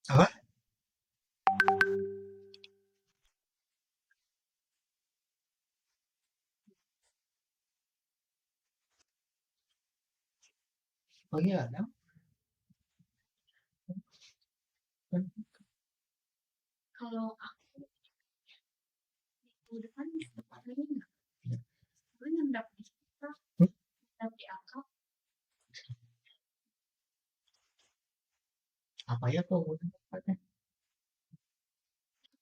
Apa? Oh iya, ada. Kalau aku minggu depan dapat lagi nggak? Iya. Gue yang dapat di kita, Hmm? dapat di akap, Apa ya kok udah dapatnya?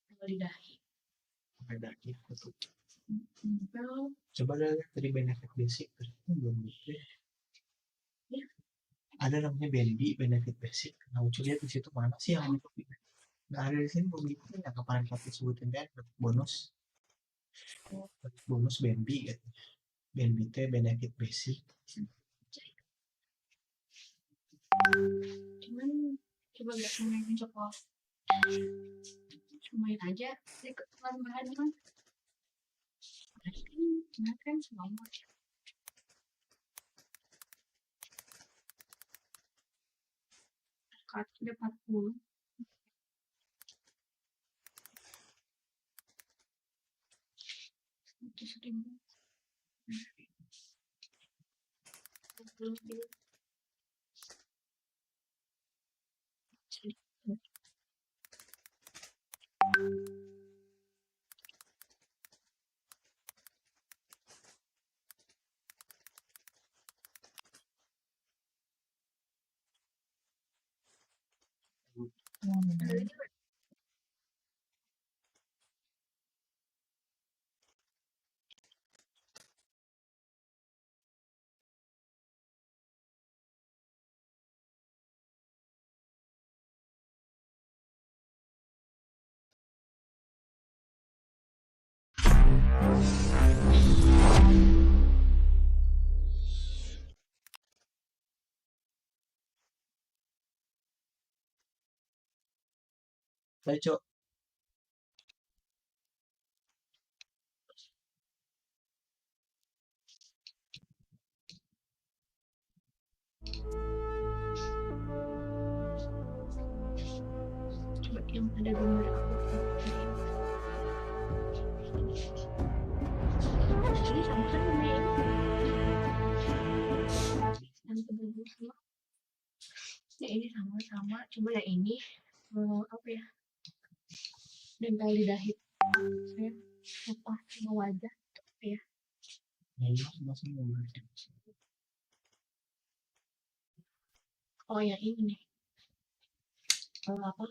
tinggal di dahi. Apa daki? Betul. Well, Coba lihat tadi benefit basic, terus belum gitu. ya, Ada namanya BNB, benefit basic. Nah, lucu lihat di situ mana sih yang untuk nggak ada di sini belum gitu ya kapan kita sebutin kan bonus bonus BNB gitu. BNB teh benefit basic. cuman coba nggak main coba main aja ikut tambahan kan. Nah kan selama kartu udah 40 100.000 lebih. Saya cok Coba yang ada gambar aku ini sama kan sama yang ini yang sebelumnya sama ya ini sama cuma yang ini apa ya nempel di dahi saya apa sama wajah ya masih mau beli. oh yang ini nih apa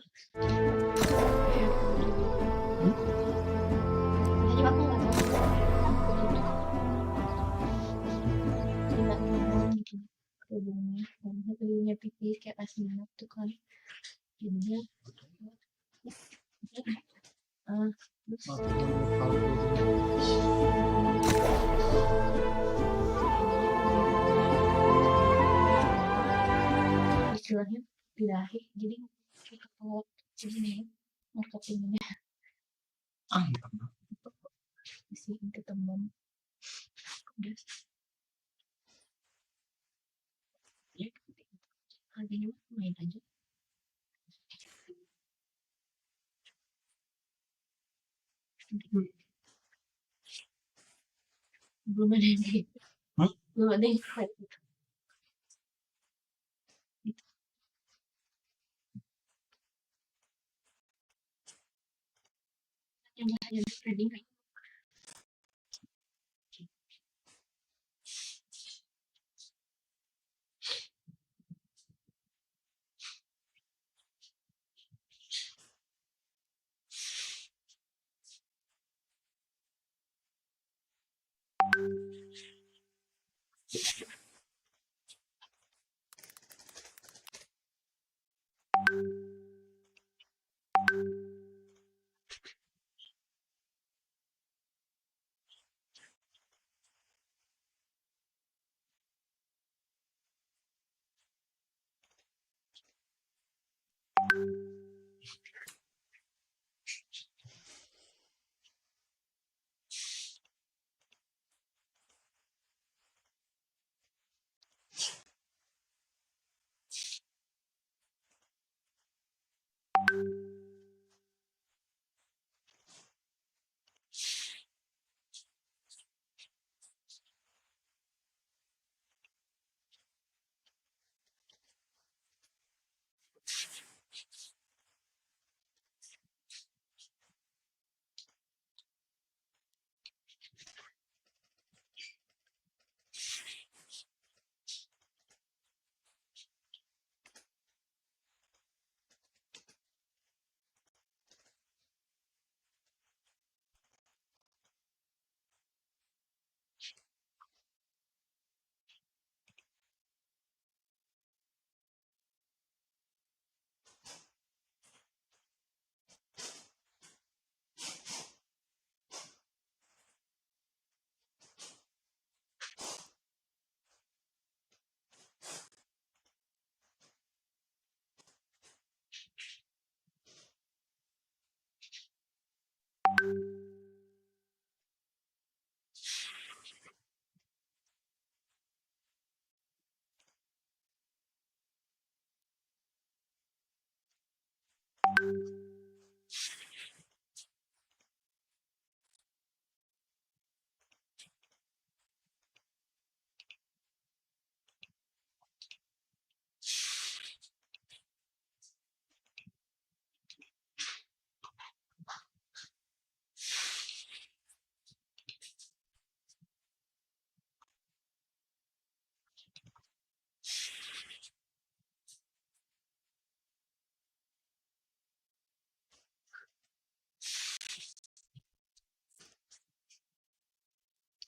ya tadi aku nggak tahu tidak gitu kerudungnya dan kerudungnya pipis kayak aslinya tuh kan jadinya terus istilahnya birahi jadi kita kalau sini marketingnya Iya. isi ketemu udah ya harganya main aja belum ada yang belum ada yang kuat yang hanya trading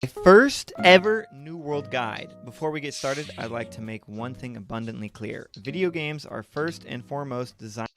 First ever New World guide. Before we get started, I'd like to make one thing abundantly clear. Video games are first and foremost designed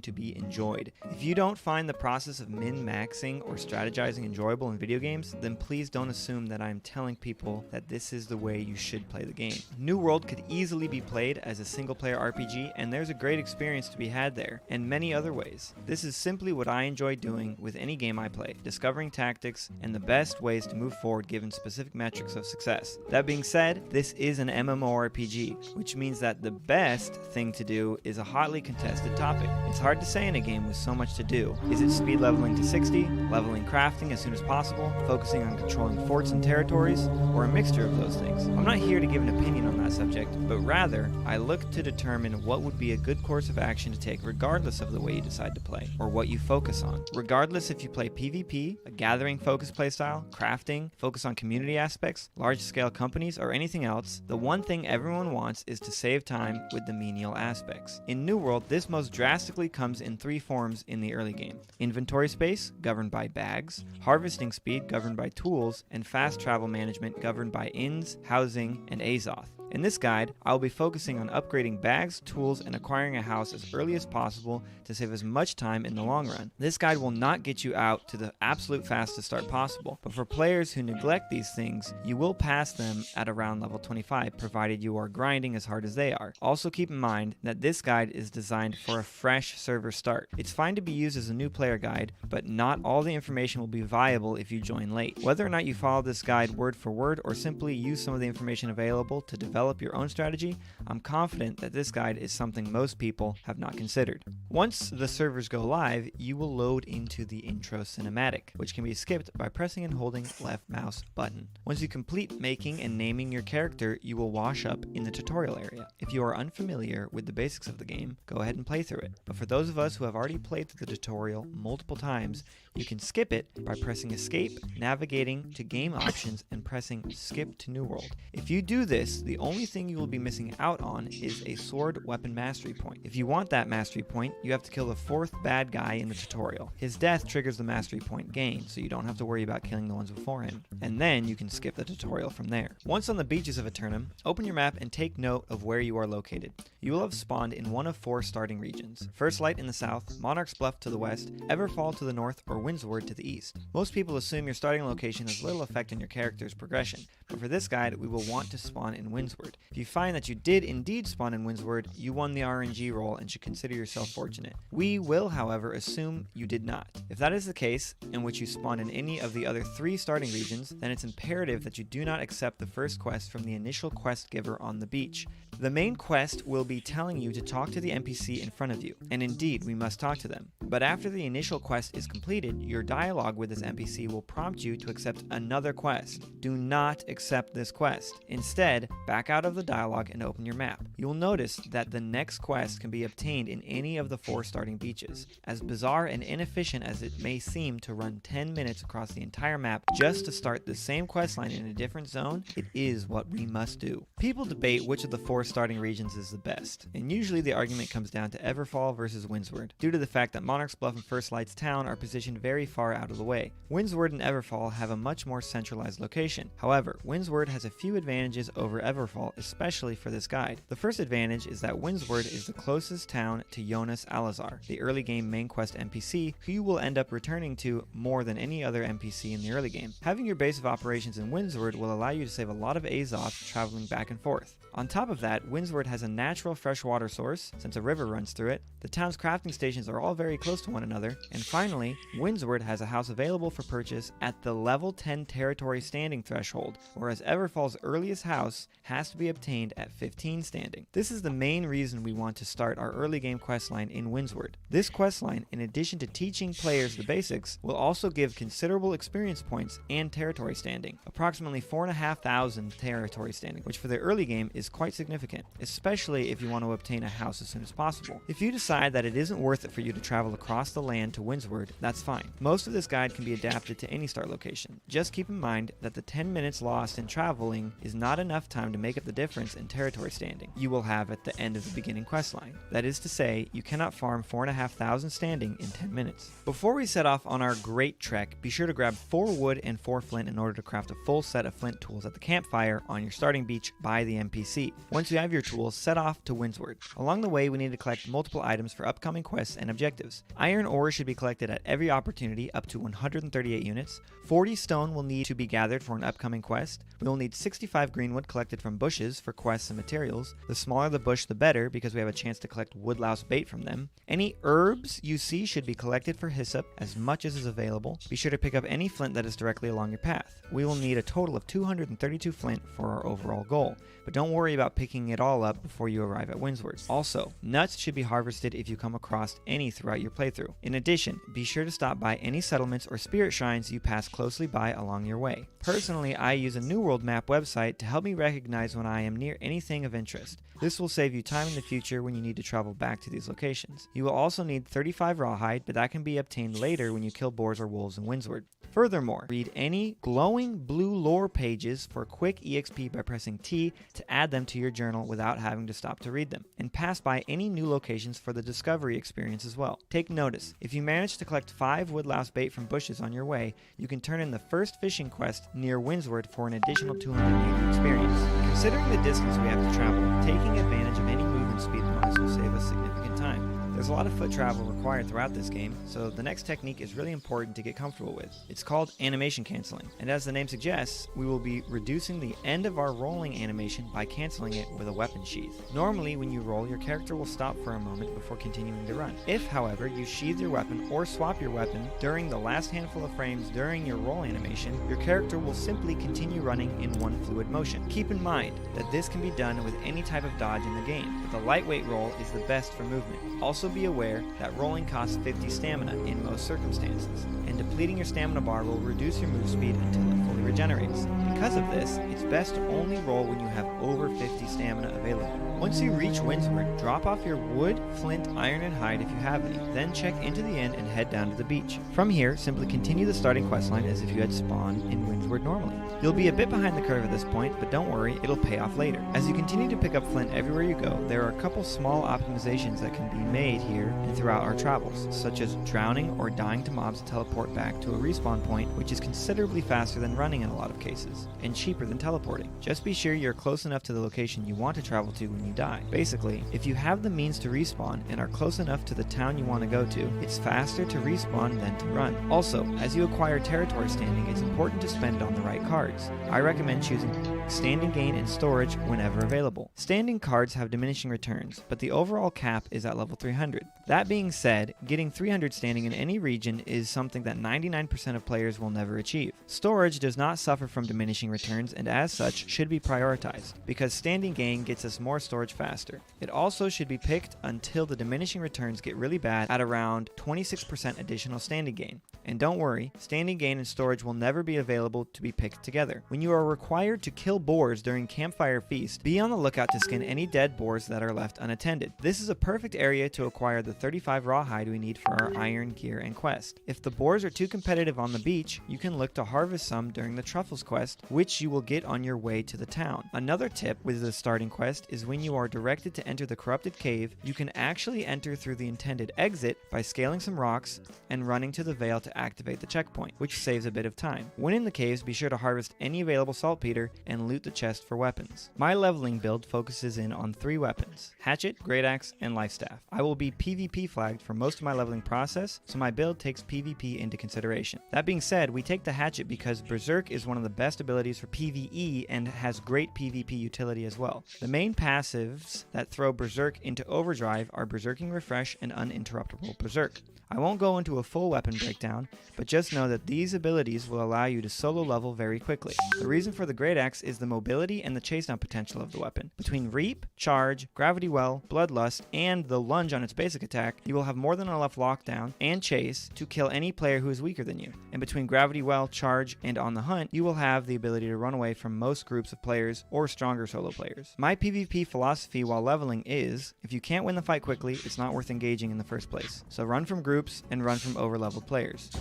to be enjoyed. If you don't find the process of min-maxing or strategizing enjoyable in video games, then please don't assume that I'm telling people that this is the way you should play the game. New World could easily be played as a single-player RPG, and there's a great experience to be had there, and many other ways. This is simply what I enjoy doing with any game I play, discovering tactics and the best ways to move forward given specific metrics of success. That being said, this is an MMORPG, which means that the best thing to do is a hotly contested topic. It's hard to say in a game with so much to do. Is it speed leveling to 60, leveling crafting as soon as possible, focusing on controlling forts and territories, or a mixture of those things? I'm not here to give an opinion on that subject, but rather, I look to determine what would be a good course of action to take regardless of the way you decide to play, or what you focus on. Regardless if you play PvP, a gathering focused playstyle, crafting, focus on community aspects, large scale companies, or anything else, the one thing everyone wants is to save time with the menial aspects. In New World, this most drastically comes in three forms in the early game: inventory space, governed by bags; harvesting speed, governed by tools; and fast travel management, governed by inns, housing, and Azoth. In this guide, I will be focusing on upgrading bags, tools, and acquiring a house as early as possible to save as much time in the long run. This guide will not get you out to the absolute fastest start possible, but for players who neglect these things, you will pass them at around level 25, provided you are grinding as hard as they are. Also keep in mind that this guide is designed for a fresh server start. It's fine to be used as a new player guide, but not all the information will be viable if you join late. Whether or not you follow this guide word for word or simply use some of the information available to develop your own strategy, I'm confident that this guide is something most people have not considered. Once the servers go live, you will load into the intro cinematic, which can be skipped by pressing and holding left mouse button. Once you complete making and naming your character, you will wash up in the tutorial area. If you are unfamiliar with the basics of the game, go ahead and play through it. But for those of us who have already played through the tutorial multiple times, you can skip it by pressing escape, navigating to game options, and pressing skip to New World. If you do this, the only thing you will be missing out on is a sword weapon mastery point. If you want that mastery point, you have to kill the fourth bad guy in the tutorial. His death triggers the mastery point gain, so you don't have to worry about killing the ones before him. And then you can skip the tutorial from there. Once on the beaches of Aeternum, open your map and take note of where you are located. You will have spawned in one of 4 starting regions: First Light in the south, Monarch's Bluff to the west, Everfall to the north, or Windsward to the east. Most people assume your starting location has little effect on your character's progression, but for this guide, we will want to spawn in Windsward. If you find that you did indeed spawn in Windsward, you won the RNG roll and should consider yourself fortunate. We will, however, assume you did not. If that is the case, in which you spawn in any of the other 3 starting regions, then it's imperative that you do not accept the first quest from the initial quest giver on the beach. The main quest will be telling you to talk to the NPC in front of you, and indeed, we must talk to them. But after the initial quest is completed, your dialogue with this NPC will prompt you to accept another quest. Do not accept this quest. Instead, back out of the dialogue and open your map. You will notice that the next quest can be obtained in any of the 4 starting beaches. As bizarre and inefficient as it may seem to run 10 minutes across the entire map just to start the same questline in a different zone, it is what we must do. People debate which of the 4 starting regions is the best, and usually the argument comes down to Everfall versus Windsward, due to the fact that Monarch's Bluff and First Light's town are positioned very far out of the way. Windsward and Everfall have a much more centralized location. However, Windsward has a few advantages over Everfall, especially for this guide. The first advantage is that Windsward is the closest town to Jonas Alazar, the early game main quest NPC, who you will end up returning to more than any other NPC in the early game. Having your base of operations in Windsward will allow you to save a lot of Azoth traveling back and forth. On top of that, Windsward has a natural fresh water source, since a river runs through it. The town's crafting stations are all very close to one another. And finally, Windsward has a house available for purchase at the level 10 territory standing threshold, whereas Everfall's earliest house has to be obtained at 15 standing. This is the main reason we want to start our early game questline in Windsward. This questline, in addition to teaching players the basics, will also give considerable experience points and territory standing, approximately 4,500 territory standing, which for the early game is quite significant, especially if you want to obtain a house as soon as possible. If you decide that it isn't worth it for you to travel across the land to Windsward, that's fine. Most of this guide can be adapted to any start location. Just keep in mind that the 10 minutes lost in traveling is not enough time to make make up the difference in territory standing you will have at the end of the beginning questline. That is to say, you cannot farm 4,500 standing in 10 minutes. Before we set off on our great trek, be sure to grab 4 wood and 4 flint in order to craft a full set of flint tools at the campfire on your starting beach by the NPC. Once you have your tools, set off to Windsward. Along the way, we need to collect multiple items for upcoming quests and objectives. Iron ore should be collected at every opportunity, up to 138 units. 40 stone will need to be gathered for an upcoming quest. We will need 65 greenwood collected from bushes for quests and materials. The smaller the bush, the better, because we have a chance to collect woodlouse bait from them. Any herbs you see should be collected for hyssop, as much as is available. Be sure to pick up any flint that is directly along your path. We will need a total of 232 flint for our overall goal, but don't worry about picking it all up before you arrive at Windsward. Also, nuts should be harvested if you come across any throughout your playthrough. In addition, be sure to stop by any settlements or spirit shrines you pass closely by along your way. Personally, I use a New World Map website to help me recognize when I am near anything of interest. This will save you time in the future when you need to travel back to these locations. You will also need 35 rawhide, but that can be obtained later when you kill boars or wolves in Windsward. Furthermore, read any glowing blue lore pages for quick EXP by pressing T to add them to your journal without having to stop to read them, and pass by any new locations for the discovery experience as well. Take notice, if you manage to collect 5 woodlouse bait from bushes on your way, you can turn in the first fishing quest near Windsward for an additional 280 experience. Considering the distance we have to travel, taking advantage of any movement speed bonus will save us significant time. There's a lot of foot travel required throughout this game, so the next technique is really important to get comfortable with. It's called animation canceling, and as the name suggests, we will be reducing the end of our rolling animation by canceling it with a weapon sheath. Normally, when you roll, your character will stop for a moment before continuing to run. If, however, you sheath your weapon or swap your weapon during the last handful of frames during your roll animation, your character will simply continue running in one fluid motion. Keep in mind that this can be done with any type of dodge in the game, but the lightweight roll is the best for movement. Also be aware that rolling costs 50 stamina in most circumstances, and depleting your stamina bar will reduce your move speed until it fully regenerates. Because of this, it's best to only roll when you have over 50 stamina available. Once you reach Windsward, drop off your wood, flint, iron, and hide if you have any, then check into the inn and head down to the beach. From here, simply continue the starting questline as if you had spawned in Windsward normally. You'll be a bit behind the curve at this point, but don't worry, it'll pay off later. As you continue to pick up flint everywhere you go, there are a couple small optimizations that can be made here and throughout our travels, such as drowning or dying to mobs to teleport back to a respawn point, which is considerably faster than running in a lot of cases, and cheaper than teleporting. Just be sure you're close enough to the location you want to travel to when you die. Basically, if you have the means to respawn and are close enough to the town you want to go to, it's faster to respawn than to run. Also, as you acquire territory standing, it's important to spend it on the right cards. I recommend choosing standing gain and storage whenever available. Standing cards have diminishing returns, but the overall cap is at level 300. That being said, getting 300 standing in any region is something that 99% of players will never achieve. Storage does not suffer from diminishing returns and as such should be prioritized, because standing gain gets us more storage faster. It also should be picked until the diminishing returns get really bad at around 26% additional standing gain. And don't worry, standing gain and storage will never be available to be picked together. When you are required to kill boars during Campfire Feast, be on the lookout to skin any dead boars that are left unattended. This is a perfect area to acquire the 35 rawhide we need for our iron gear and quest. If the boars are too competitive on the beach, you can look to harvest some during the Truffles quest, which you will get on your way to the town. Another tip with the starting quest is when you are directed to enter the corrupted cave, you can actually enter through the intended exit by scaling some rocks and running to the veil to activate the checkpoint, which saves a bit of time. When in the caves, be sure to harvest any available saltpeter and loot the chest for weapons. My leveling build focuses in on 3 weapons: hatchet, great axe, and life staff. I will be PvP flagged for most of my leveling process, so my build takes PvP into consideration. That being said, we take the hatchet because Berserk is one of the best abilities for PvE and has great PvP utility as well. The main passives that throw Berserk into overdrive are Berserking Refresh and Uninterruptible Berserk. I won't go into a full weapon breakdown, but just know that these abilities will allow you to solo level very quickly. The reason for the Great Axe is the mobility and the chase down potential of the weapon. Between Reap, Charge, Gravity Well, Bloodlust, and the lunge on its basic attack, you will have more than enough lockdown and chase to kill any player who is weaker than you. And between Gravity Well, Charge, and On the Hunt, you will have the ability to run away from most groups of players or stronger solo players. My PvP philosophy while leveling is, if you can't win the fight quickly, it's not worth engaging in the first place. So run from groups and run from over-leveled players.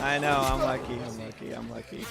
I know, I'm lucky.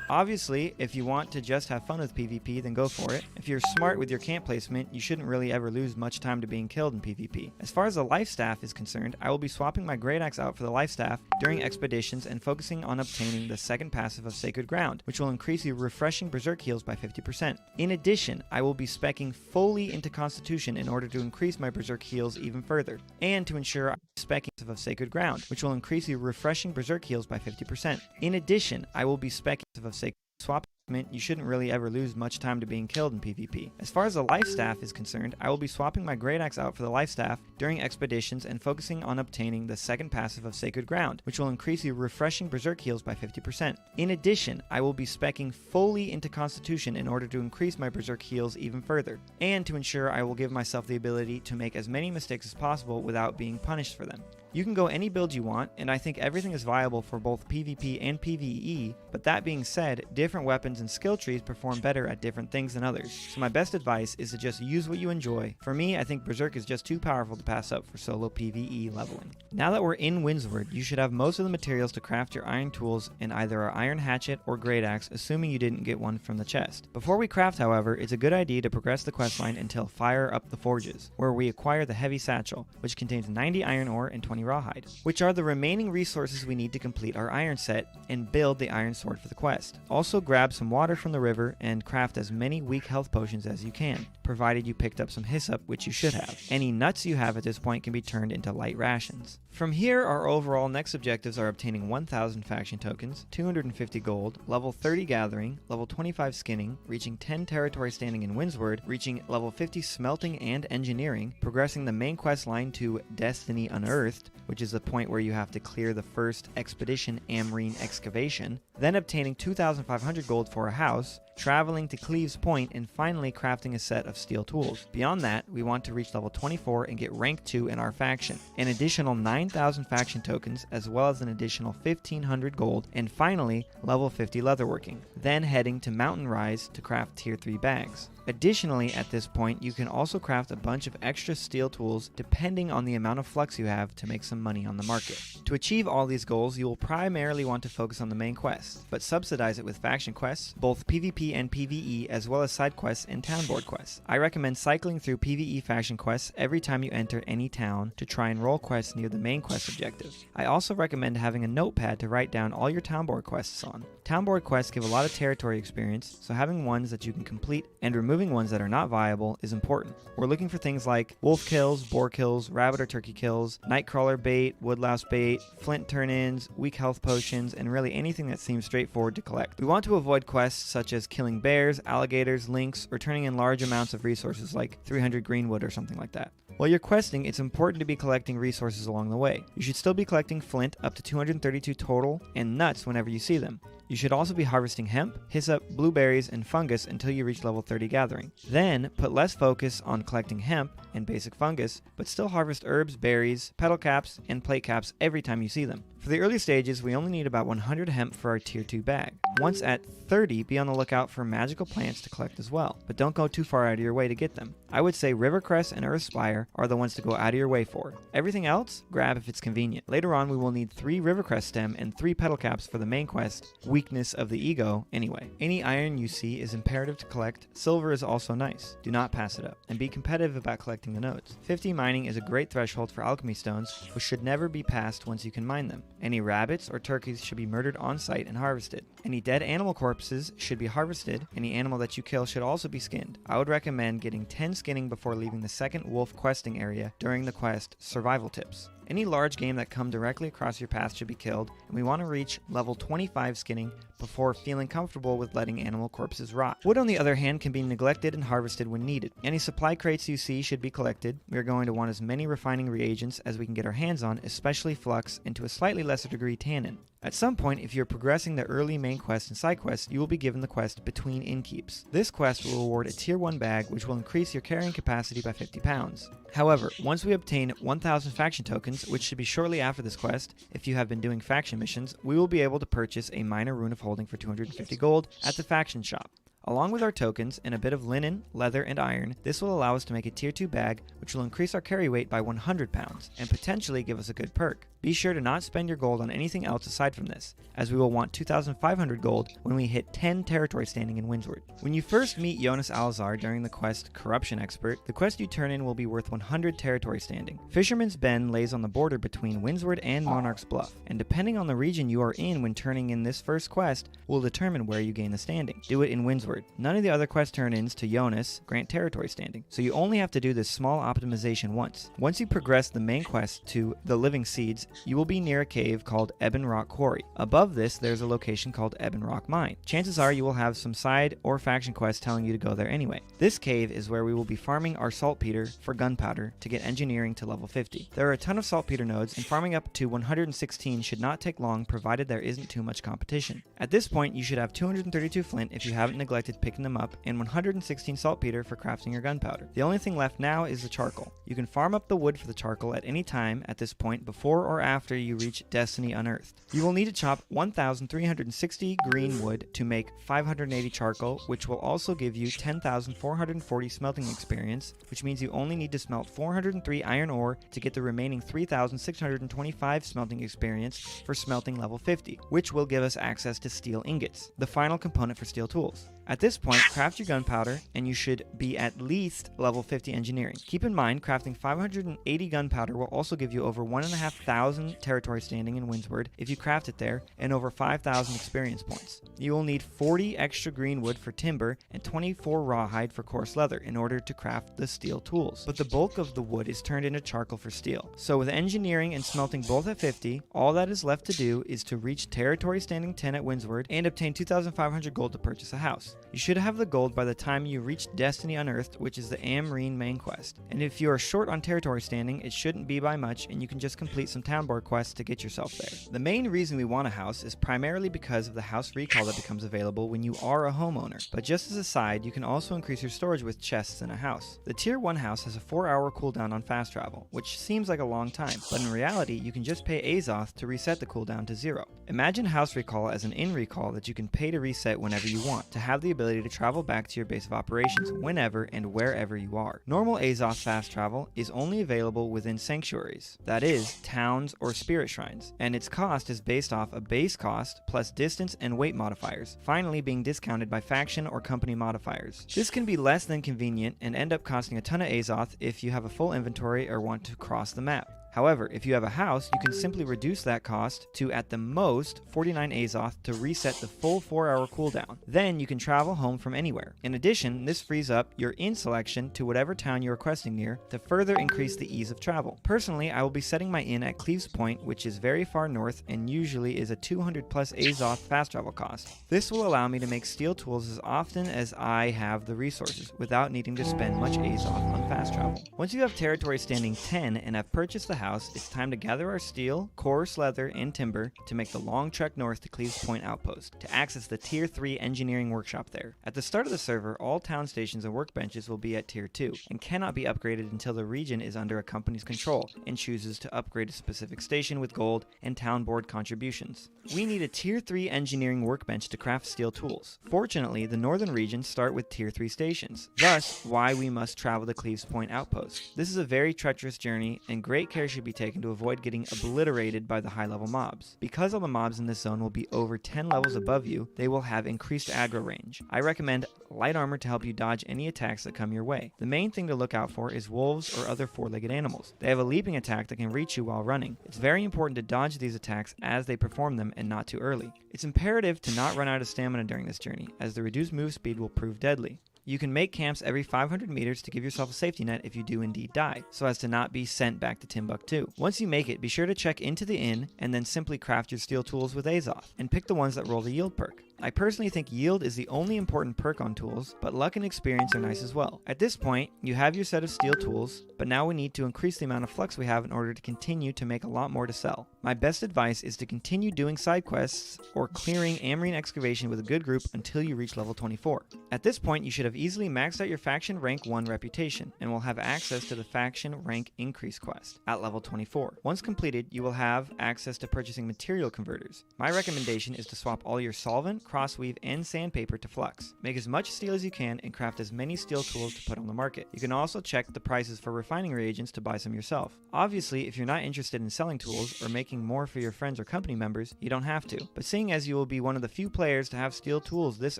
Obviously, if you want to just have fun with PvP, then go for it. If you're smart with your camp placement, you shouldn't really ever lose much time to being killed in PvP. As far as the life staff is concerned, I will be swapping my Great Axe out for the life staff during expeditions and focusing on obtaining the second passive of Sacred Ground, which will increase your refreshing berserk heals by 50%. In addition, I will be speccing fully into Constitution in order to increase my berserk heals even further, and to ensure I'm speccing of Sacred Ground, which will increase your refreshing berserk heals by 50%. In addition, I will be speccing of Sacred Swap. You shouldn't really ever lose much time to being killed in PvP. As far as the life staff is concerned, I will be swapping my Great Axe out for the life staff during expeditions and focusing on obtaining the second passive of Sacred Ground, which will increase your refreshing berserk heals by 50%. In addition, I will be speccing fully into Constitution in order to increase my berserk heals even further, and to ensure I will give myself the ability to make as many mistakes as possible without being punished for them. You can go any build you want, and I think everything is viable for both PvP and PvE, but that being said, different weapons and skill trees perform better at different things than others, so my best advice is to just use what you enjoy. For me, I think Berserk is just too powerful to pass up for solo PvE leveling. Now that we're in Windsward, you should have most of the materials to craft your iron tools in either our iron hatchet or great axe, assuming you didn't get one from the chest. Before we craft, however, it's a good idea to progress the questline until Fire Up the Forges, where we acquire the Heavy Satchel, which contains 90 iron ore and 20 rawhide, which are the remaining resources we need to complete our iron set and build the iron sword for the quest. Also grab some water from the river and craft as many weak health potions as you can, provided you picked up some hyssop, which you should have. Any nuts you have at this point can be turned into light rations. From here, our overall next objectives are obtaining 1,000 faction tokens, 250 gold, level 30 gathering, level 25 skinning, reaching 10 territory standing in Windsward, reaching level 50 smelting and engineering, progressing the main quest line to Destiny Unearthed, which is the point where you have to clear the first expedition Amrine excavation, then obtaining 2,500 gold for a house, traveling to Cleves Point, and finally crafting a set of steel tools. Beyond that, we want to reach level 24 and get rank 2 in our faction, an additional 9,000 faction tokens, as well as an additional 1,500 gold, and finally level 50 leatherworking, then heading to Mountain Rise to craft tier 3 bags. Additionally, at this point, you can also craft a bunch of extra steel tools depending on the amount of flux you have to make some money on the market. To achieve all these goals, you will primarily want to focus on the main quest, but subsidize it with faction quests, both PvP and PvE, as well as side quests and town board quests. I recommend cycling through PvE faction quests every time you enter any town to try and roll quests near the main quest objective. I also recommend having a notepad to write down all your town board quests on. Town board quests give a lot of territory experience, so having ones that you can complete and removing ones that are not viable is important. We're looking for things like wolf kills, boar kills, rabbit or turkey kills, nightcrawler bait, woodlouse bait, flint turn-ins, weak health potions, and really anything that seems straightforward to collect. We want to avoid quests such as killing bears, alligators, lynx, or turning in large amounts of resources like 300 greenwood or something like that. While you're questing, it's important to be collecting resources along the way. You should still be collecting flint up to 232 total and nuts whenever you see them. You should also be harvesting hemp, hyssop, blueberries, and fungus until you reach level 30 gathering. Then, put less focus on collecting hemp and basic fungus, but still harvest herbs, berries, petal caps, and plate caps every time you see them. For the early stages, we only need about 100 hemp for our tier 2 bag. Once at 30, be on the lookout for magical plants to collect as well, but don't go too far out of your way to get them. I would say Rivercrest and Earthspire are the ones to go out of your way for. Everything else, grab if it's convenient. Later on, we will need 3 Rivercrest stem and 3 petal caps for the main quest, Weakness of the Ego, anyway. Any iron you see is imperative to collect. Silver is also nice. Do not pass it up, and be competitive about collecting the nodes. 50 mining is a great threshold for alchemy stones, which should never be passed once you can mine them. Any rabbits or turkeys should be murdered on site and harvested. Any dead animal corpses should be harvested. Any animal that you kill should also be skinned. I would recommend getting 10 skinning before leaving the second wolf questing area during the quest Survival Tips. Any large game that come directly across your path should be killed, and we want to reach level 25 skinning before feeling comfortable with letting animal corpses rot. Wood, on the other hand, can be neglected and harvested when needed. Any supply crates you see should be collected. We are going to want as many refining reagents as we can get our hands on, especially flux, and to a slightly lesser degree tannin. At some point, if you're progressing the early main quest and side quests, you will be given the quest Between Innkeeps. This quest will reward a tier 1 bag, which will increase your carrying capacity by 50 pounds. However, once we obtain 1,000 faction tokens, which should be shortly after this quest, if you have been doing faction missions, we will be able to purchase a minor rune of holding for 250 gold at the faction shop. Along with our tokens and a bit of linen, leather, and iron, this will allow us to make a tier 2 bag, which will increase our carry weight by 100 pounds, and potentially give us a good perk. Be sure to not spend your gold on anything else aside from this, as we will want 2,500 gold when we hit 10 territory standing in Windsward. When you first meet Jonas Alzar during the quest Corruption Expert, the quest you turn in will be worth 100 territory standing. Fisherman's Bend lays on the border between Windsward and Monarch's Bluff, and depending on the region you are in when turning in this first quest, will determine where you gain the standing. Do it in Windsward. None of the other quest turn-ins to Jonas grant territory standing, so you only have to do this small optimization once. Once you progress the main quest to the Living Seeds, you will be near a cave called Ebon Rock Quarry. Above this, there's a location called Ebon Rock Mine. Chances are you will have some side or faction quests telling you to go there anyway. This cave is where we will be farming our saltpeter for gunpowder to get engineering to level 50. There are a ton of saltpeter nodes, and farming up to 116 should not take long provided there isn't too much competition. At this point, you should have 232 flint if you haven't neglected picking them up, and 116 saltpeter for crafting your gunpowder. The only thing left now is the charcoal. You can farm up the wood for the charcoal at any time at this point before or after you reach Destiny Unearthed. You will need to chop 1,360 green wood to make 580 charcoal, which will also give you 10,440 smelting experience, which means you only need to smelt 403 iron ore to get the remaining 3,625 smelting experience for smelting level 50, which will give us access to steel ingots, the final component for steel tools. At this point, craft your gunpowder, and you should be at least level 50 engineering. Keep in mind, crafting 580 gunpowder will also give you over 1,500 territory standing in Windsward if you craft it there, and over 5,000 experience points. You will need 40 extra green wood for timber and 24 rawhide for coarse leather in order to craft the steel tools. But the bulk of the wood is turned into charcoal for steel. So with engineering and smelting both at 50, all that is left to do is to reach territory standing 10 at Windsward and obtain 2,500 gold to purchase a house. You should have the gold by the time you reach Destiny Unearthed, which is the Amrine main quest. And if you are short on territory standing, it shouldn't be by much, and you can just complete some town board quests to get yourself there. The main reason we want a house is primarily because of the house recall that becomes available when you are a homeowner. But just as a side, you can also increase your storage with chests in a house. The tier 1 house has a 4-hour cooldown on fast travel, which seems like a long time, but in reality, you can just pay Azoth to reset the cooldown to 0. Imagine house recall as an in recall that you can pay to reset whenever you want, to have the ability to travel back to your base of operations whenever and wherever you are. Normal Azoth fast travel is only available within sanctuaries, that is, towns or spirit shrines, and its cost is based off a base cost plus distance and weight modifiers, finally being discounted by faction or company modifiers. This can be less than convenient and end up costing a ton of Azoth if you have a full inventory or want to cross the map. However, if you have a house, you can simply reduce that cost to at the most 49 Azoth to reset the full 4-hour cooldown. Then you can travel home from anywhere. In addition, this frees up your inn selection to whatever town you are questing near to further increase the ease of travel. Personally, I will be setting my inn at Cleves Point, which is very far north and usually is a 200 plus Azoth fast travel cost. This will allow me to make steel tools as often as I have the resources without needing to spend much Azoth on fast travel. Once you have territory standing 10 and have purchased the house, it's time to gather our steel, coarse leather, and timber to make the long trek north to Cleves Point Outpost to access the Tier 3 engineering workshop there. At the start of the server, all town stations and workbenches will be at Tier 2 and cannot be upgraded until the region is under a company's control and chooses to upgrade a specific station with gold and town board contributions. We need a Tier 3 engineering workbench to craft steel tools. Fortunately, the northern regions start with Tier 3 stations, thus why we must travel to Cleves Point Outpost. This is a very treacherous journey, and great care should be taken to avoid getting obliterated by the high-level mobs. Because all the mobs in this zone will be over 10 levels above you, they will have increased aggro range. I recommend light armor to help you dodge any attacks that come your way. The main thing to look out for is wolves or other four-legged animals. They have a leaping attack that can reach you while running. It's very important to dodge these attacks as they perform them and not too early. It's imperative to not run out of stamina during this journey, as the reduced move speed will prove deadly. You can make camps every 500 meters to give yourself a safety net if you do indeed die, so as to not be sent back to Timbuktu. Once you make it, be sure to check into the inn and then simply craft your steel tools with Azoth, and pick the ones that roll the yield perk. I personally think yield is the only important perk on tools, but luck and experience are nice as well. At this point, you have your set of steel tools, but now we need to increase the amount of flux we have in order to continue to make a lot more to sell. My best advice is to continue doing side quests or clearing Amrine excavation with a good group until you reach level 24. At this point, you should have easily maxed out your faction rank 1 reputation, and will have access to the faction rank increase quest at level 24. Once completed, you will have access to purchasing material converters. My recommendation is to swap all your solvent, crossweave, and sandpaper to flux. Make as much steel as you can and craft as many steel tools to put on the market. You can also check the prices for refining reagents to buy some yourself. Obviously, if you're not interested in selling tools or making more for your friends or company members, you don't have to. But seeing as you will be one of the few players to have steel tools this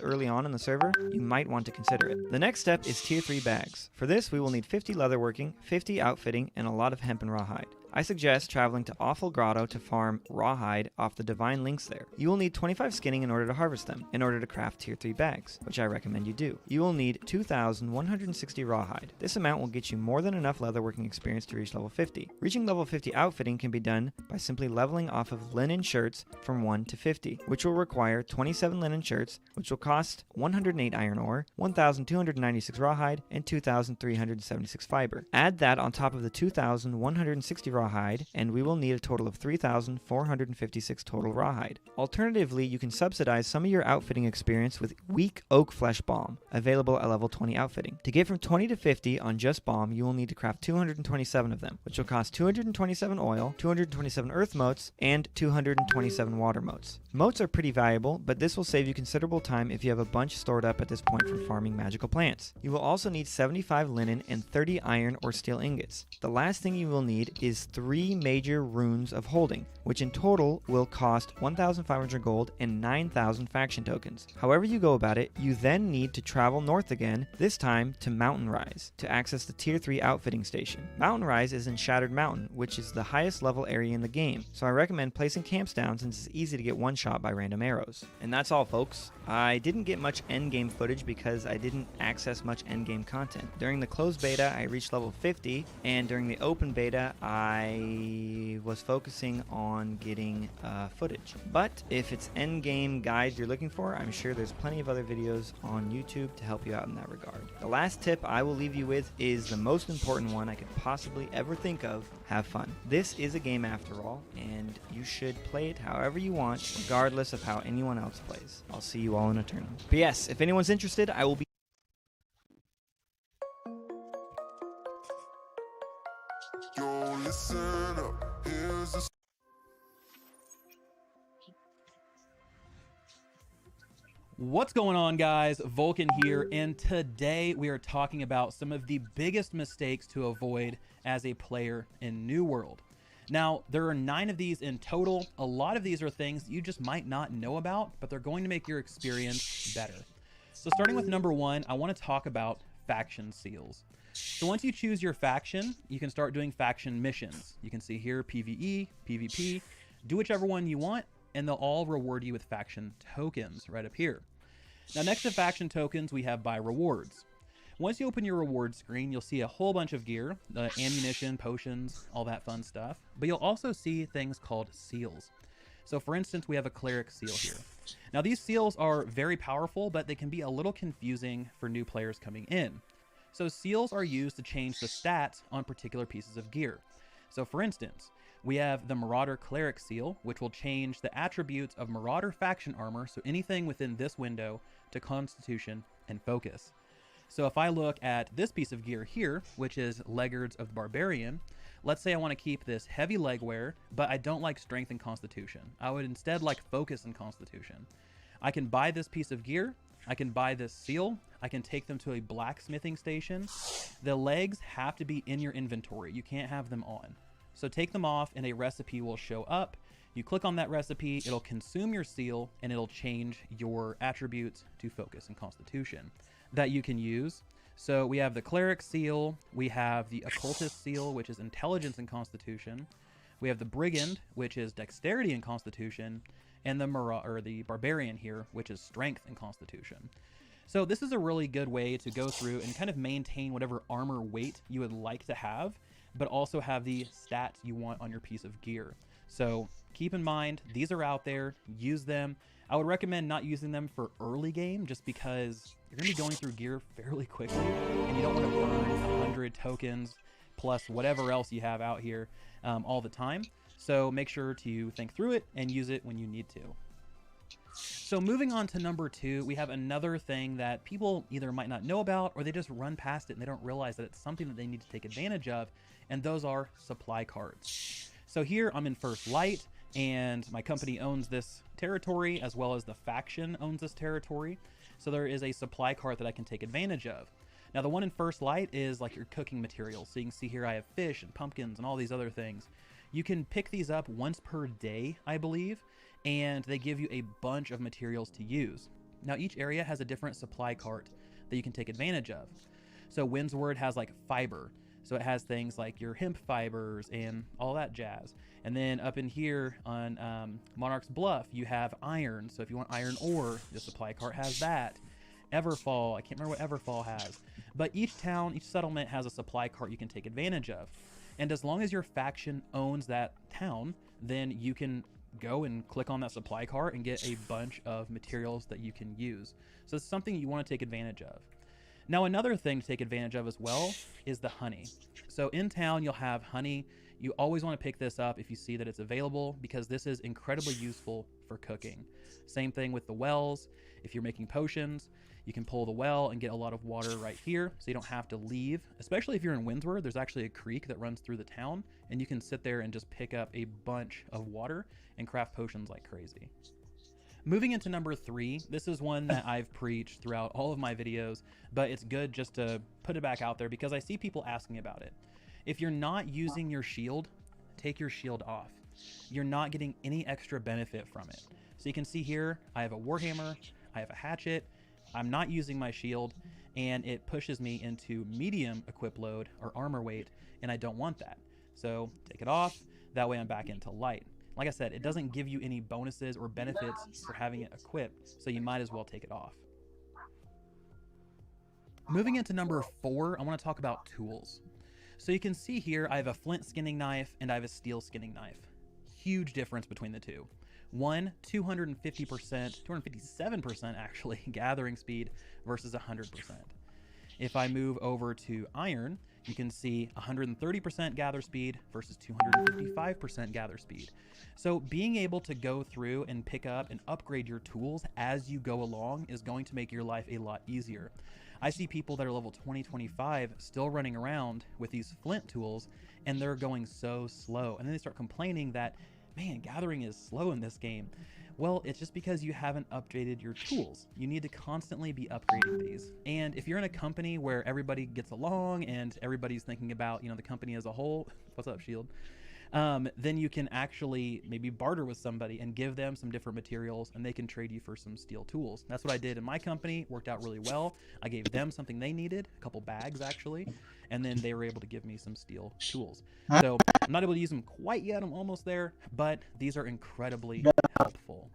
early on in the server, you might want to consider it. The next step is tier 3 bags. For this, we will need 50 leatherworking, 50 outfitting, and a lot of hemp and rawhide. I suggest traveling to Awful Grotto to farm rawhide off the divine links there. You will need 25 skinning in order to harvest them, in order to craft tier 3 bags, which I recommend you do. You will need 2,160 rawhide. This amount will get you more than enough leatherworking experience to reach level 50. Reaching level 50 outfitting can be done by simply leveling off of linen shirts from 1 to 50, which will require 27 linen shirts, which will cost 108 iron ore, 1,296 rawhide, and 2,376 fiber. Add that on top of the 2,160 rawhide, and we will need a total of 3,456 total rawhide. Alternatively, you can subsidize some of your outfitting experience with weak oak flesh balm, available at level 20 outfitting. To get from 20 to 50 on just balm, you will need to craft 227 of them, which will cost 227 oil, 227 earth motes, and 227 water motes. Motes are pretty valuable, but this will save you considerable time if you have a bunch stored up at this point from farming magical plants. You will also need 75 linen and 30 iron or steel ingots. The last thing you will need is 3 major runes of holding, which in total will cost 1,500 gold and 9,000 faction tokens. However you go about it, you then need to travel north again, this time to Mountain Rise, to access the tier 3 outfitting station. Mountain Rise is in Shattered Mountain, which is the highest level area in the game, so I recommend placing camps down since it's easy to get one-shot by random arrows. And that's all, folks. I didn't get much endgame footage because I didn't access much endgame content. During the closed beta, I reached level 50, and during the open beta, I was focusing on getting footage. But if it's endgame guides you're looking for, I'm sure there's plenty of other videos on YouTube to help you out in that regard. The last tip I will leave you with is the most important one I could possibly ever think of: have fun. This is a game after all, and you should play it however you want, regardless of how anyone else plays. I'll see you all in a tournament. But yes, if anyone's interested, I will be Yo, listen up. Here's the What's going on, guys? Vulcan here, and today we are talking about some of the biggest mistakes to avoid as a player in New World. Now, there are 9 of these in total. A lot of these are things you just might not know about, but they're going to make your experience better. So starting with number 1, I want to talk about faction seals. So once you choose your faction, you can start doing faction missions. You can see here PvE, PvP, do whichever one you want, and they'll all reward you with faction tokens right up here. Now, next to faction tokens, we have buy rewards. Once you open your reward screen, you'll see a whole bunch of gear, ammunition, potions, all that fun stuff. But you'll also see things called seals. So for instance, we have a cleric seal here. Now, these seals are very powerful, but they can be a little confusing for new players coming in. So seals are used to change the stats on particular pieces of gear. So for instance, we have the Marauder Cleric Seal, which will change the attributes of Marauder faction armor, so anything within this window, to Constitution and Focus. So if I look at this piece of gear here, which is Legguards of the Barbarian, let's say I want to keep this heavy leg wear, but I don't like Strength and Constitution. I would instead like Focus and Constitution. I can buy this piece of gear, I can buy this seal, I can take them to a blacksmithing station. The legs have to be in your inventory. You can't have them on. So take them off and a recipe will show up. You click on that recipe, it'll consume your seal, and it'll change your attributes to Focus and Constitution that you can use. So we have the Cleric Seal, we have the Occultist Seal, which is Intelligence and Constitution. We have the Brigand, which is Dexterity and Constitution, and the Barbarian here, which is Strength and Constitution. So this is a really good way to go through and kind of maintain whatever armor weight you would like to have, but also have the stats you want on your piece of gear. So keep in mind, these are out there, use them. I would recommend not using them for early game just because you're going to be going through gear fairly quickly and you don't want to burn 100 tokens plus whatever else you have out here all the time. So make sure to think through it and use it when you need to. So moving on to number 2, we have another thing that people either might not know about or they just run past it and they don't realize that it's something that they need to take advantage of, and those are supply cards. So here I'm in First Light, and my company owns this territory as well as the faction owns this territory. So there is a supply cart that I can take advantage of. Now the one in First Light is like your cooking materials. So you can see here I have fish and pumpkins and all these other things. You can pick these up once per day, I believe, and they give you a bunch of materials to use. Now each area has a different supply cart that you can take advantage of. So Windsward has like fiber. So it has things like your hemp fibers and all that jazz. And then up in here on Monarch's Bluff, you have iron. So if you want iron ore, the supply cart has that. Everfall, I can't remember what Everfall has. But each town, each settlement has a supply cart you can take advantage of. And as long as your faction owns that town, then you can go and click on that supply cart and get a bunch of materials that you can use. So it's something you want to take advantage of. Now another thing to take advantage of as well is the honey. So in town you'll have honey. You always want to pick this up if you see that it's available, because this is incredibly useful for cooking. Same thing with the wells. If you're making potions, you can pull the well and get a lot of water right here, so you don't have to leave. Especially if you're in Windsward, there's actually a creek that runs through the town, and you can sit there and just pick up a bunch of water and craft potions like crazy. Moving into number 3, this is one that I've preached throughout all of my videos, but it's good just to put it back out there because I see people asking about it. If you're not using your shield, take your shield off. You're not getting any extra benefit from it. So you can see here, I have a Warhammer, I have a hatchet, I'm not using my shield, and it pushes me into medium equip load or armor weight, and I don't want that. So take it off, that way I'm back into light. Like I said, it doesn't give you any bonuses or benefits for having it equipped, so you might as well take it off. Moving into number 4, I want to talk about tools. So you can see here, I have a flint skinning knife and I have a steel skinning knife. Huge difference between the two. One, 250%, 257% actually, gathering speed versus 100%. If I move over to iron, you can see 130% gather speed versus 255% gather speed. So being able to go through and pick up and upgrade your tools as you go along is going to make your life a lot easier. I see people that are level 20, 25 still running around with these flint tools, and they're going so slow. And then they start complaining that, man, gathering is slow in this game. Well, it's just because you haven't updated your tools. You need to constantly be upgrading these. And if you're in a company where everybody gets along and everybody's thinking about, the company as a whole, what's up, Shield? Then you can actually maybe barter with somebody and give them some different materials, and they can trade you for some steel tools. That's what I did in my company. Worked out really well. I gave them something they needed, a couple bags actually, and then they were able to give me some steel tools. So I'm not able to use them quite yet. I'm almost there, but these are incredibly helpful.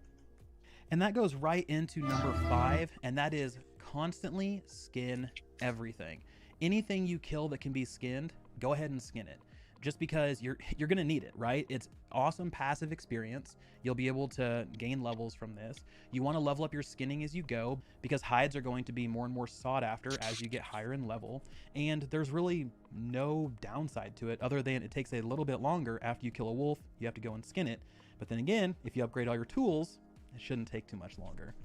And that goes right into number 5, and that is constantly skin everything. Anything you kill that can be skinned, go ahead and skin it. Just because you're gonna need it, right? It's awesome passive experience. You'll be able to gain levels from this. You want to level up your skinning as you go, because hides are going to be more and more sought after as you get higher in level. And there's really no downside to it other than it takes a little bit longer after you kill a wolf. You have to go and skin it. But then again, if you upgrade all your tools, it shouldn't take too much longer.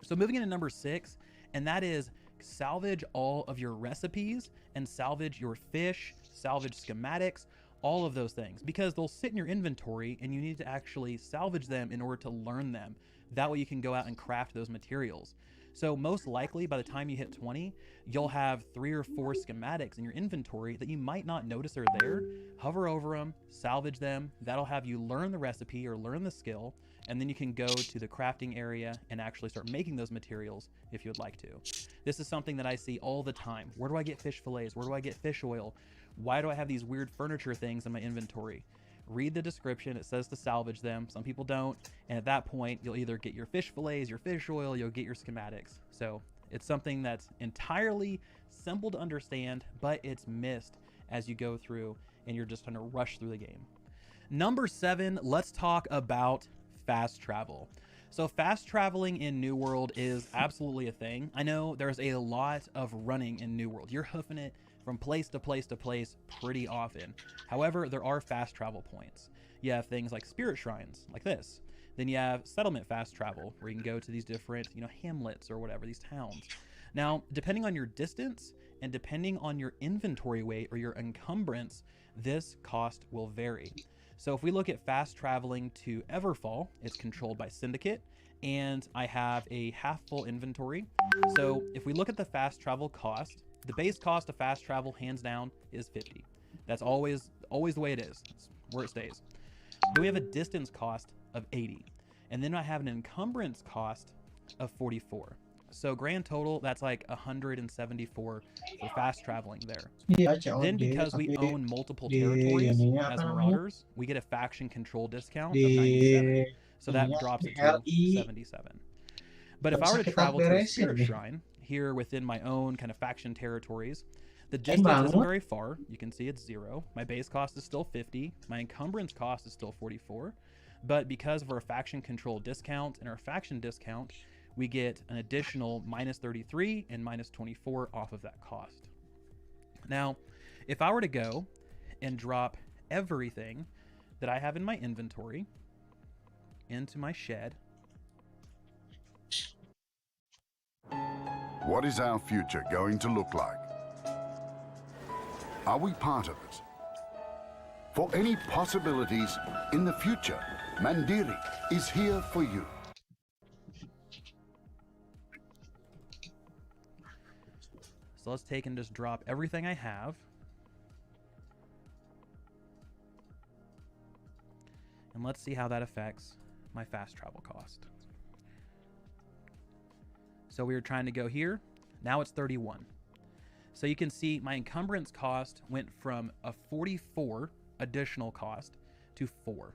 So moving into number 6, and that is salvage all of your recipes and salvage your fish, salvage schematics, all of those things, because they'll sit in your inventory and you need to actually salvage them in order to learn them. That way you can go out and craft those materials. So most likely by the time you hit 20, you'll have 3 or 4 schematics in your inventory that you might not notice are there. Hover over them, salvage them. That'll have you learn the recipe or learn the skill, and then you can go to the crafting area and actually start making those materials if you would like to. This is something that I see all the time. Where do I get fish fillets? Where do I get fish oil? Why do I have these weird furniture things in my inventory? Read the description. It says to salvage them. Some people don't. And at that point, you'll either get your fish fillets, your fish oil, you'll get your schematics. So it's something that's entirely simple to understand, but it's missed as you go through and you're just trying to rush through the game. Number 7, let's talk about fast travel. So fast traveling in New World is absolutely a thing. I know there's a lot of running in New World. You're hoofing it from place to place to place pretty often. However, there are fast travel points. You have things like spirit shrines, like this. Then you have settlement fast travel, where you can go to these different, hamlets or whatever, these towns. Now, depending on your distance and depending on your inventory weight or your encumbrance, this cost will vary. So if we look at fast traveling to Everfall, it's controlled by Syndicate, and I have a half full inventory. So if we look at the fast travel cost, the base cost of fast travel, hands down, is 50. That's always the way it is. It's where it stays. Then we have a distance cost of 80. And then I have an encumbrance cost of 44. So grand total, that's like 174 for fast traveling there. Iya, COD, Then because we tapi own multiple di territories ininya as apa namanya? Marauders, we get a faction control discount of Di 97. So that ininya drops di it to RI 77. But if nggak I bisa were to kita travel to a beresin Spirit nih. Shrine here within my own kind of faction territories, the Yang distance isn't bangun. very far. You can see it's 0. My base cost is still 50. My encumbrance cost is still 44. But because of our faction control discount and our faction discount, we get an additional minus 33 and minus 24 off of that cost. Now, if I were to go and drop everything that I have in my inventory into my shed. What is our future going to look like? Are we part of it? For any possibilities in the future, Mandiri is here for you. So let's take and just drop everything I have. And let's see how that affects my fast travel cost. So we were trying to go here. Now it's 31. So you can see my encumbrance cost went from a 44 additional cost to 4.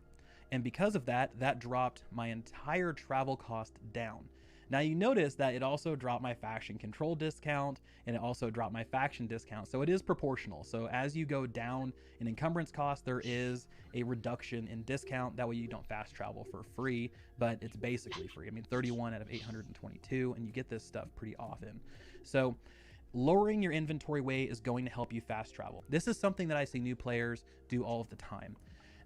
And because of that, that dropped my entire travel cost down. Now you notice that it also dropped my faction control discount, and it also dropped my faction discount. So it is proportional. So as you go down in encumbrance cost, there is a reduction in discount. That way you don't fast travel for free, but it's basically free. I mean, 31 out of 822, and you get this stuff pretty often. So lowering your inventory weight is going to help you fast travel. This is something that I see new players do all of the time.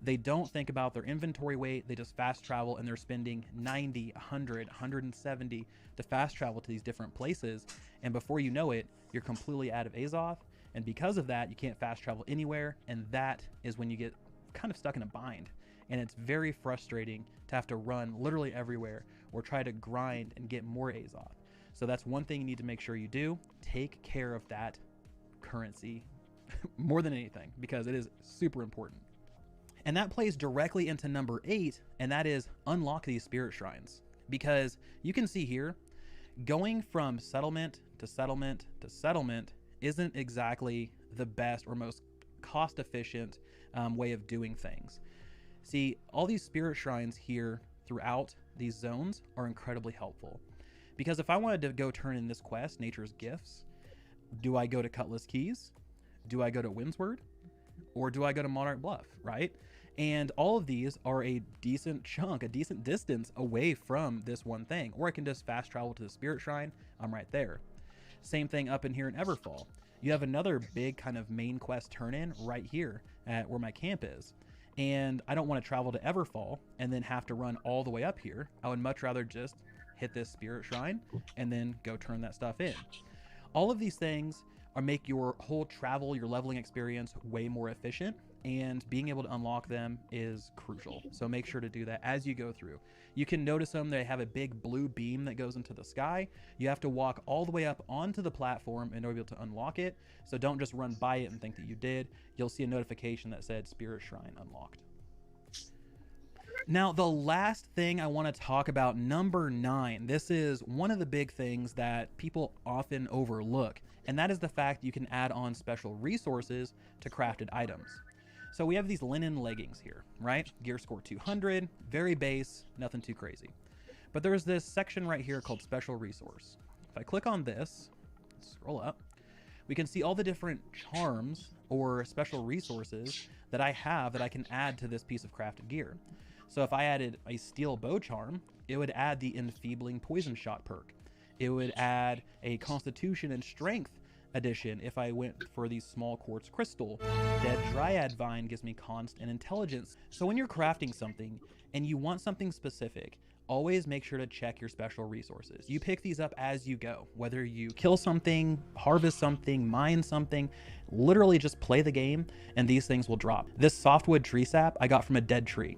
They don't think about their inventory weight. They just fast travel, and they're spending 90, 100, 170 to fast travel to these different places. And before you know it, you're completely out of Azoth. And because of that, you can't fast travel anywhere. And that is when you get kind of stuck in a bind. And it's very frustrating to have to run literally everywhere or try to grind and get more Azoth. So that's one thing you need to make sure you do. Take care of that currency more than anything, because it is super important. And that plays directly into number 8, and that is unlock these spirit shrines. Because you can see here, going from settlement to settlement to settlement isn't exactly the best or most cost-efficient way of doing things. See, all these spirit shrines here throughout these zones are incredibly helpful. Because if I wanted to go turn in this quest, Nature's Gifts, do I go to Cutlass Keys? Do I go to Windsward? Or do I go to Monarch Bluff, right? And all of these are a decent chunk, a decent distance away from this one thing. Or I can just fast travel to the Spirit Shrine. I'm right there. Same thing up in here in Everfall. You have another big kind of main quest turn-in right here at where my camp is. And I don't want to travel to Everfall and then have to run all the way up here. I would much rather just hit this Spirit Shrine and then go turn that stuff in. All of these things are make your whole travel, your leveling experience way more efficient, and being able to unlock them is crucial. So make sure to do that as you go through. You can notice them, they have a big blue beam that goes into the sky. You have to walk all the way up onto the platform in order to unlock it. So don't just run by it and think that you did. You'll see a notification that said Spirit Shrine unlocked. Now, the last thing I want to talk about, number 9, this is one of the big things that people often overlook, and that is the fact you can add on special resources to crafted items. So we have these linen leggings here, right? Gear score 200, very base, nothing too crazy. But there's this section right here called special resource. If I click on this, scroll up, we can see all the different charms or special resources that I have that I can add to this piece of crafted gear. So if I added a steel bow charm, it would add the enfeebling poison shot perk. It would add a constitution and strength addition if I went for these small quartz crystal. Dead dryad vine gives me const and intelligence. So when you're crafting something and you want something specific, always make sure to check your special resources. You pick these up as you go, whether you kill something, harvest something, mine something, literally just play the game and these things will drop. This softwood tree sap I got from a dead tree.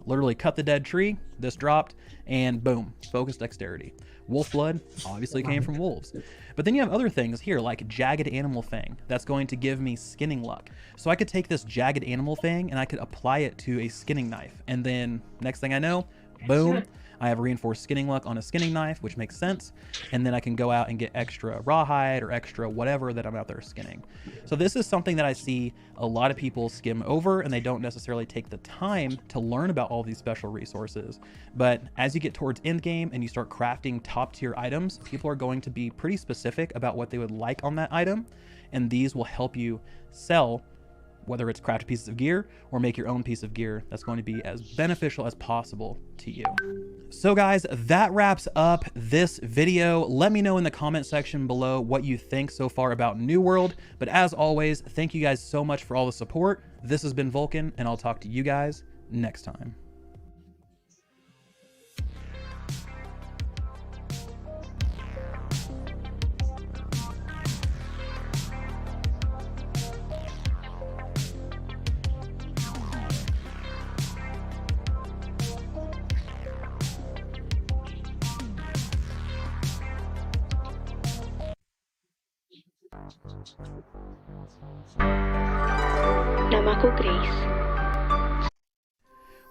Literally cut the dead tree, this dropped, and boom, focused dexterity. Wolf blood obviously came from wolves. But then you have other things here like jagged animal fang. That's going to give me skinning luck. So I could take this jagged animal fang and I could apply it to a skinning knife. And then next thing I know, boom, I have reinforced skinning luck on a skinning knife, which makes sense. And then I can go out and get extra rawhide or extra whatever that I'm out there skinning. So this is something that I see a lot of people skim over and they don't necessarily take the time to learn about all these special resources. But as you get towards end game and you start crafting top tier items, people are going to be pretty specific about what they would like on that item. And these will help you sell, whether it's craft pieces of gear or make your own piece of gear that's going to be as beneficial as possible to you. So guys, that wraps up this video. Let me know in the comment section below what you think so far about New World. But as always, thank you guys so much for all the support. This has been Vulcan, and I'll talk to you guys next time. Namaku Grace.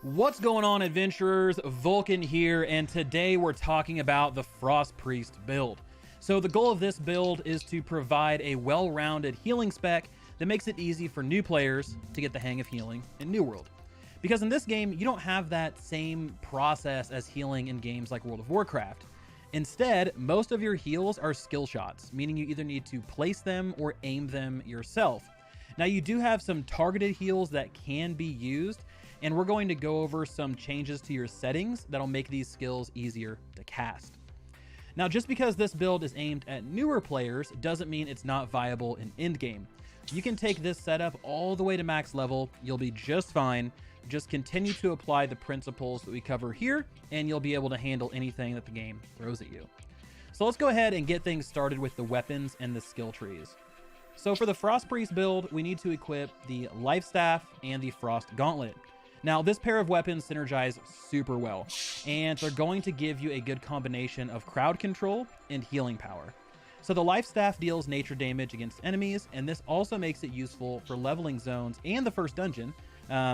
What's going on, adventurers? Vulcan here, and today we're talking about the Frost Priest build. So the goal of this build is to provide a well-rounded healing spec that makes it easy for new players to get the hang of healing in New World. Because in this game, you don't have that same process as healing in games like World of Warcraft. Instead, most of your heals are skill shots, meaning you either need to place them or aim them yourself. Now, you do have some targeted heals that can be used, and we're going to go over some changes to your settings that'll make these skills easier to cast. Now, just because this build is aimed at newer players doesn't mean it's not viable in endgame. You can take this setup all the way to max level, you'll be just fine. Just continue to apply the principles that we cover here, and you'll be able to handle anything that the game throws at you. So let's go ahead and get things started with the weapons and the skill trees. So for the Frost Priest build, we need to equip the Life Staff and the Frost Gauntlet. Now, this pair of weapons synergize super well, and they're going to give you a good combination of crowd control and healing power. So the Life Staff deals nature damage against enemies, and this also makes it useful for leveling zones and the first dungeon,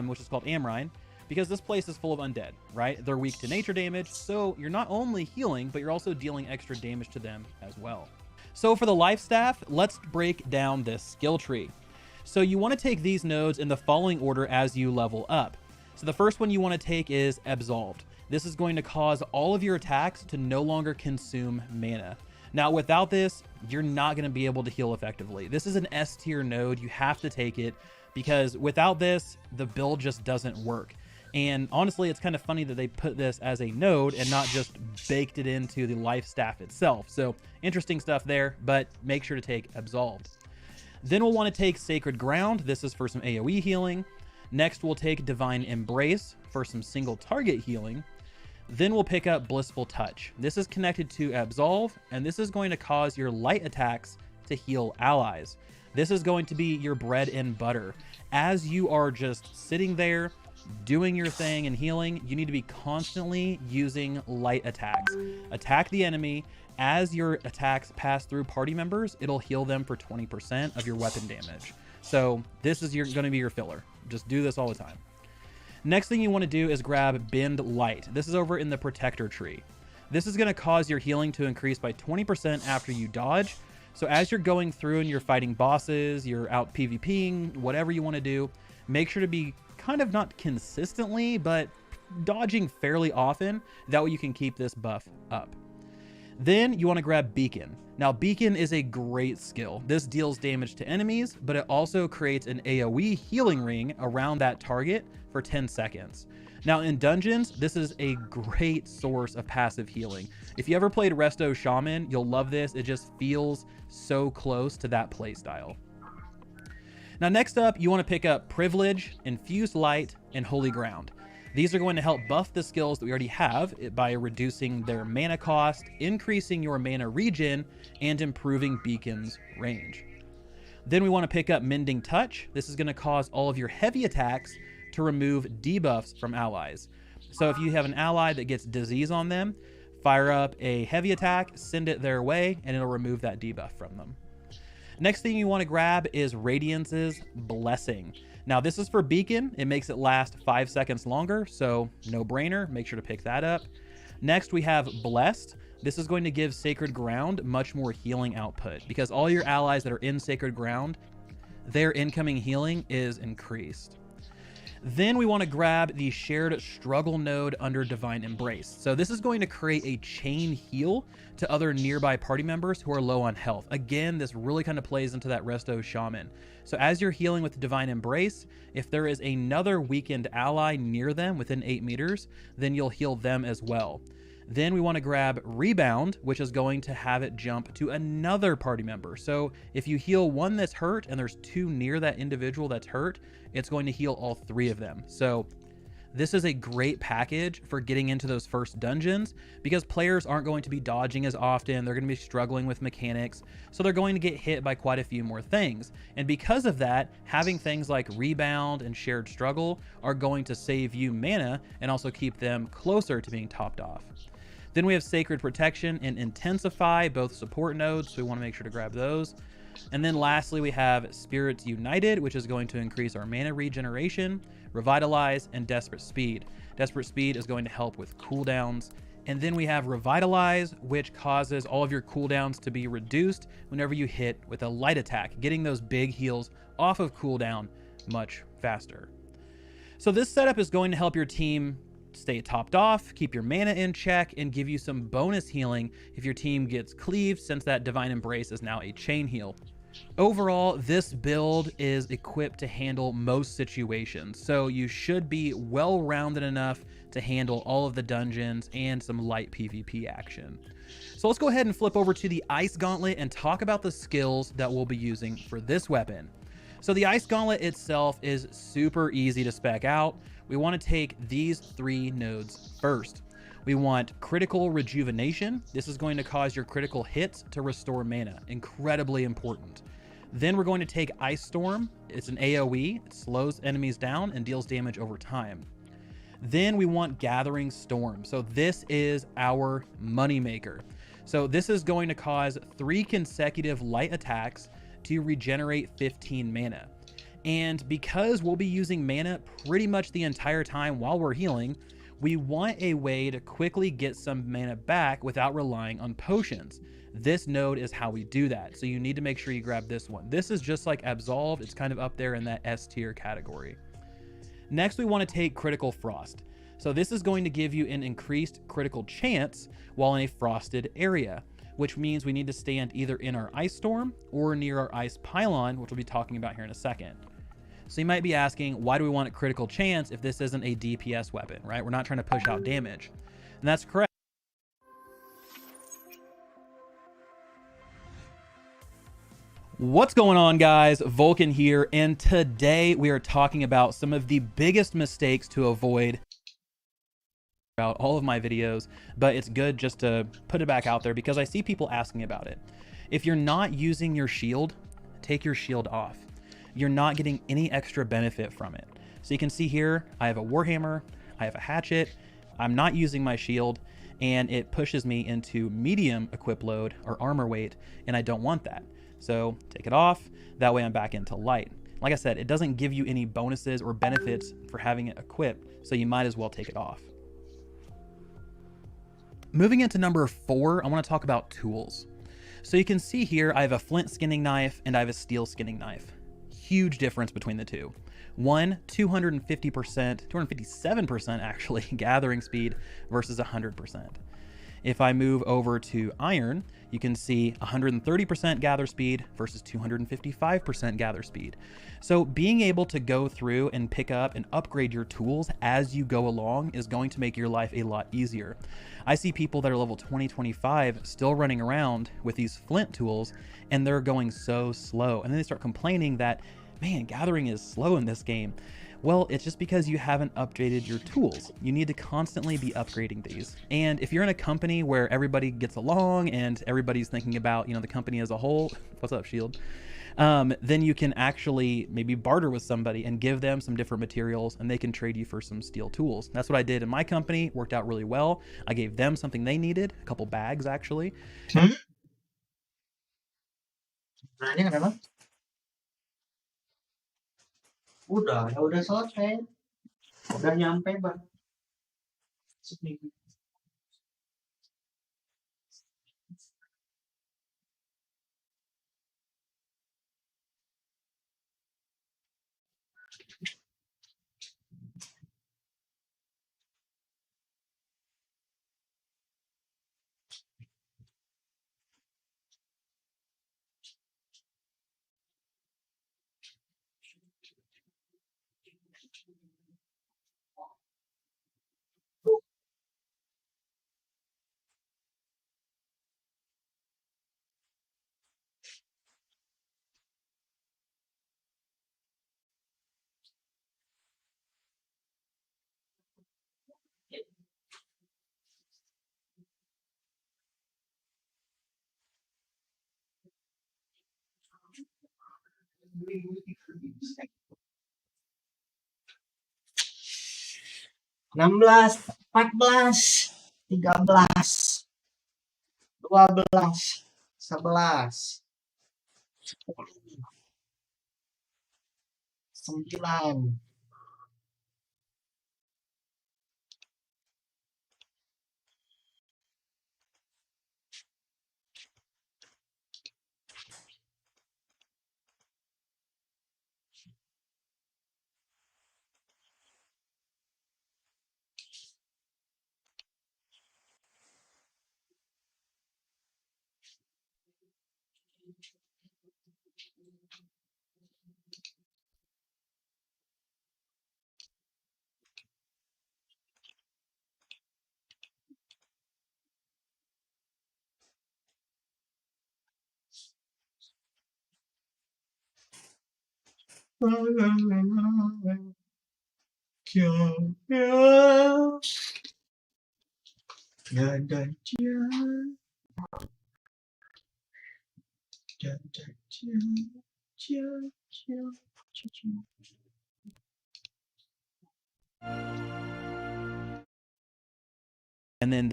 which is called Amrine, because this place is full of undead, right? They're weak to nature damage, so you're not only healing, but you're also dealing extra damage to them as well. So for the Life Staff, let's break down this skill tree. So you want to take these nodes in the following order as you level up. So the first one you want to take is Absolved. This is going to cause all of your attacks to no longer consume mana. Now, without this, you're not going to be able to heal effectively. This is an S tier node. You have to take it, because without this, the build just doesn't work. And honestly, it's kind of funny that they put this as a node and not just baked it into the Life Staff itself. So interesting stuff there, but make sure to take Absolved. Then we'll want to take Sacred Ground. This is for some AoE healing. Next, we'll take Divine Embrace for some single target healing. Then we'll pick up Blissful Touch. This is connected to Absolve, and this is going to cause your light attacks to heal allies. This is going to be your bread and butter. As you are just sitting there, doing your thing and healing, you need to be constantly using light attacks. Attack the enemy. As your attacks pass through party members, it'll heal them for 20% of your weapon damage. So this is going to be your filler. Just do this all the time. Next thing you want to do is grab Bend Light. This is over in the Protector tree. This is going to cause your healing to increase by 20% after you dodge. So as you're going through and you're fighting bosses, you're out PvPing, whatever you want to do, make sure to be kind of not consistently, but dodging fairly often. That way you can keep this buff up. Then you want to grab Beacon. Now, Beacon is a great skill. This deals damage to enemies, but it also creates an AoE healing ring around that target for 10 seconds. Now, in dungeons, this is a great source of passive healing. If you ever played Resto Shaman, you'll love this. It just feels so close to that playstyle. Now, next up, you want to pick up Privilege, Infused Light, and Holy Ground. These are going to help buff the skills that we already have by reducing their mana cost, increasing your mana regen, and improving Beacon's range. Then we want to pick up Mending Touch. This is going to cause all of your heavy attacks to remove debuffs from allies. So if you have an ally that gets disease on them, fire up a heavy attack, send it their way, and it'll remove that debuff from them. Next thing you want to grab is Radiance's Blessing. Now this is for Beacon. It makes it last 5 seconds longer, so no brainer. Make sure to pick that up. Next we have Blessed. This is going to give Sacred Ground much more healing output because all your allies that are in Sacred Ground, their incoming healing is increased. Then we want to grab the Shared Struggle node under Divine Embrace. So this is going to create a chain heal to other nearby party members who are low on health. Again, this really kind of plays into that Resto Shaman. So as you're healing with Divine Embrace, if there is another weakened ally near them within 8 meters, then you'll heal them as well. Then we want to grab Rebound, which is going to have it jump to another party member. So if you heal one that's hurt and there's 2 near that individual that's hurt, it's going to heal all 3 of them. So this is a great package for getting into those first dungeons because players aren't going to be dodging as often. They're going to be struggling with mechanics. So they're going to get hit by quite a few more things. And because of that, having things like Rebound and Shared Struggle are going to save you mana and also keep them closer to being topped off. Then we have Sacred Protection and Intensify, both support nodes, so we want to make sure to grab those. And then lastly, we have Spirits United, which is going to increase our mana regeneration, Revitalize, and Desperate Speed. Desperate Speed is going to help with cooldowns. And then we have Revitalize, which causes all of your cooldowns to be reduced whenever you hit with a light attack, getting those big heals off of cooldown much faster. So this setup is going to help your team stay topped off, keep your mana in check, and give you some bonus healing if your team gets cleaved, since that Divine Embrace is now a chain heal. Overall, this build is equipped to handle most situations, so you should be well-rounded enough to handle all of the dungeons and some light PvP action. So let's go ahead and flip over to the Ice Gauntlet and talk about the skills that we'll be using for this weapon. So the Ice Gauntlet itself is super easy to spec out. We want to take these 3 nodes first. We want Critical Rejuvenation. This is going to cause your critical hits to restore mana. Incredibly important. Then we're going to take Ice Storm. It's an AoE. It slows enemies down and deals damage over time. Then we want Gathering Storm. So this is our moneymaker. So this is going to cause 3 consecutive light attacks to regenerate 15 mana. And because we'll be using mana pretty much the entire time while we're healing, we want a way to quickly get some mana back without relying on potions. This node is how we do that. So you need to make sure you grab this one. This is just like Absolve. It's kind of up there in that S tier category. Next, we want to take Critical Frost. So this is going to give you an increased critical chance while in a frosted area, which means we need to stand either in our Ice Storm or near our Ice Pylon, which we'll be talking about here in a second. So you might be asking, why do we want a critical chance if this isn't a DPS weapon, right? We're not trying to push out damage. And that's correct. What's going on, guys? Vulcan here, and today we are talking about some of the biggest mistakes to avoid throughout all of my videos, but it's good just to put it back out there because I see people asking about it. If you're not using your shield, take your shield off. You're not getting any extra benefit from it. So you can see here, I have a Warhammer, I have a hatchet, I'm not using my shield, and it pushes me into medium equip load or armor weight, and I don't want that. So take it off, that way I'm back into light. Like I said, it doesn't give you any bonuses or benefits for having it equipped, so you might as well take it off. Moving into number 4, I want to talk about tools. So you can see here, I have a flint skinning knife and I have a steel skinning knife. Huge difference between the two. One, 250%, 257% actually, gathering speed versus 100%. If I move over to iron, you can see 130% gather speed versus 255% gather speed. So being able to go through and pick up and upgrade your tools as you go along is going to make your life a lot easier. I see people that are level 20, 25 still running around with these flint tools and they're going so slow. And then they start complaining that man, gathering is slow in this game. Well, it's just because you haven't updated your tools. You need to constantly be upgrading these. And if you're in a company where everybody gets along and everybody's thinking about, you know, the company as a whole, what's up, Shield? Then you can actually maybe barter with somebody and give them some different materials and they can trade you for some steel tools. That's what I did in my company. Worked out really well. I gave them something they needed, a couple bags actually. Nanya kenapa? Udah selesai. Udah nyampe, Bang. Seminggu. Enam belas, 14, 13, 12, 11, 9. And then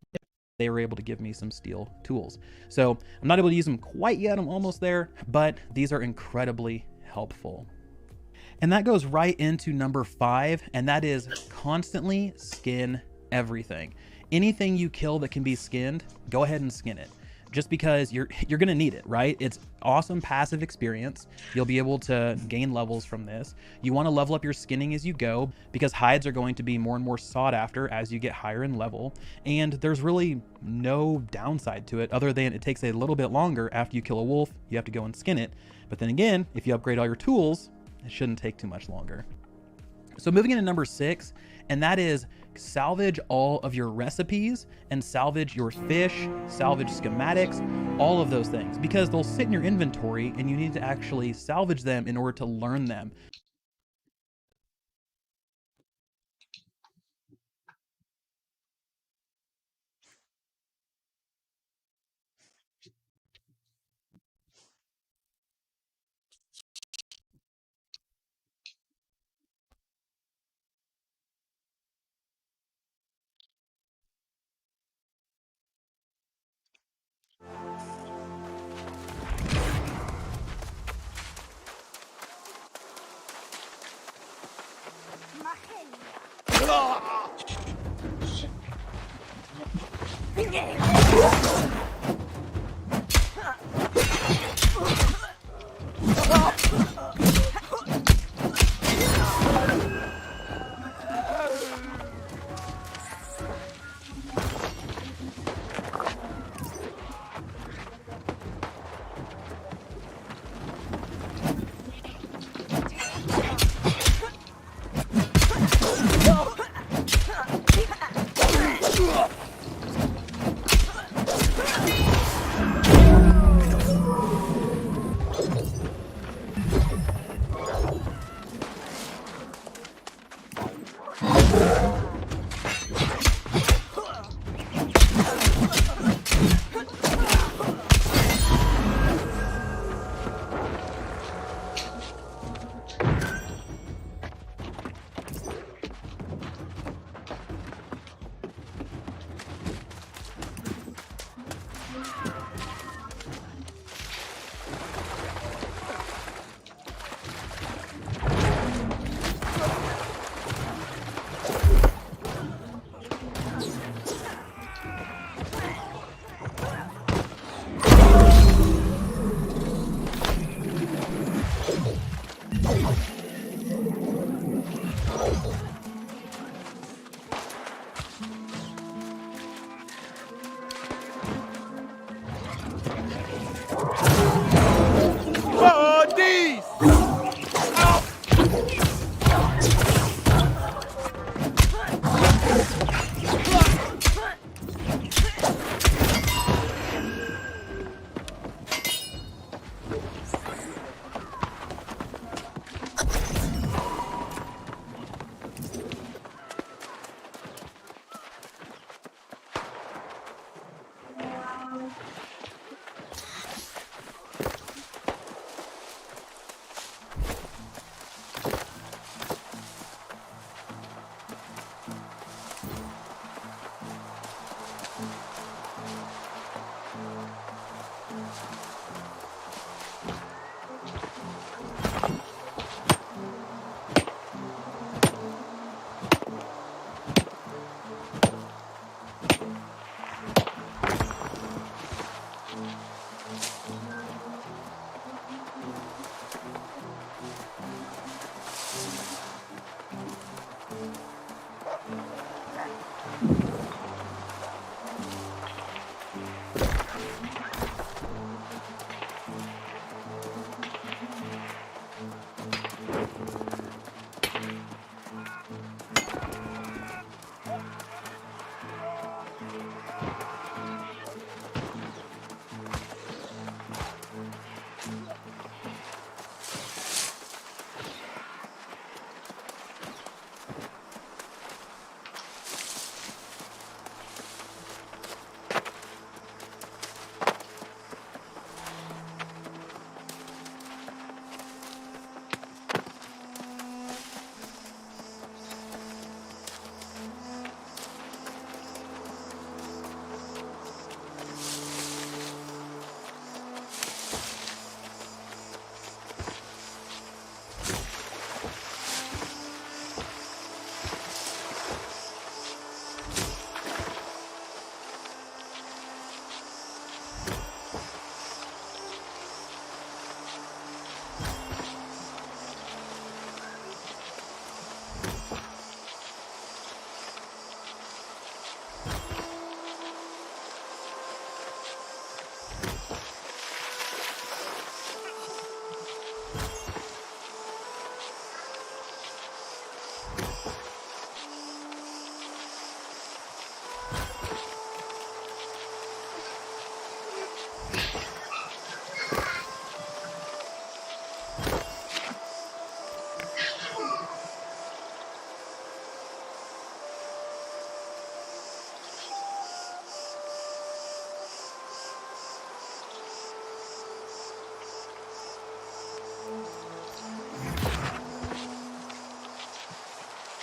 they were able to give me some steel tools. So I'm not able to use them quite yet. I'm almost there, but these are incredibly helpful. And that goes right into number 5, and that is constantly skin everything. Anything you kill that can be skinned, go ahead and skin it. Just because you're gonna need it, right? It's awesome passive experience. You'll be able to gain levels from this. You want to level up your skinning as you go because hides are going to be more and more sought after as you get higher in level. And there's really no downside to it other than it takes a little bit longer after you kill a wolf. You have to go and skin it. But then again, if you upgrade all your tools, it shouldn't take too much longer. So moving into number 6, and that is salvage all of your recipes and salvage your fish, salvage schematics, all of those things, because they'll sit in your inventory and you need to actually salvage them in order to learn them.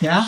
Ya,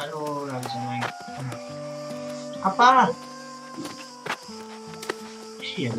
Aduh, nggak bisa main. Apa? Iya.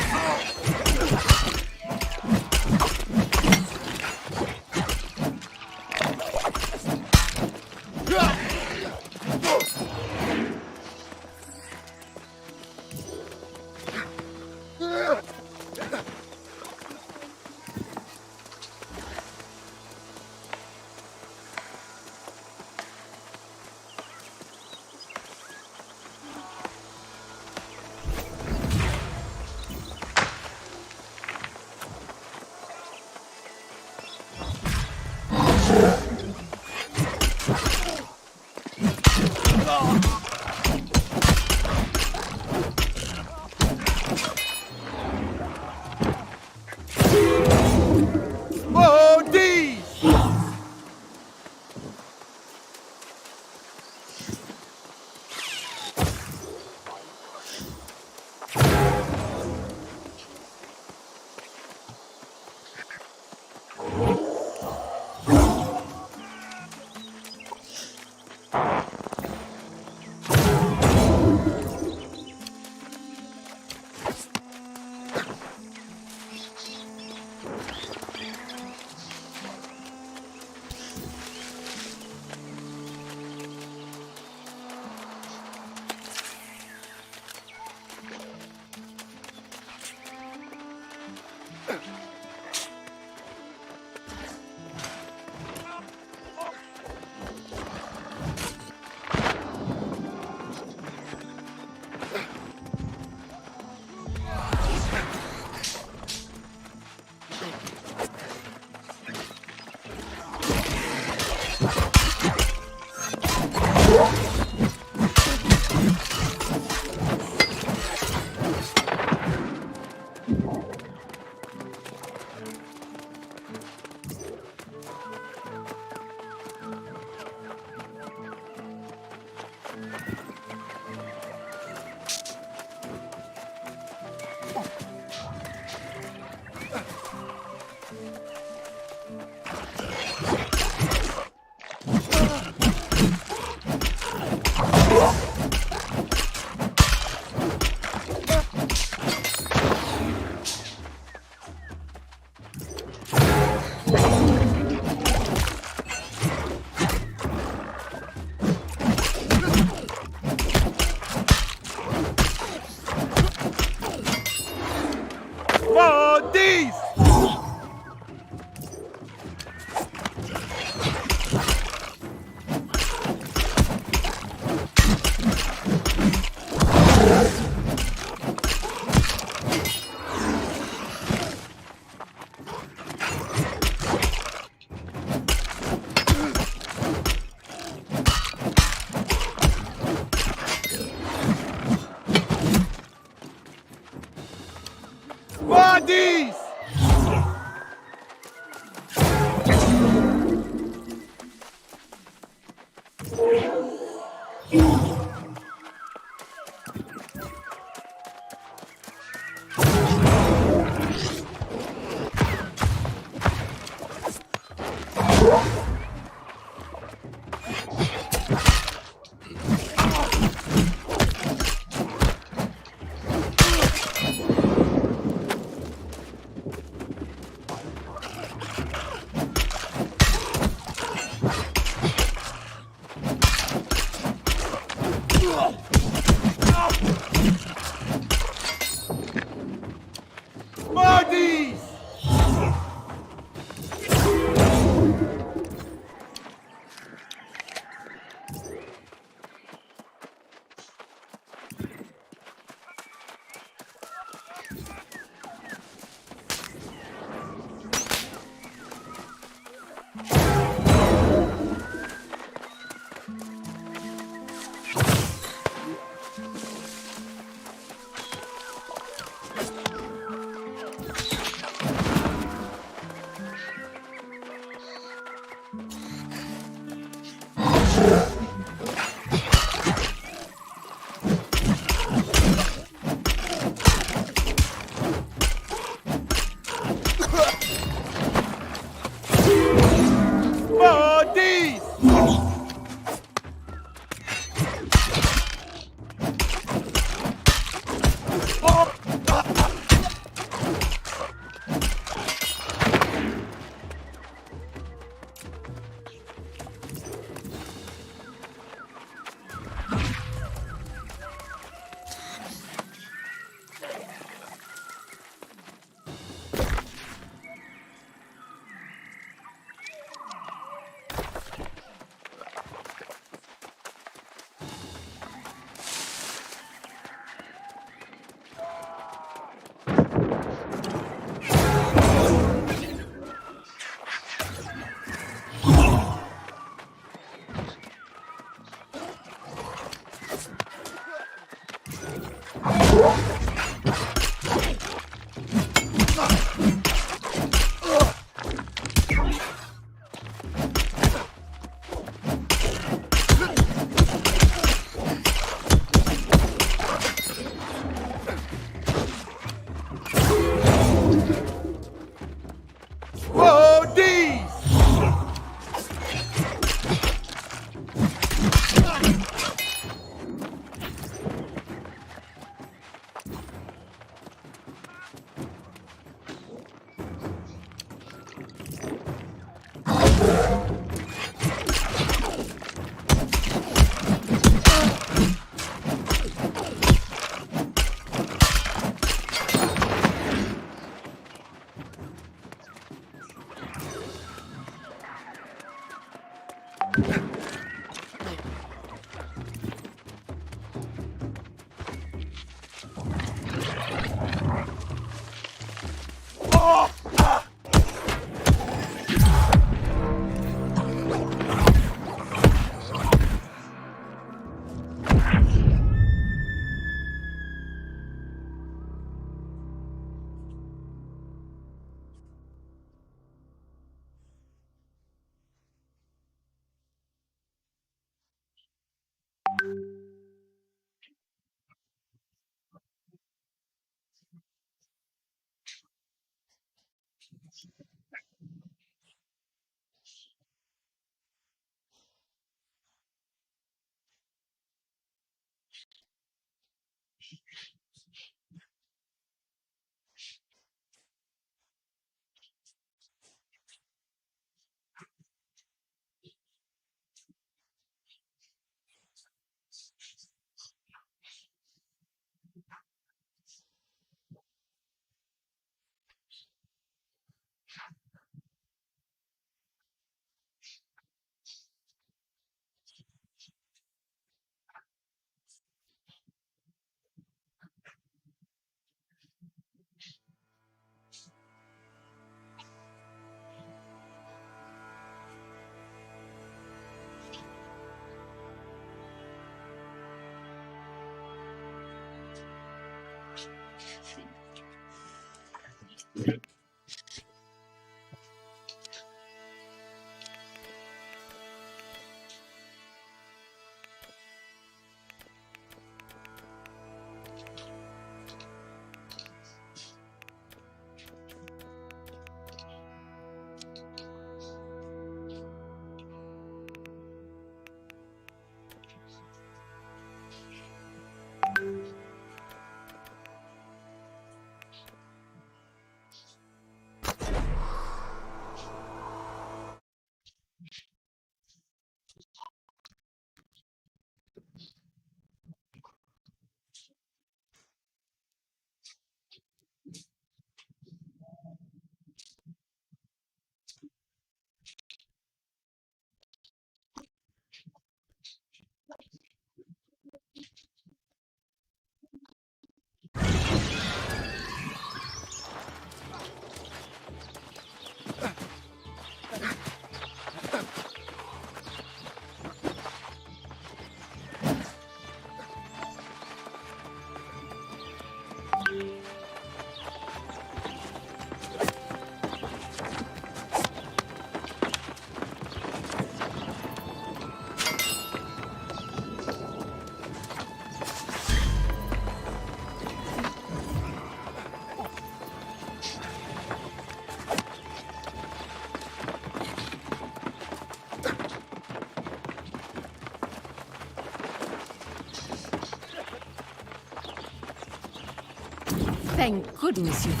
Thank goodness you've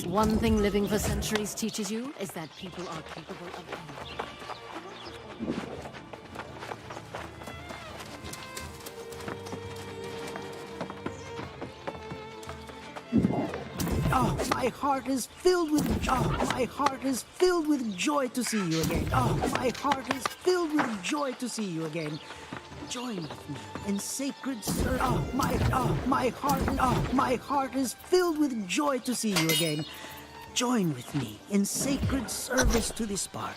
one thing living for centuries teaches you is that people are capable of anything. Oh, my heart is filled with joy to see you again. Oh, my heart is filled with joy to see you again. Join with me in sacred service. My heart is filled with joy to see you again. Join with me in sacred service to the spark.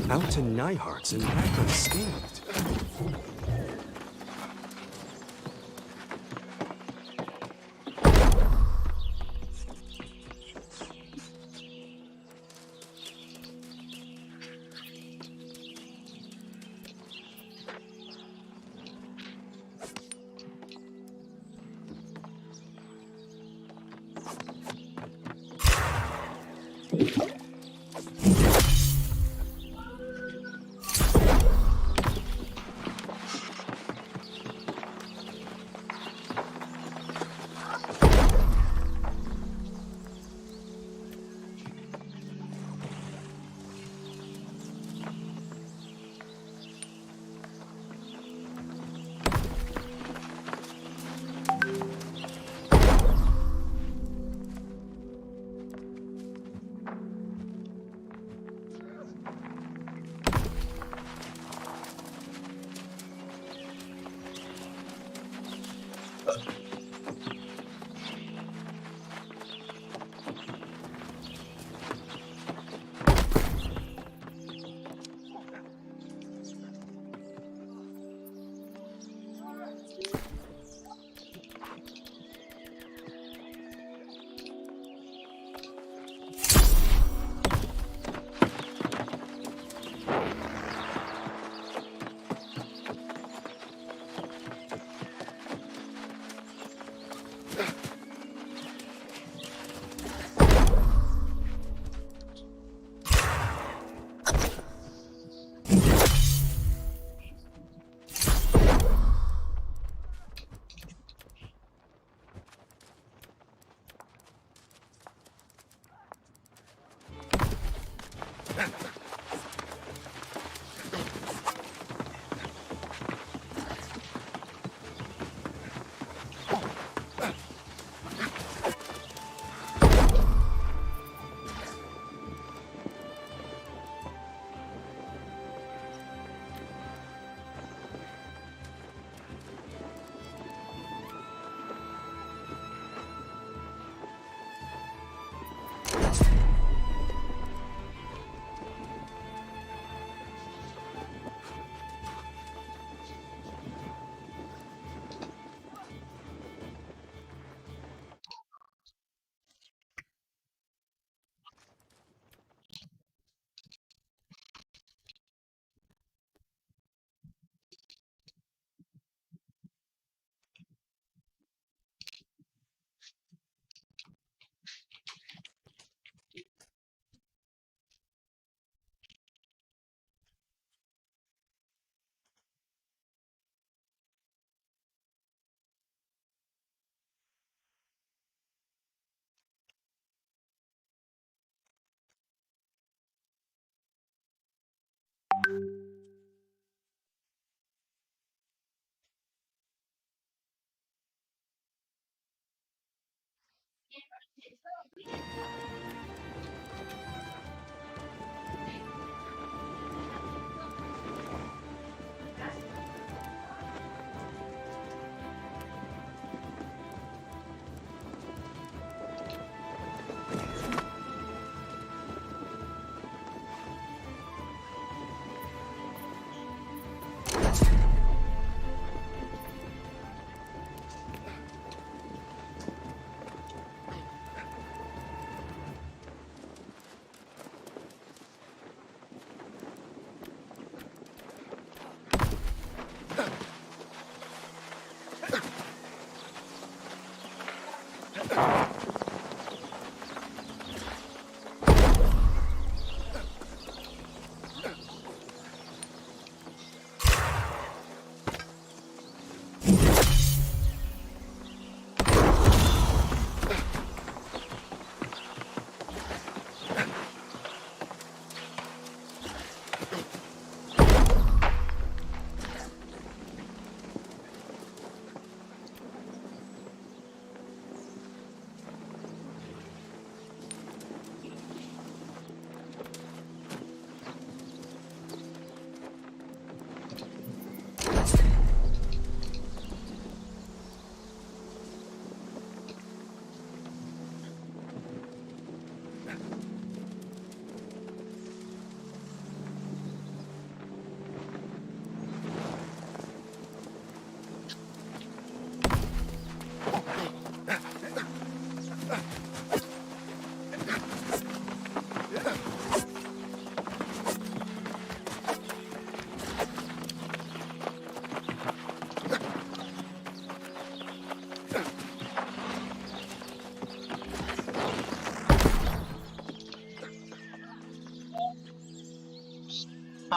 Out to Nyharts and back unscathed.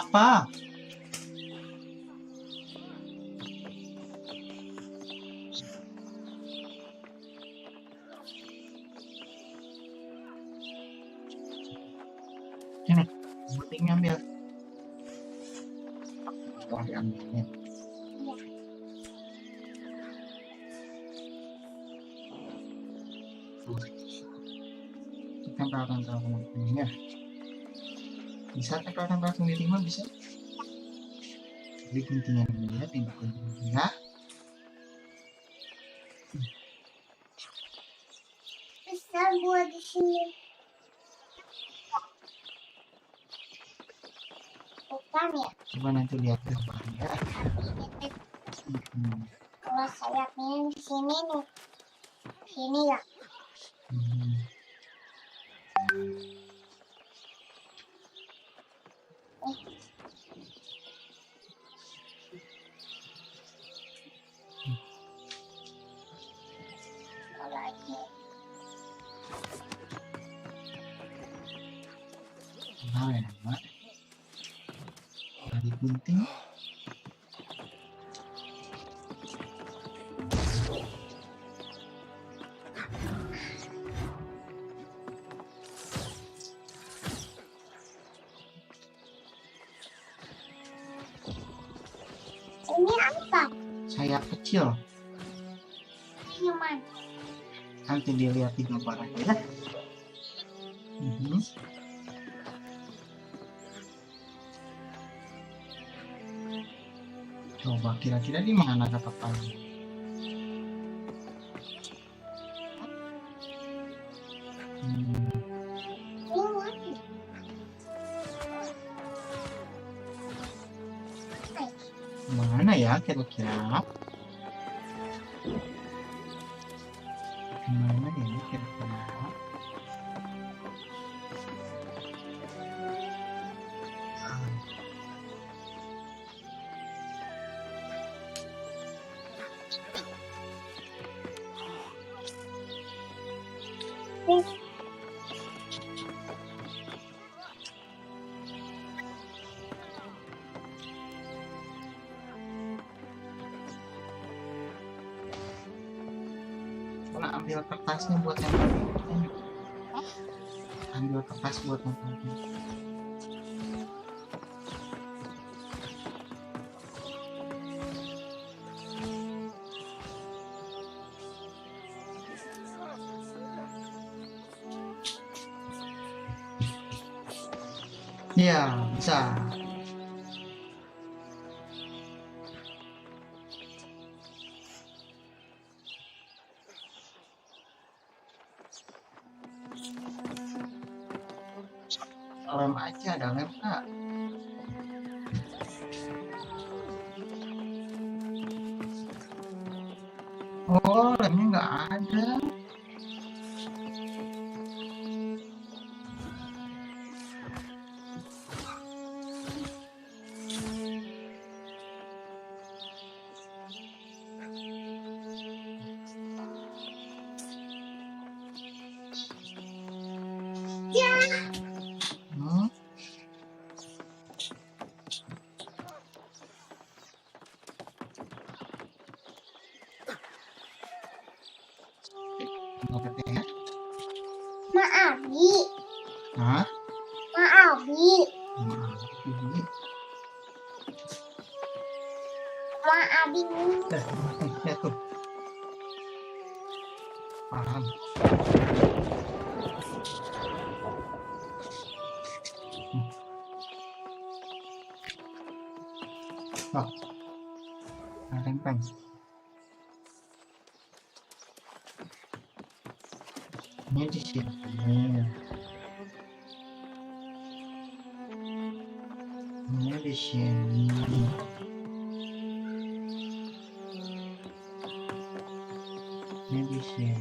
apa? Ini, pentingnya ambil. Wah, diambilnya. Tempel-tempel ini ya. Bisa tempel-tempel sendiri mah bisa. Di guntingan ini ya, tindak guntingan ya. Bisa buat di sini. Bukan ya? Coba nanti lihat gambarnya. Kalau sayapnya di sini nih. Sini ya. Lagi. Nah, ya, Mak. Dari gunting. Ini apa? Sayap kecil. Cuman. Nanti dilihat di gambarnya ya. Coba kira-kira di mana ketepatnya? Mana ya kira-kira? Mana ya kira-kira? Nah, ambil kertasnya buat tempel. Ambil kertas buat tempelnya. Ya, bisa. Lem aja, ada lem nggak? Oh, lemnya nggak ada. Ya? Maabi. Hah? Maabi. Maabi. Maabi. Ya tuh. Paham. Oh. Tempel. Ini di sini. Ini di sini. Ini di sini.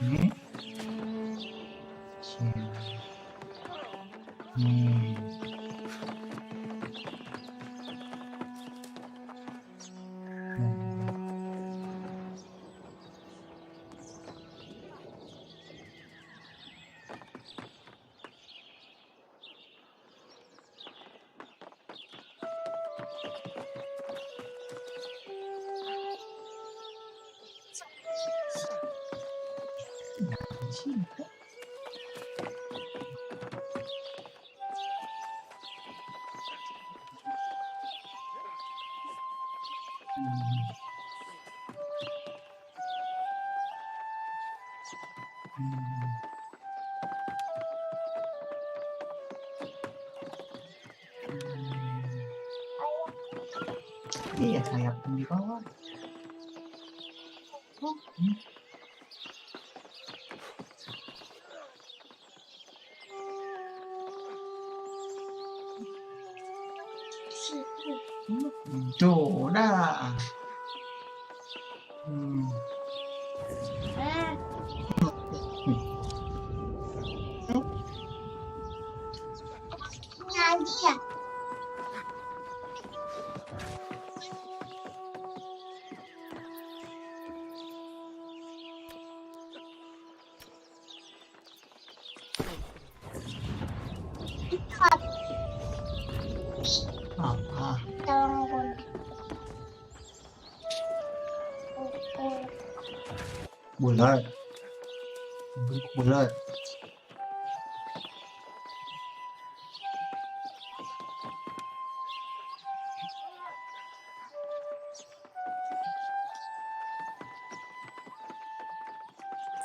Ini sini. cinta. Iya, sayap pun di bawah. Tuh, dah. Lagi ya? Apa? Bulat. Bentuk bulat.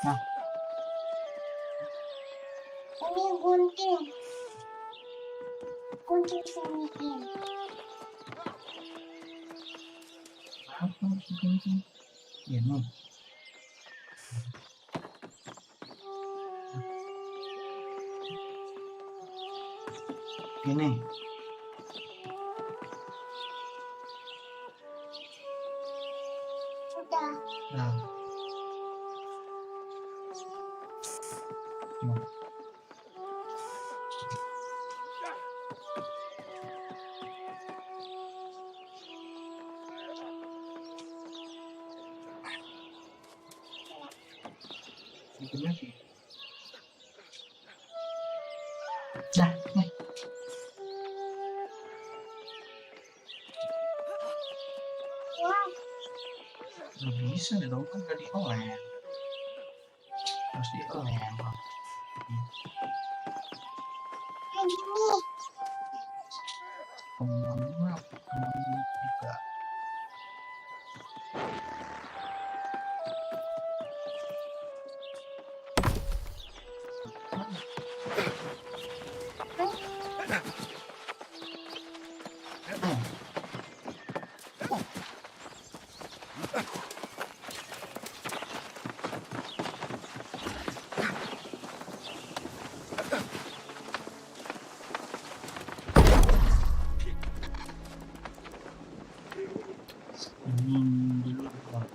Nah, Ini gunting. Gunting sini. apa itu? Ya, no. Ini. Udah. Nah. Nah. Gitu sih. Nah, nih. Wah, Nggak bisa dong, kan nggak dioleng. Harus dioleng. kayak gini. Kemana juga. Dulu Bang.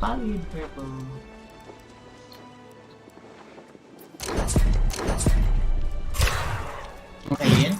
Apalagi itu? Main.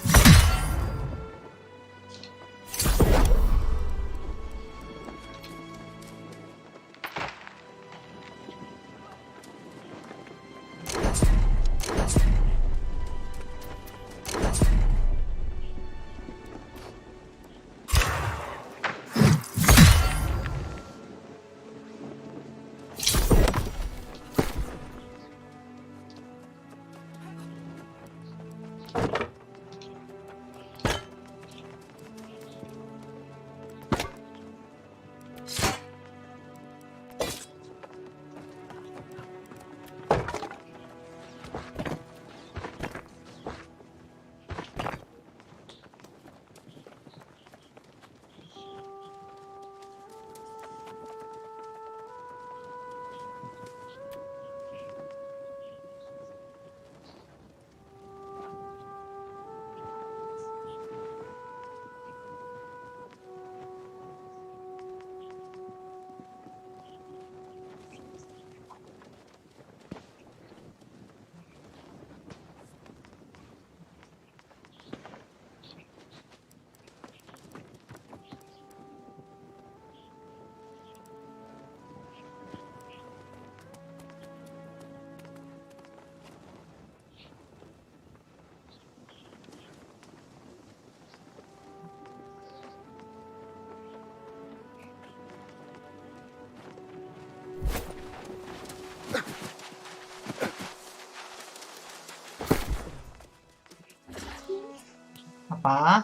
Apa?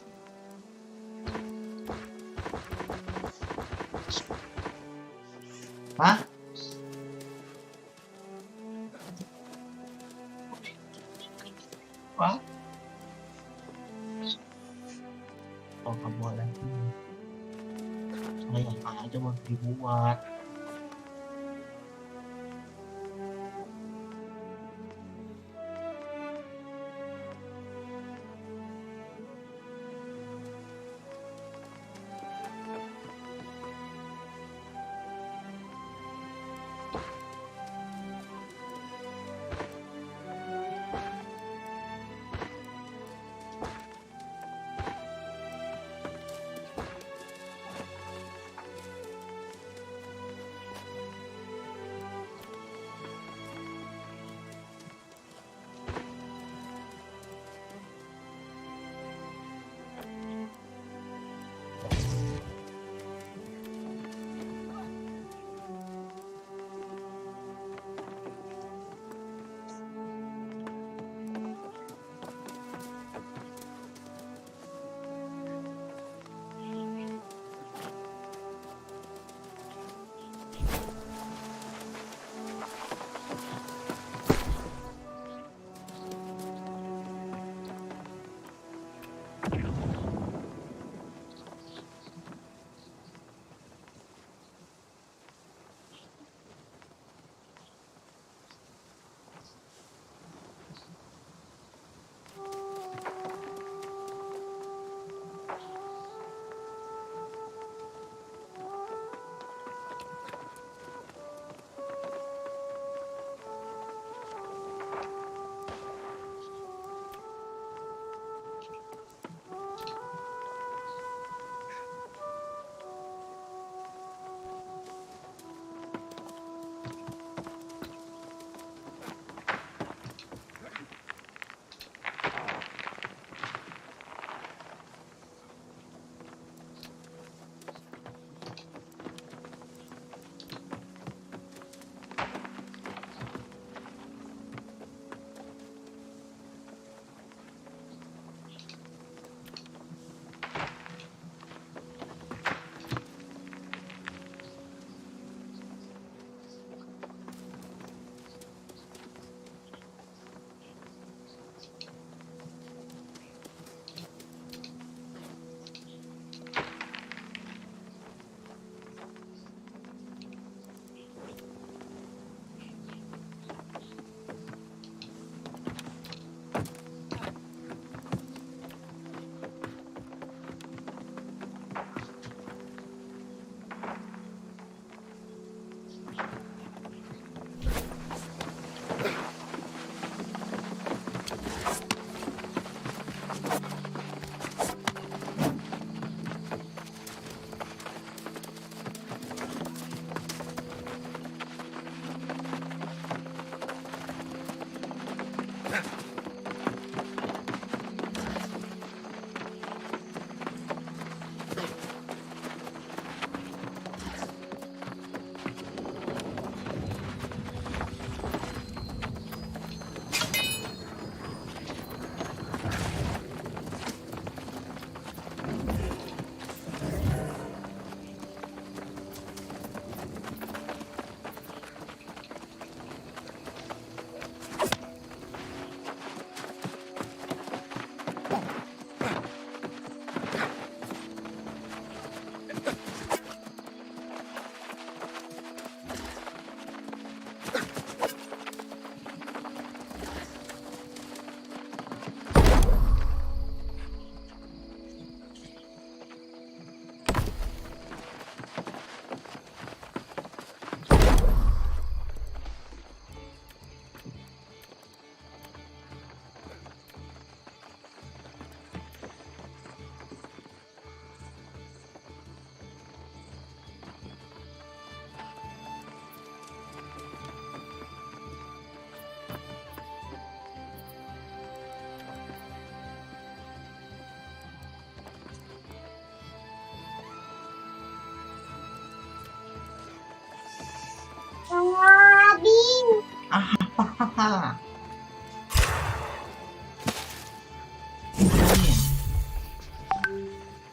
Apa? Apa? Oh, nggak boleh. Sayang aja mau dibuat.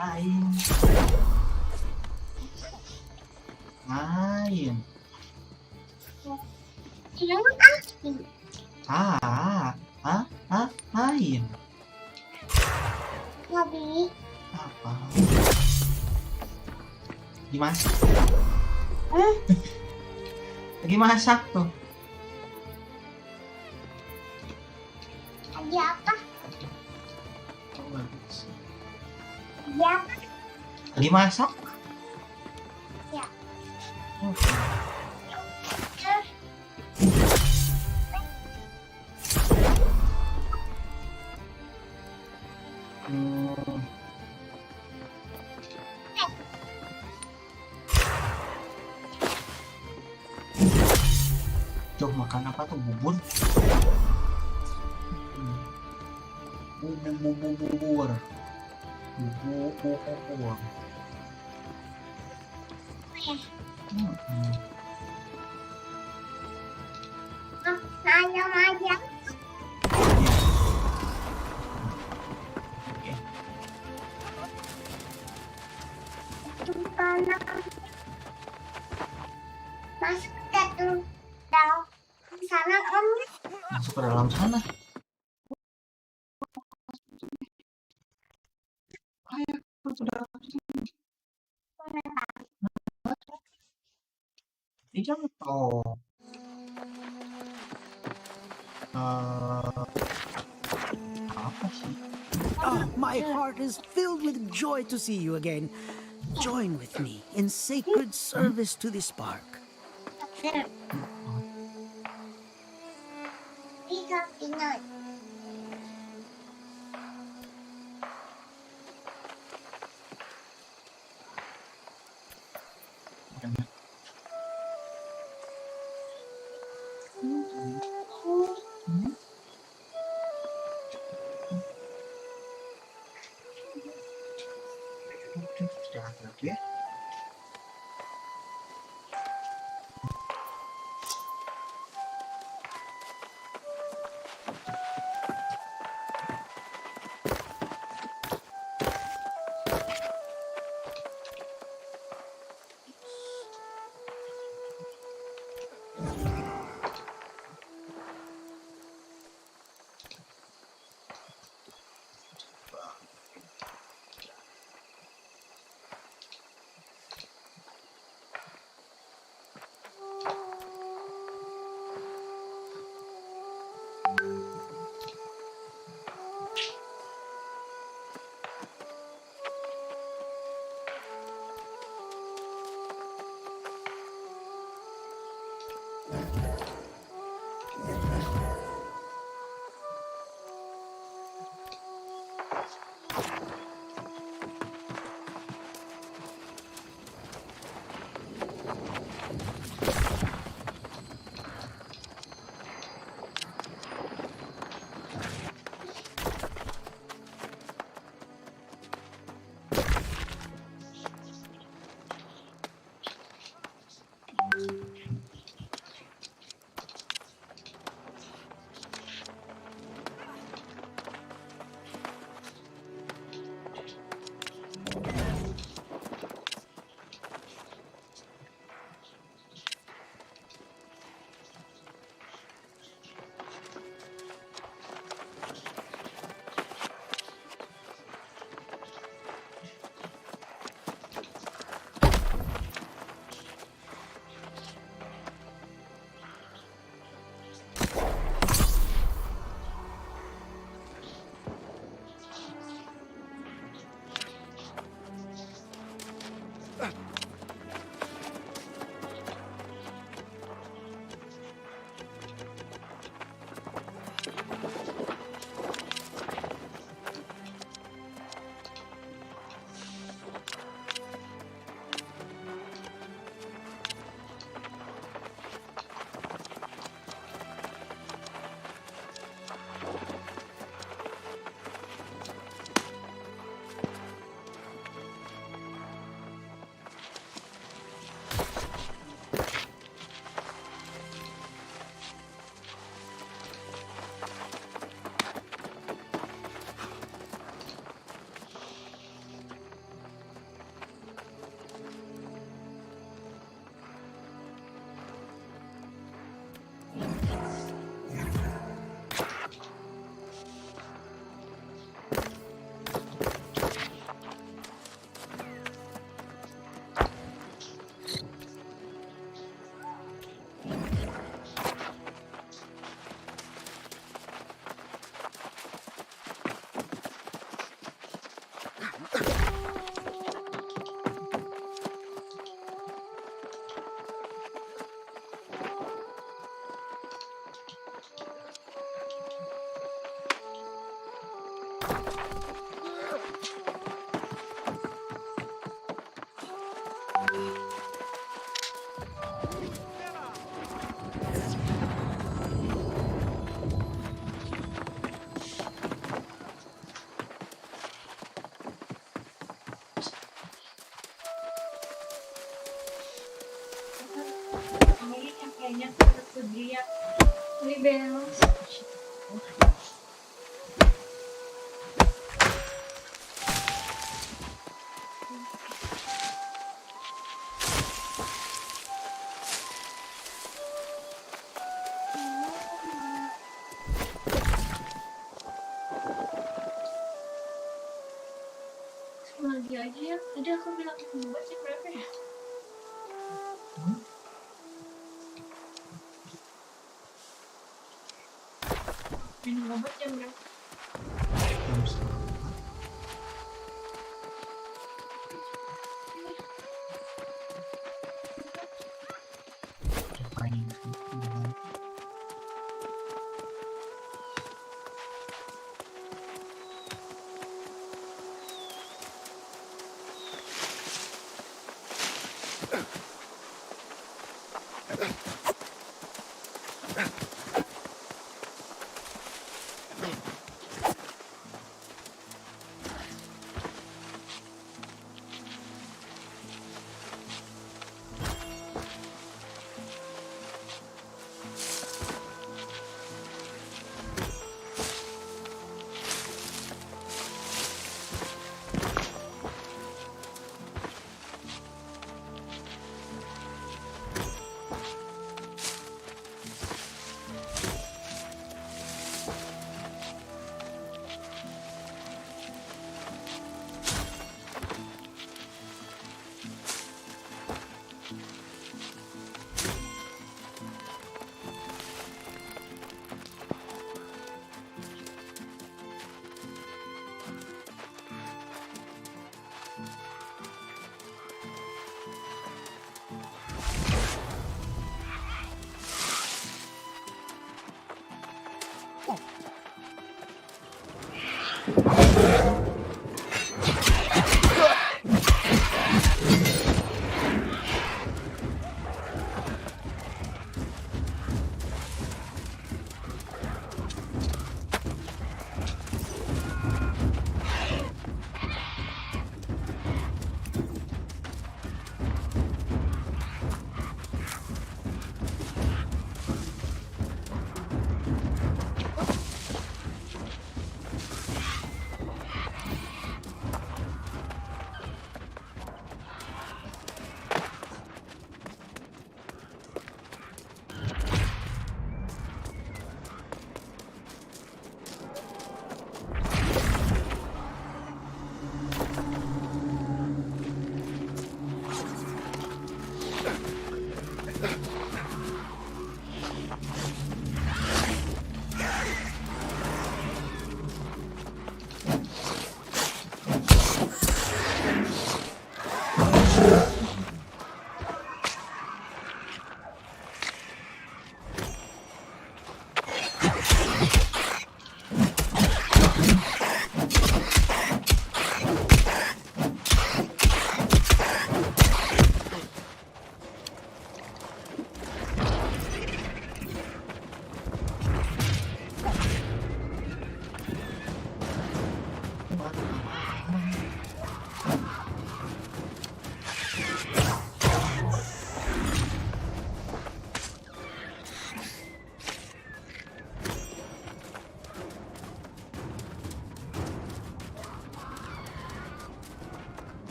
Ngapain? Main. Main. Apa? Dimasak. Lagi masak tuh. Lagi apa? Lagi masak. Ya. Tuh makan apa tuh, bubur? Bubur. Ayam aja. Masuk ke dalam sana om. Masuk ke dalam sana. Ayo ke dalam sini. Jatuh. Apa sih? Oh, my heart is filled with joy to see you again. Join with me in sacred service to this park. Bisa ingat. Istirahat lagi ya. Ini yang kayaknya pergi ya. Ini balance. Lagi aja ya. Tadi aku bilang buat sih berapa ya? Minum obat jam berapa? Jam setengah 4. Ngapain sih? Jangan.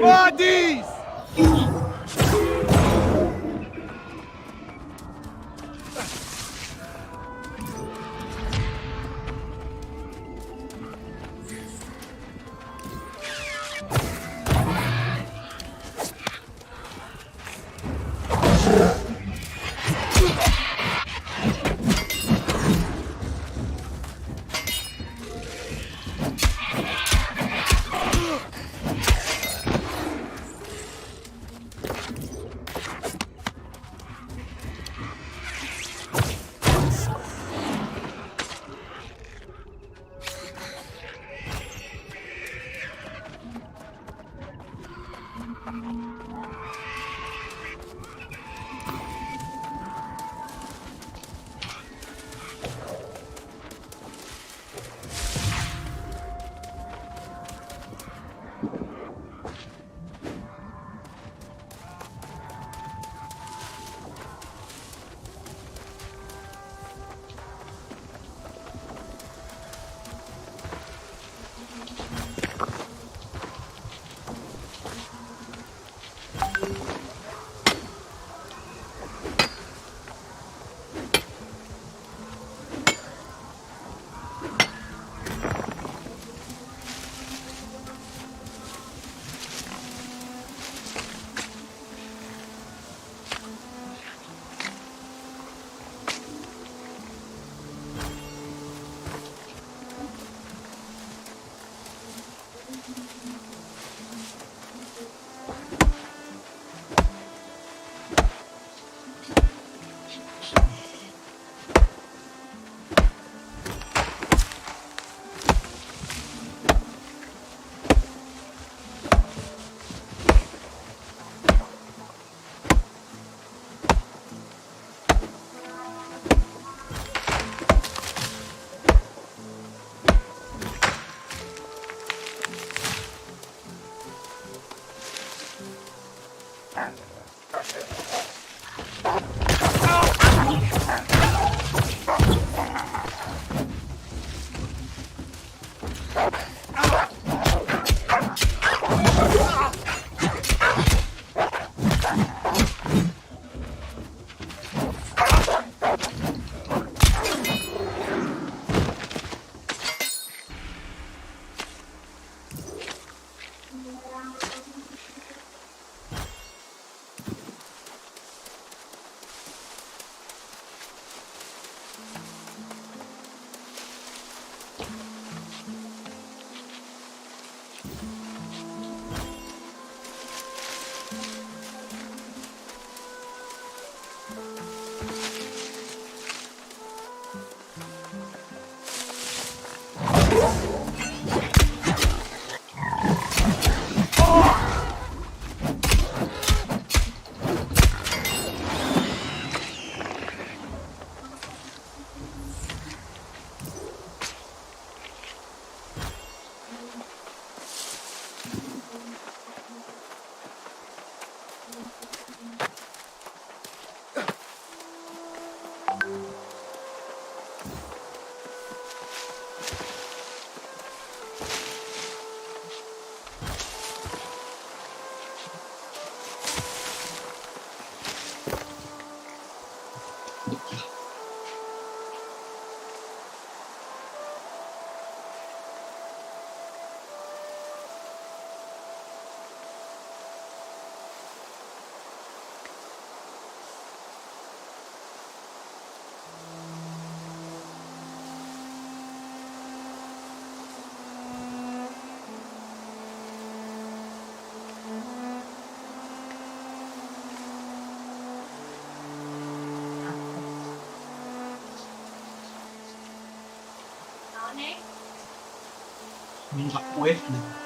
Bodies! Minta kue deh.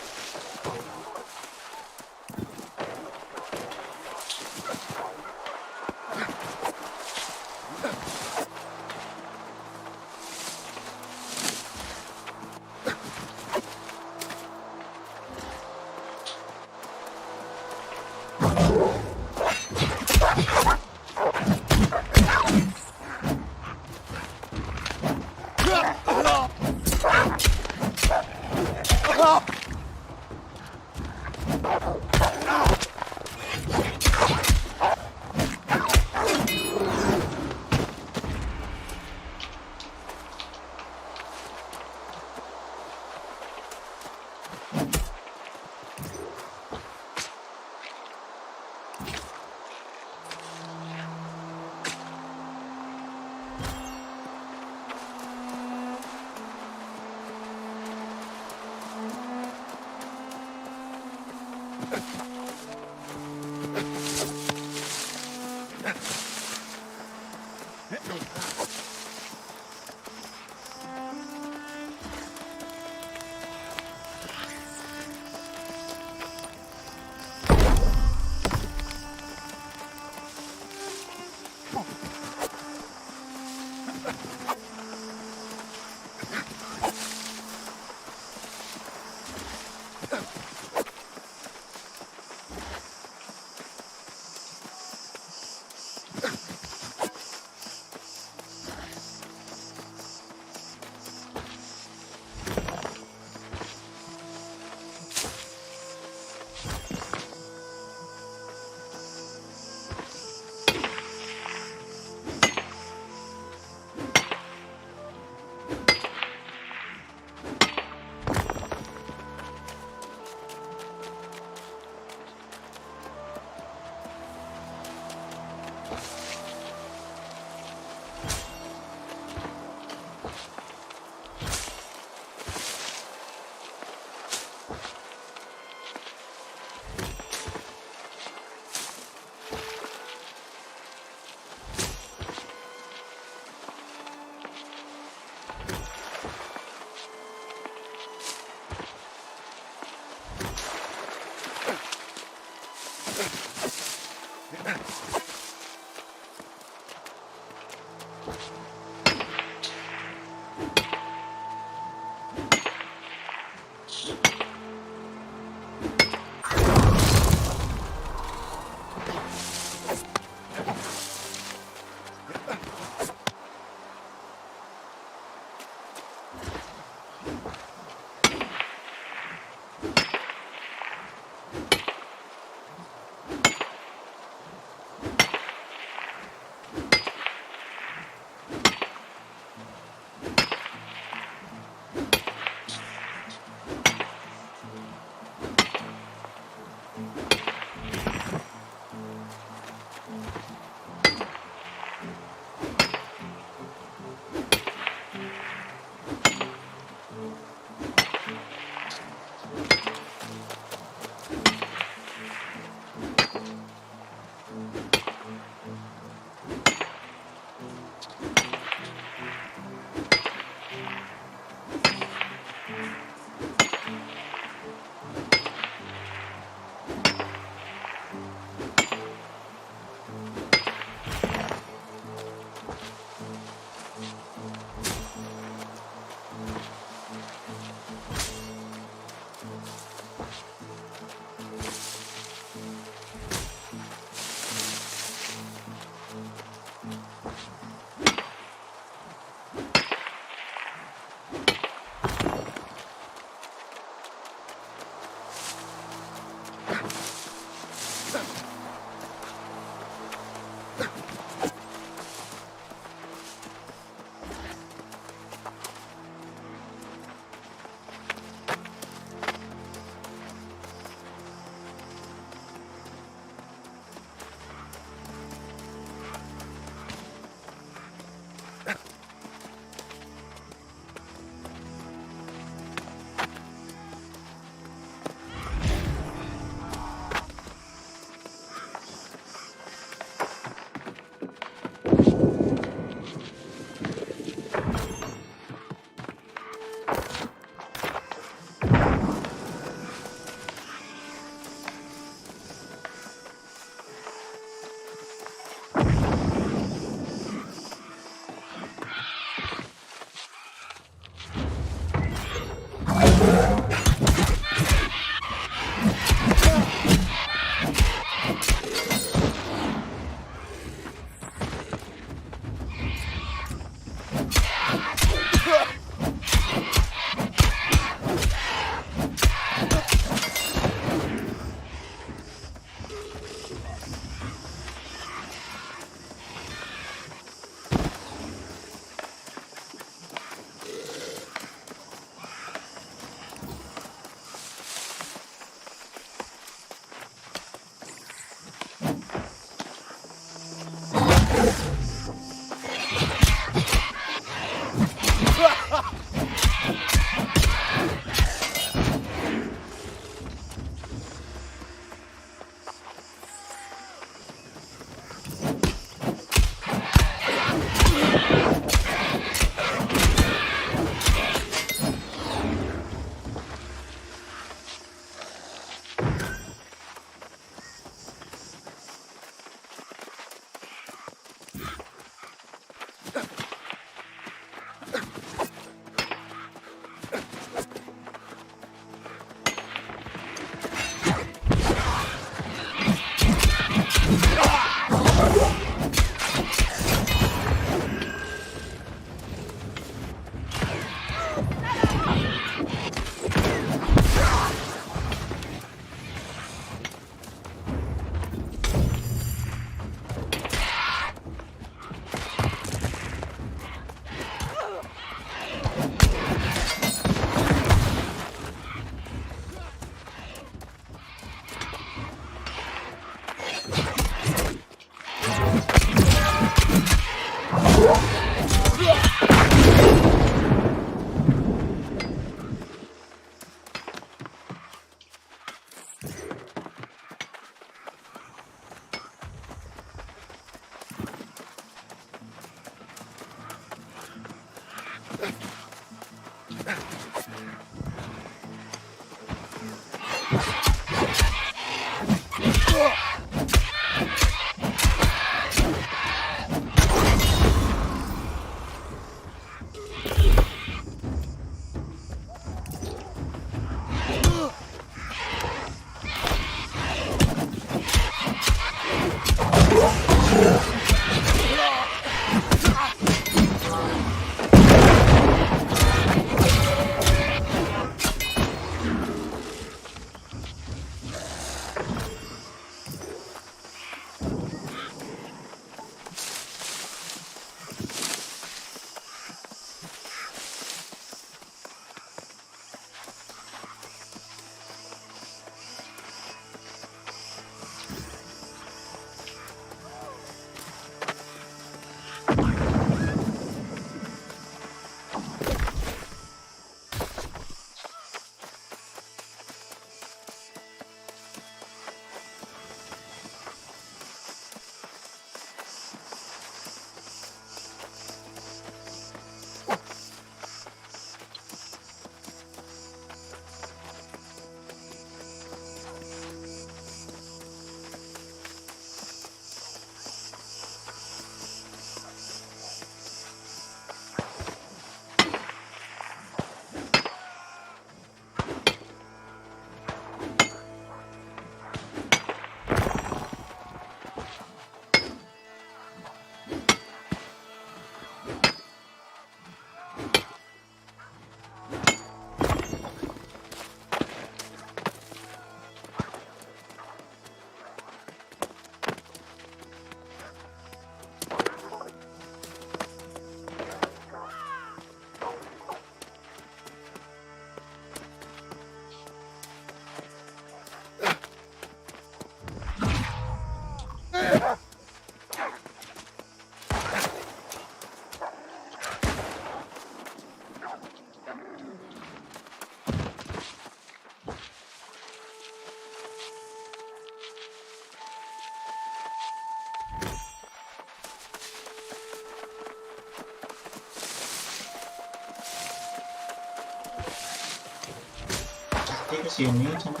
Dia kesini sama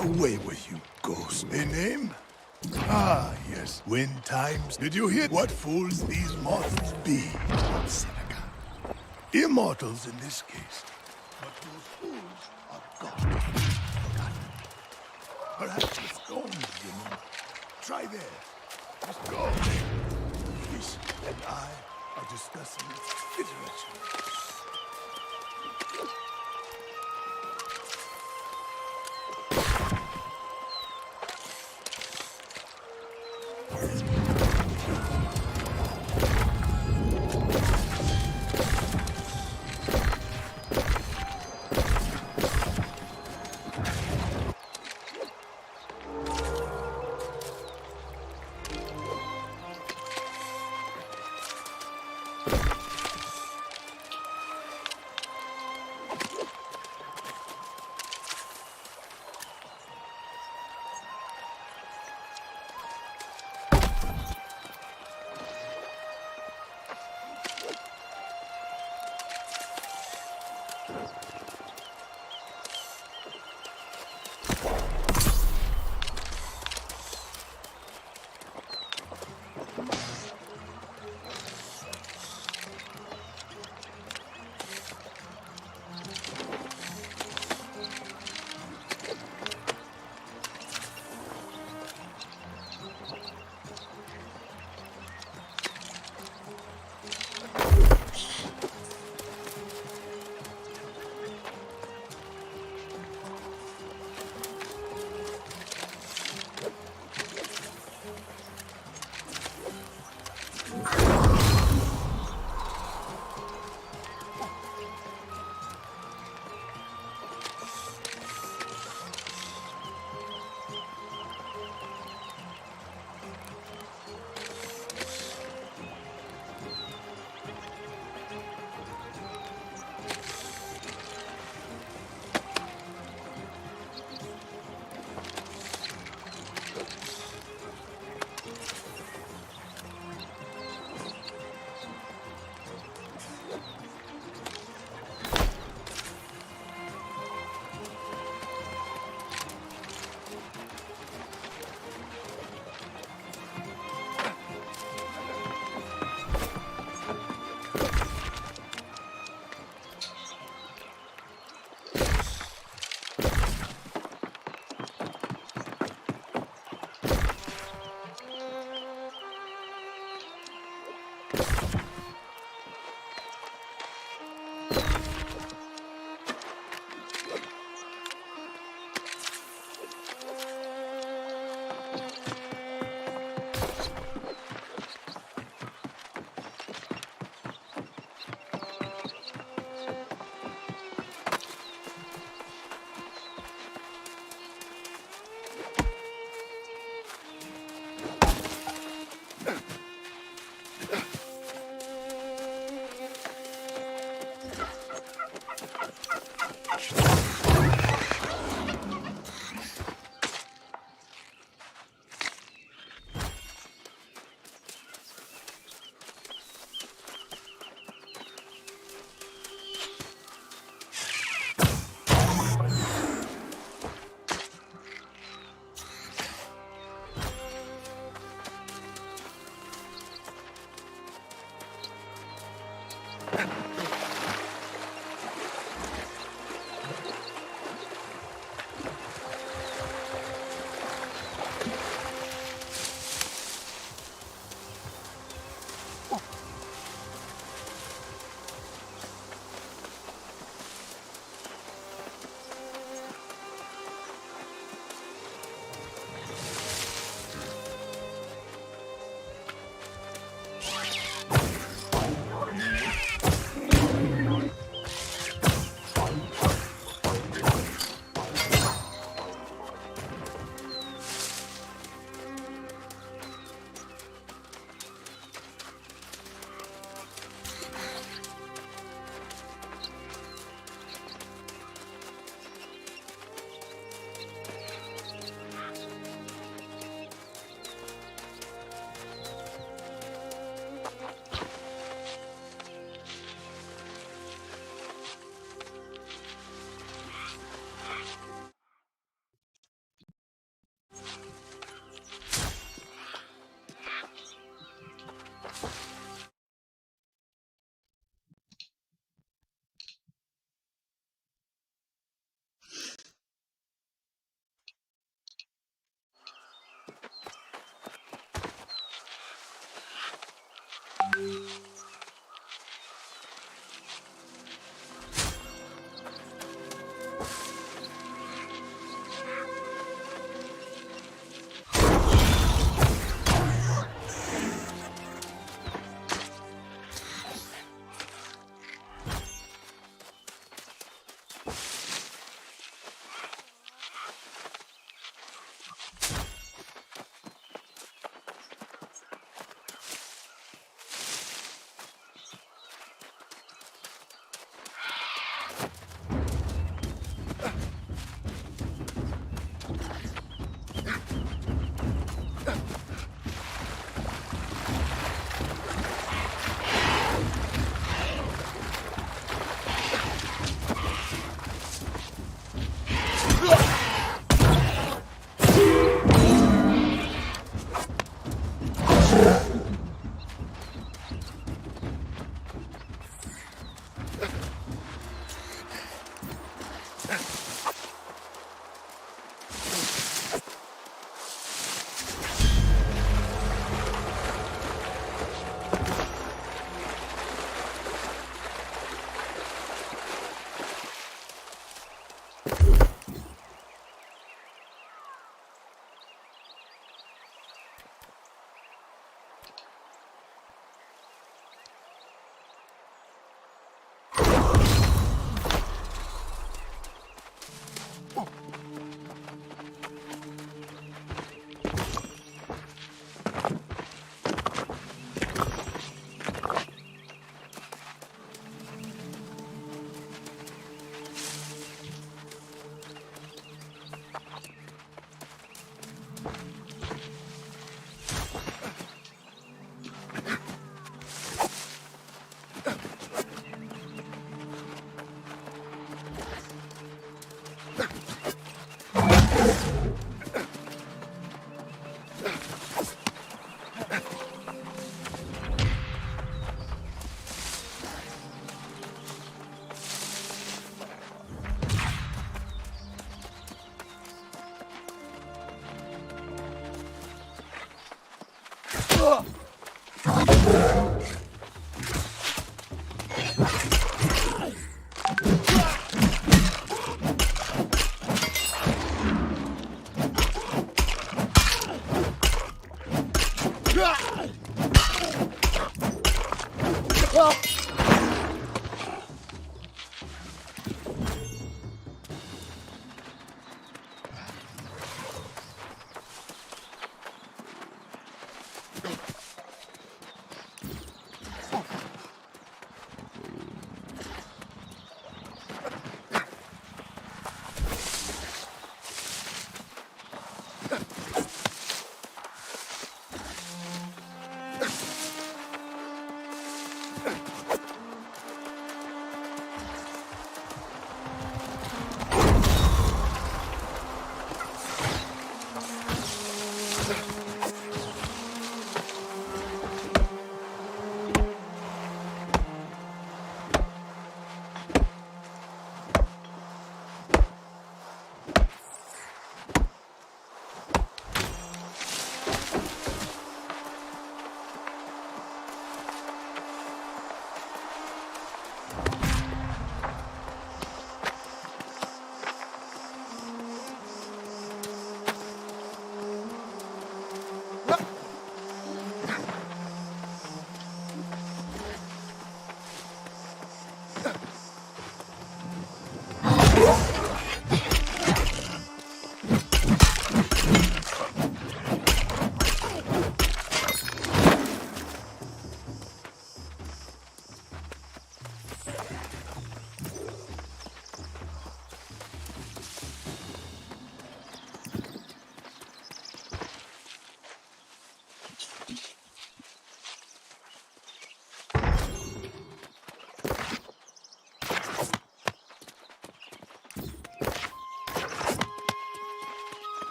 Away with you, ghost. A name? Ah, yes. Wind times. Did you hear what fools these mortals be? Seneca. Immortals in this case. But those fools are gone. Forgotten. Perhaps the stones remember. Try there. Just go. Reese and I are discussing iteration.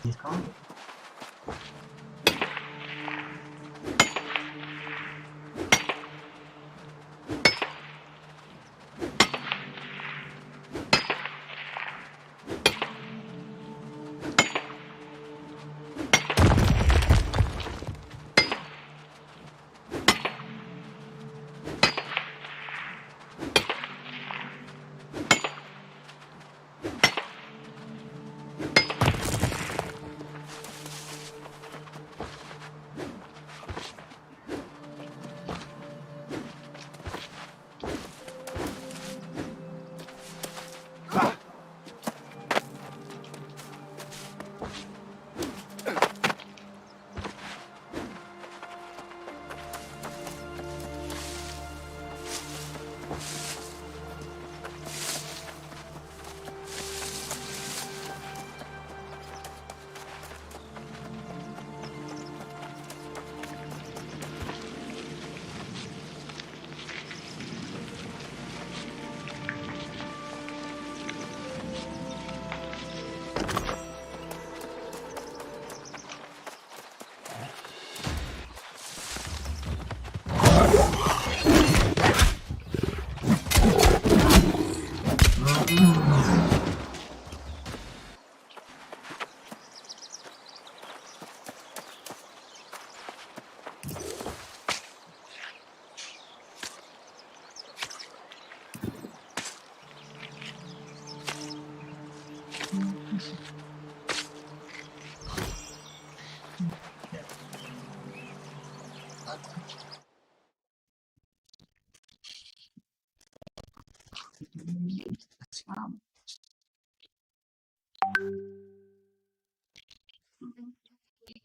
Sekali.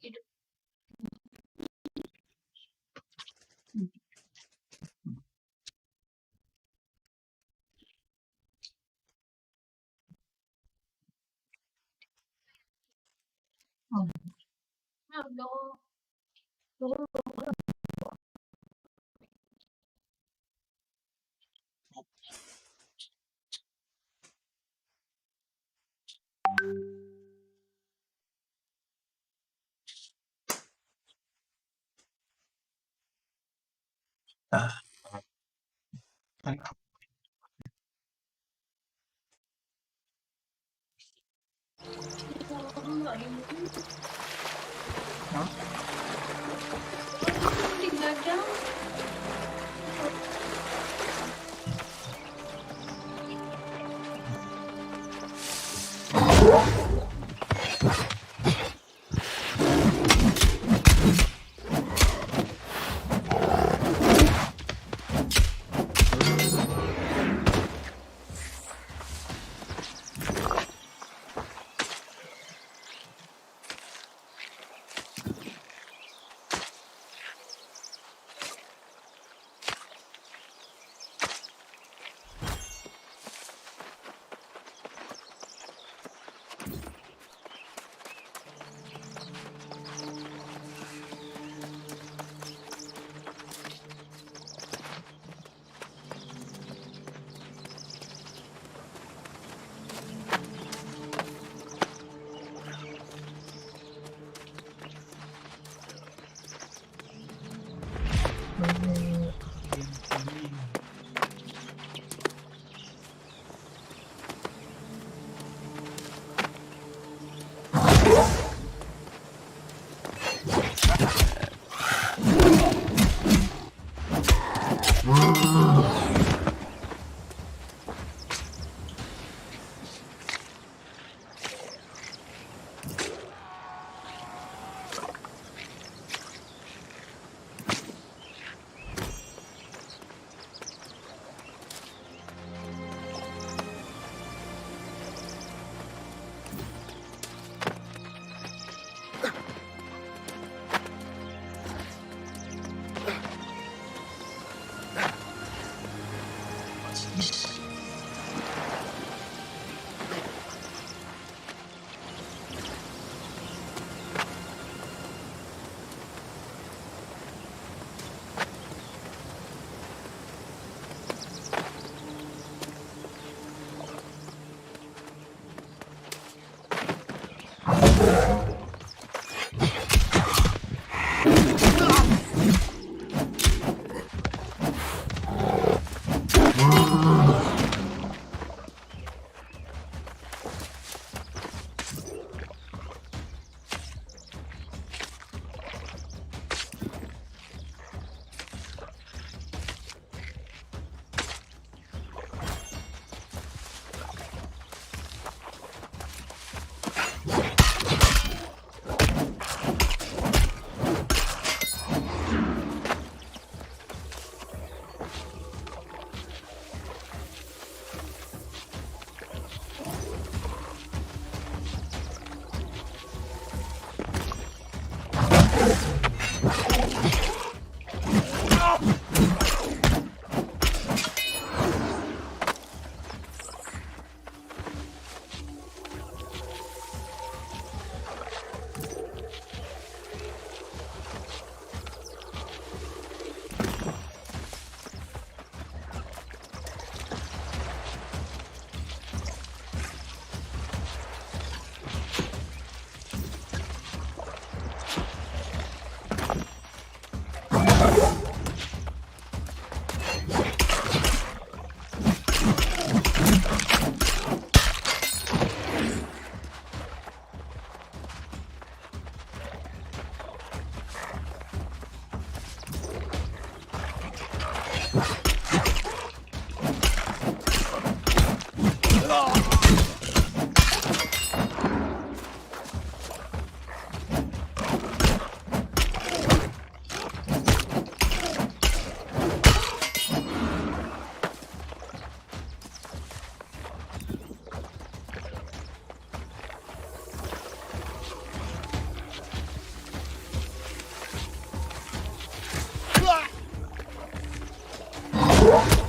Hidup. Nah, udah Ah, kan enggak ini. Hah? 3 jam. Bodies!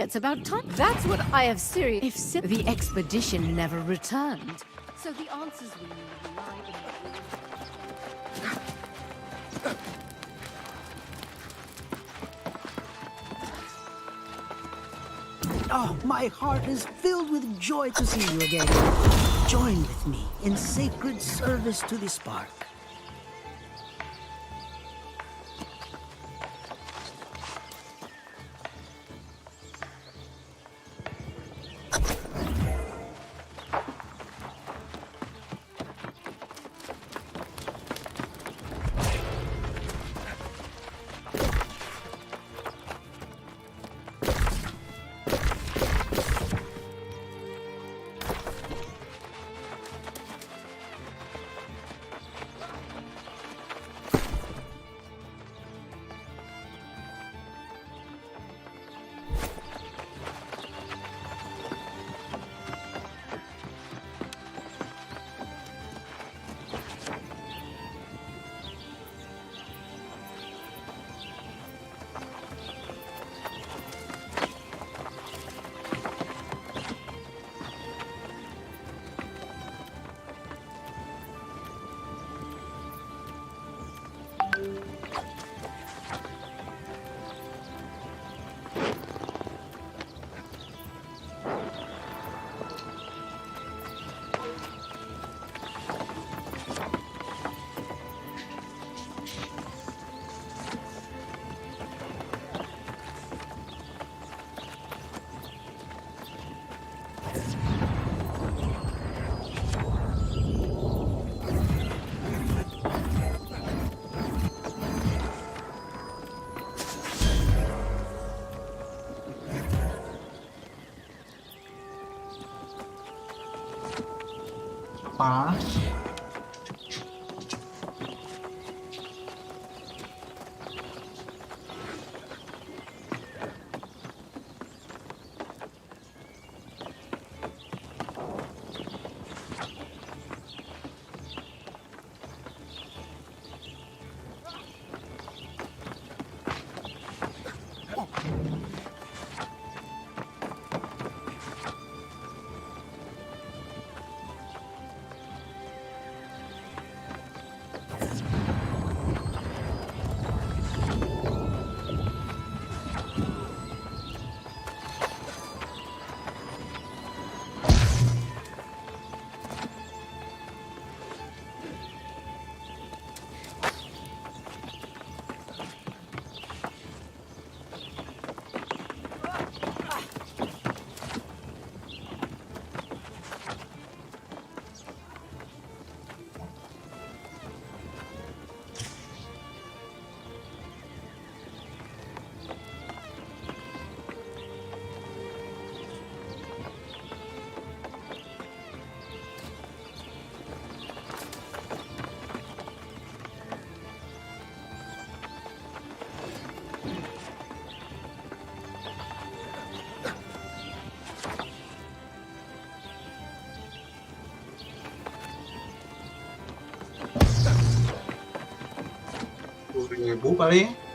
it's about time. That's what I have serious. If the expedition never returned, so the answers we need lie in Oh, my heart is filled with joy to see you again. Join with me in sacred service to the spark. Apa? Ribu paling.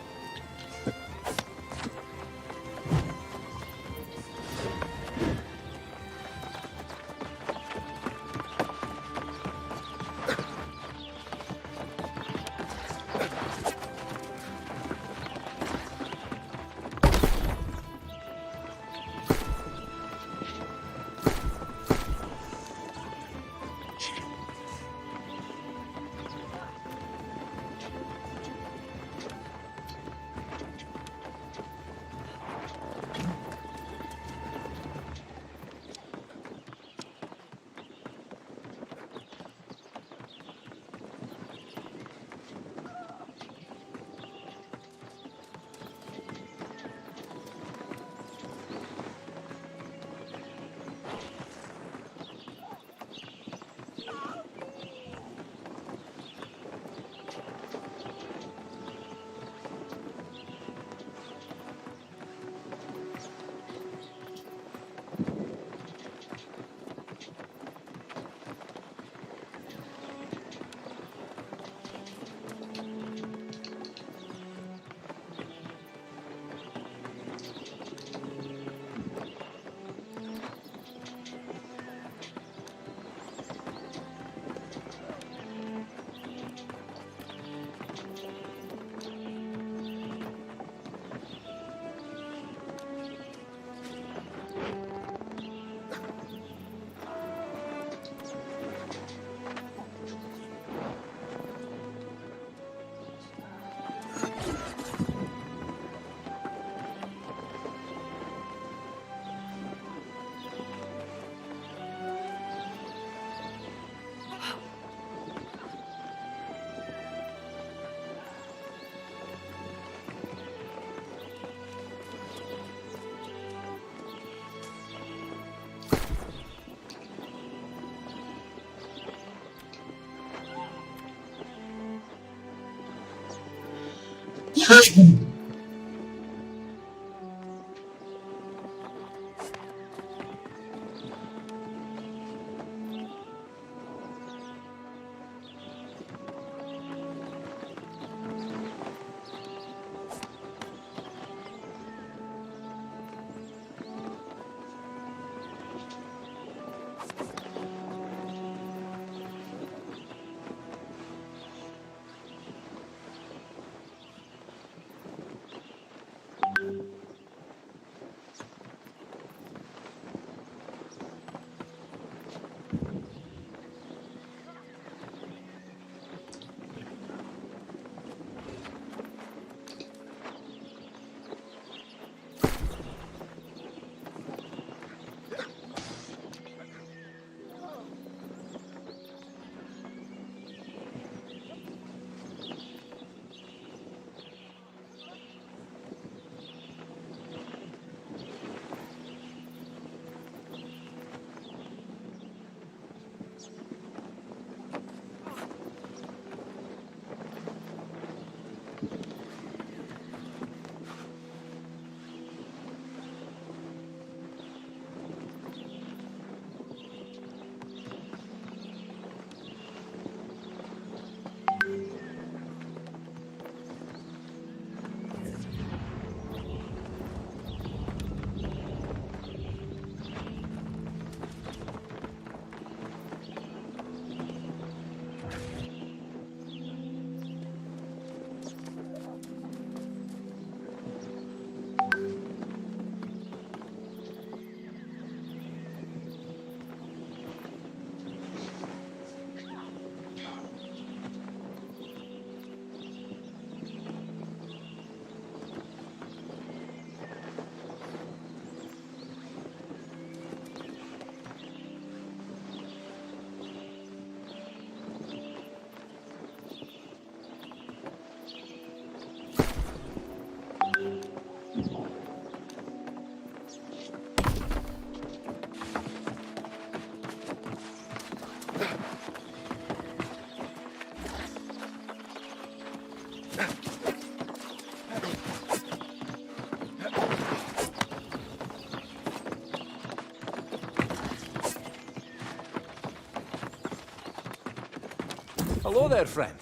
Hello there, friend.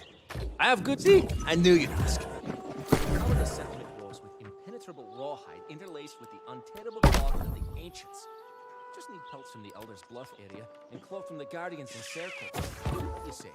I have good tea. I knew you'd ask. Cover the settlement walls with impenetrable rawhide interlaced with the untenable cloth of the ancients. Just need pelts from the Elder's Bluff area and cloth from the Guardians in Circle. What do you say?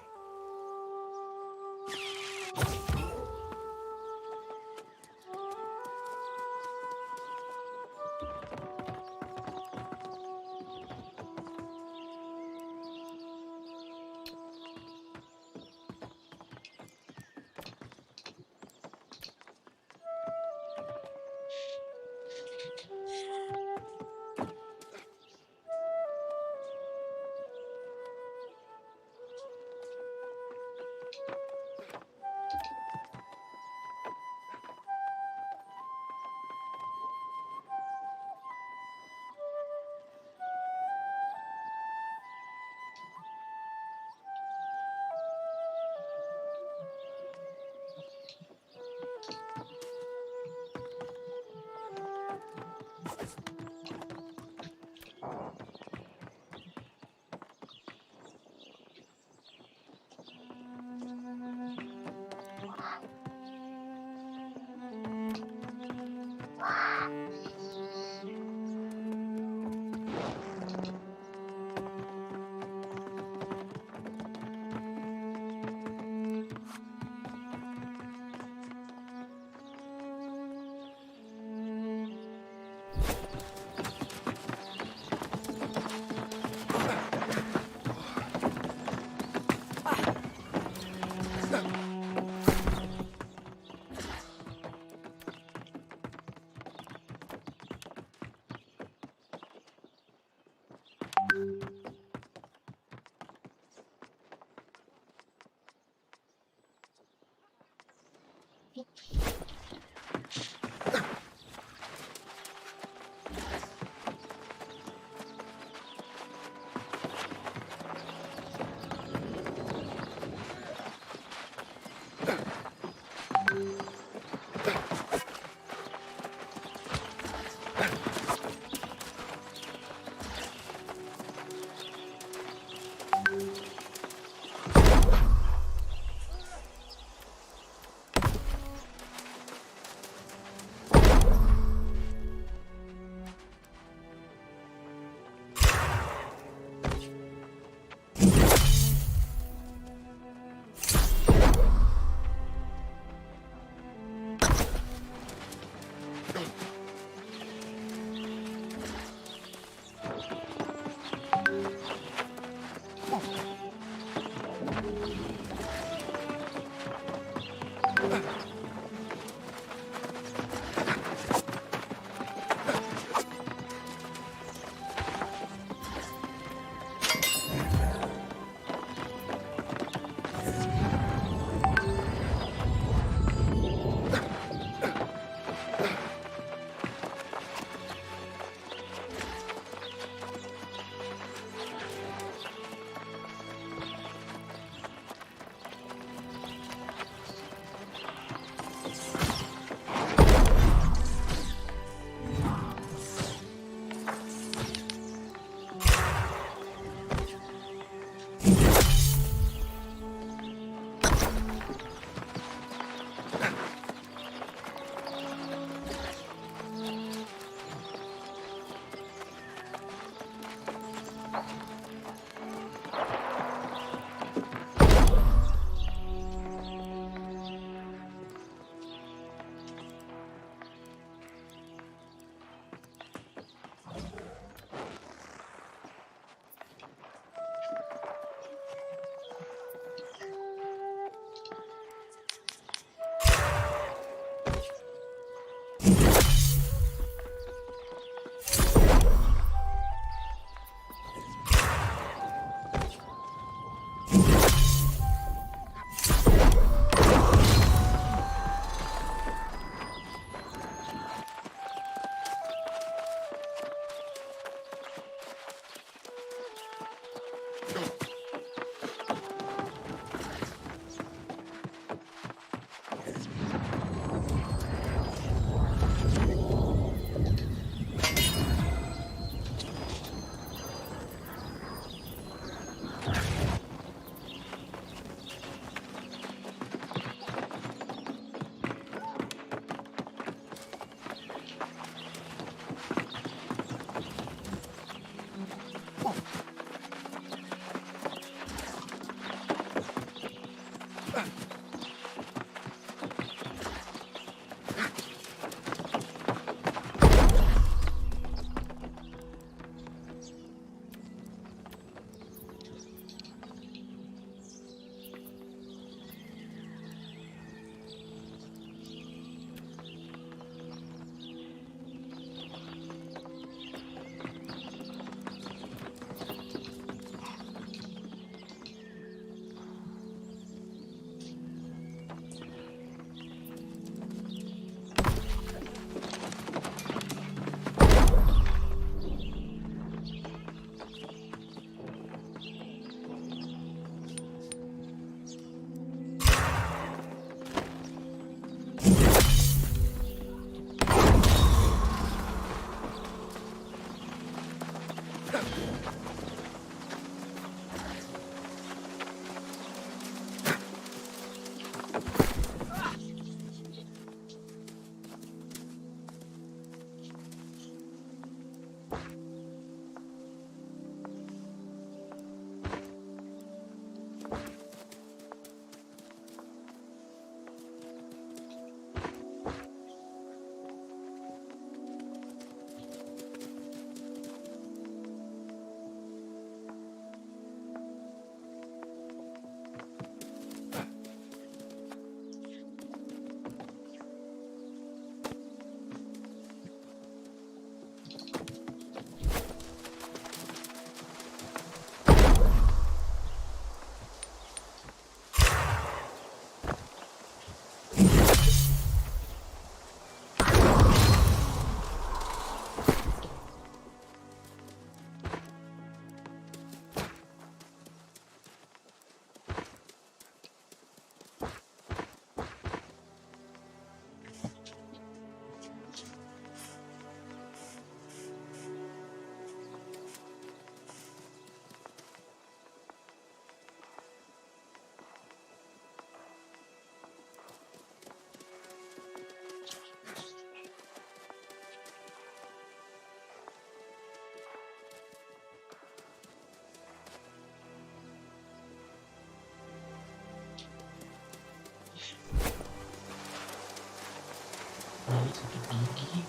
Ini sakit gigi.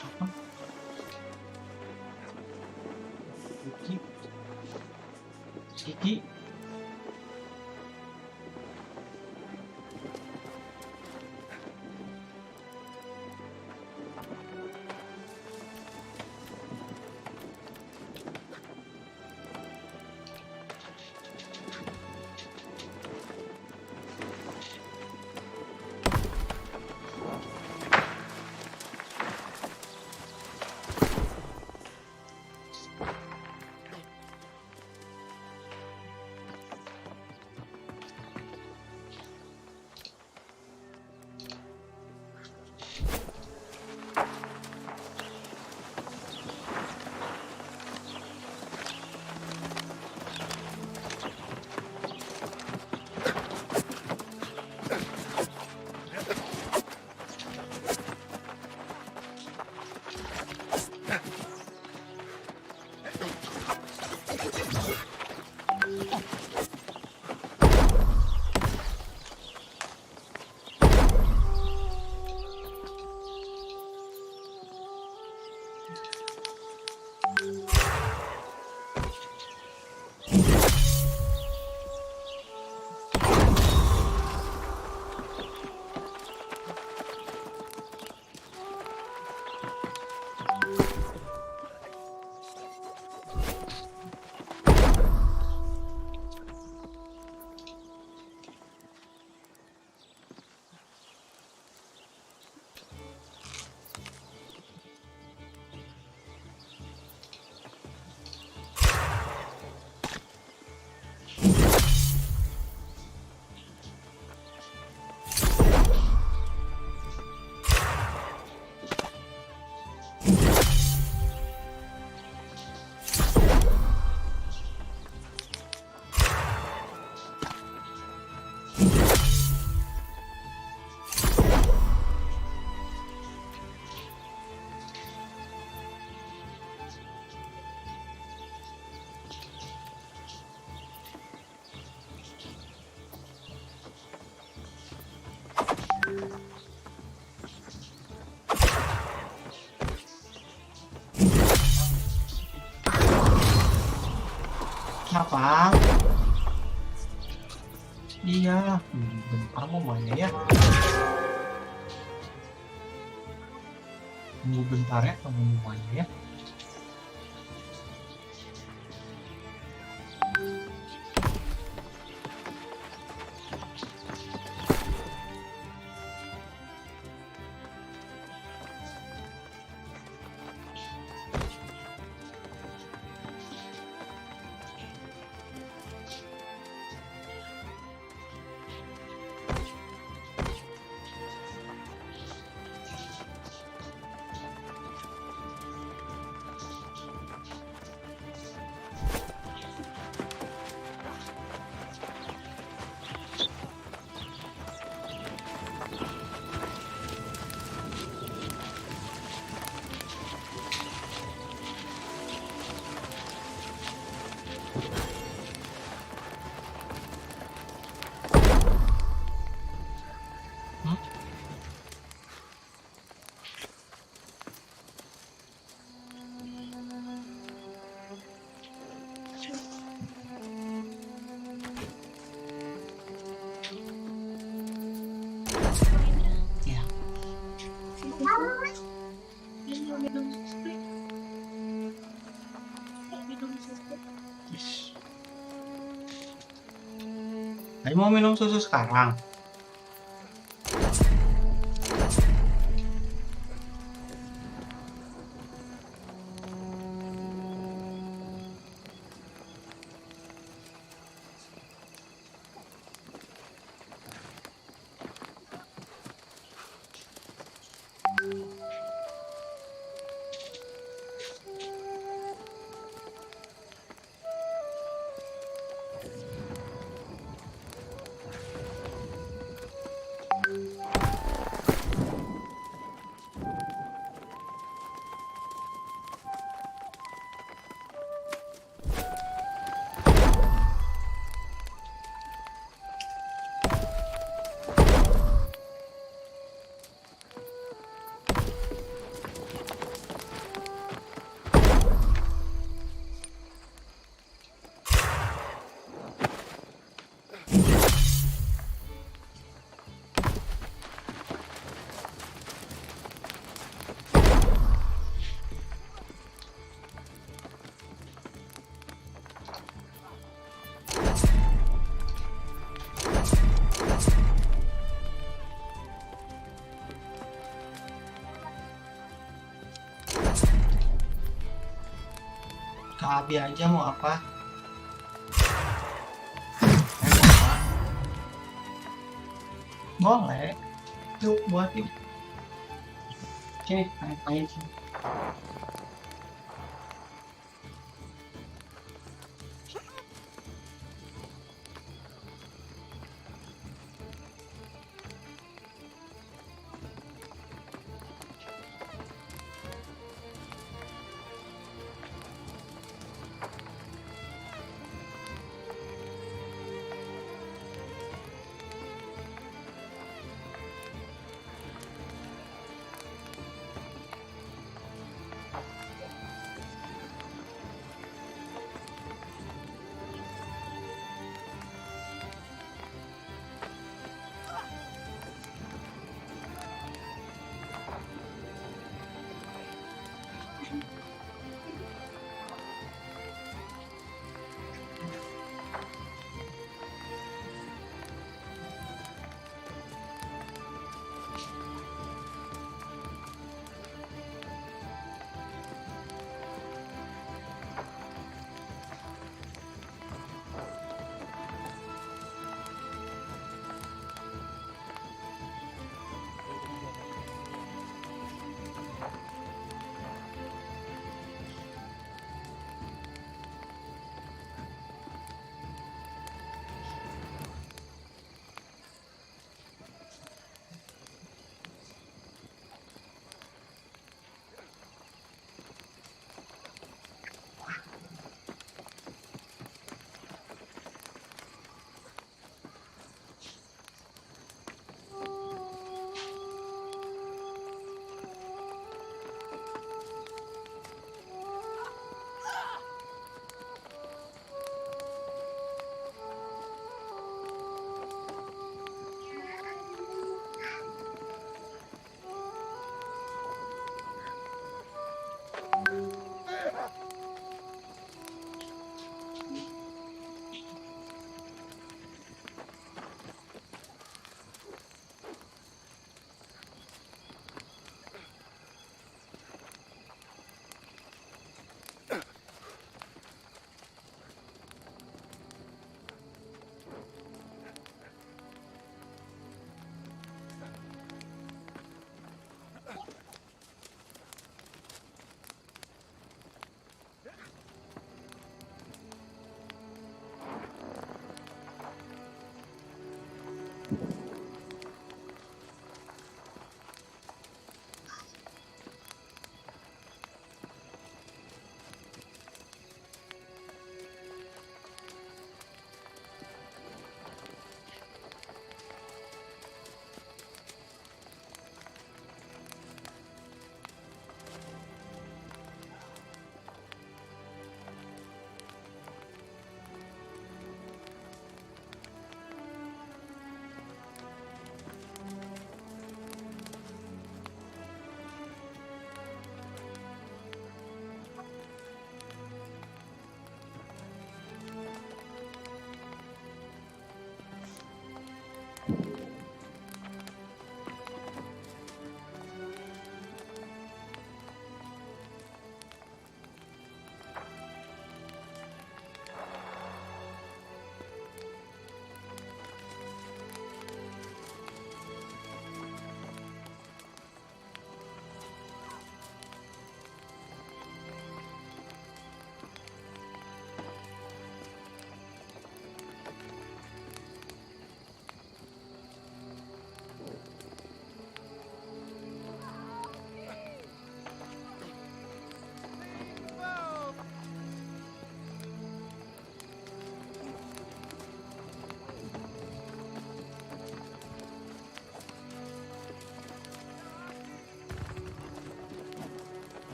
Apa? Gigi. Apa? Iya, bentar mau mana ya? Tunggu bentar ya, kamu mau mana ya? Ayo mau minum susu sekarang. Ke Abi aja mau apa? Mau apa? Boleh. Yuk buat yuk. Oke, main sini.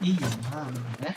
Iya, bener ya.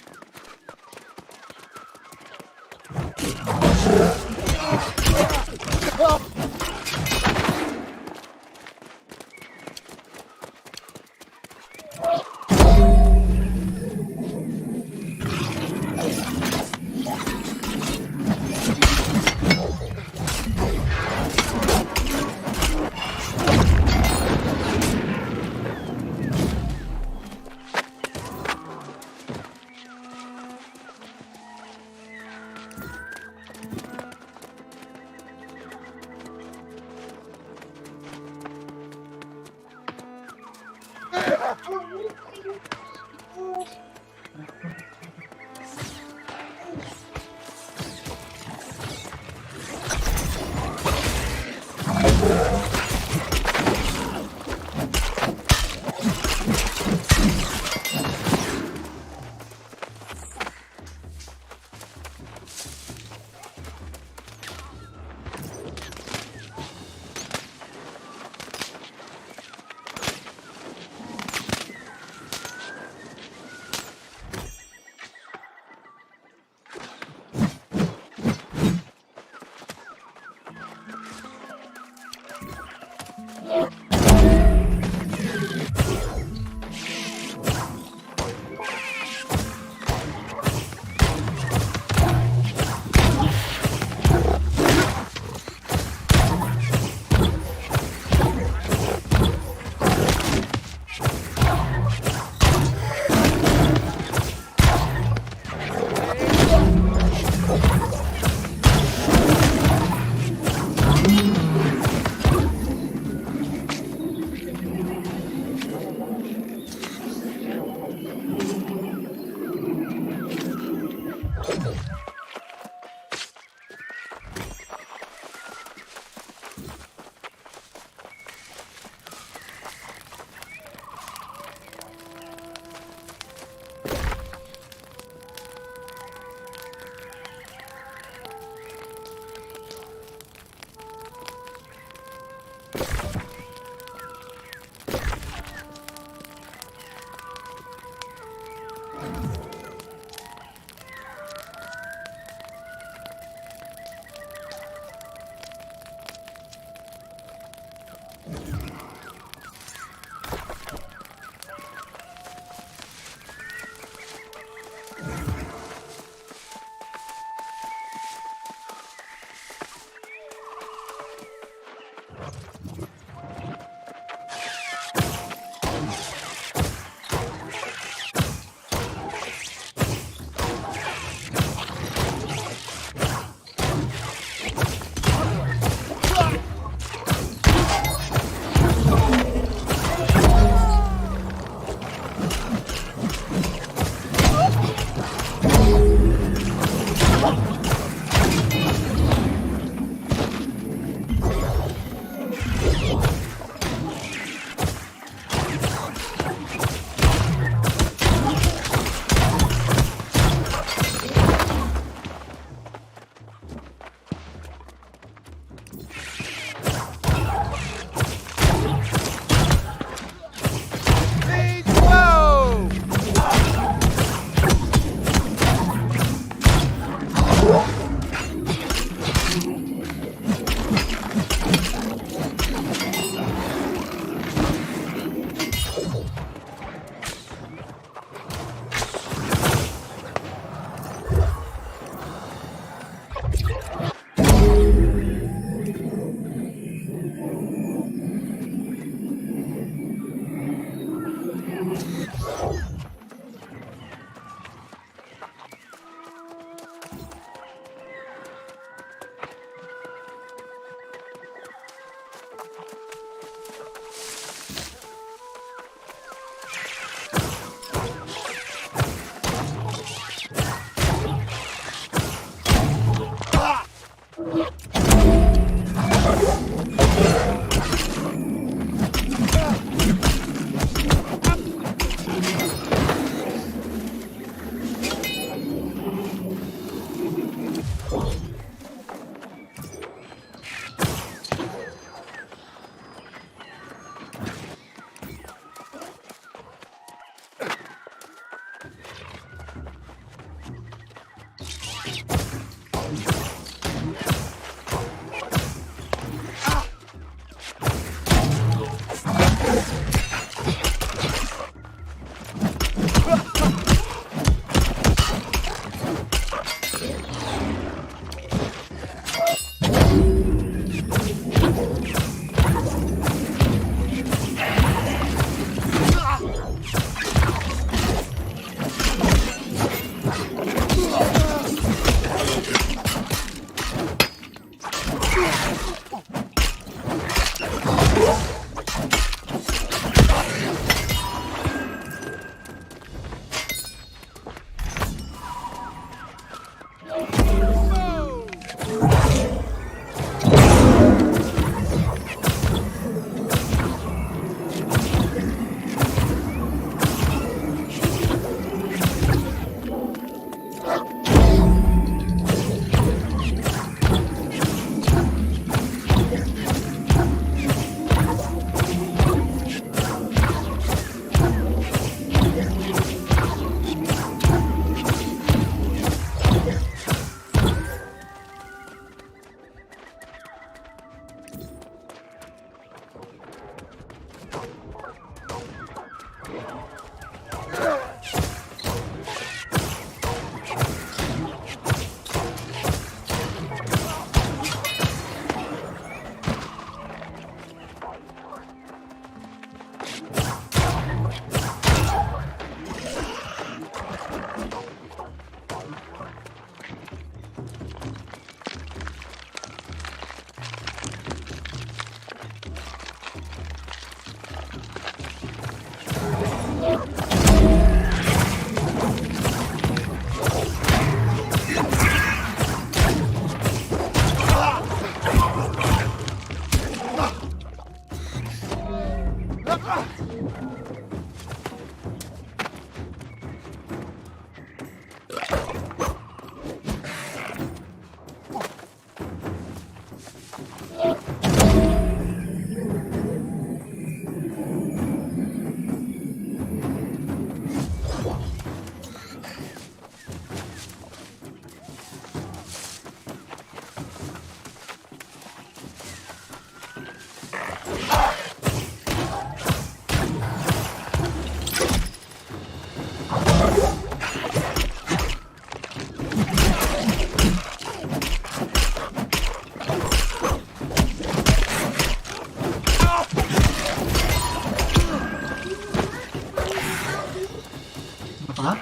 Apa?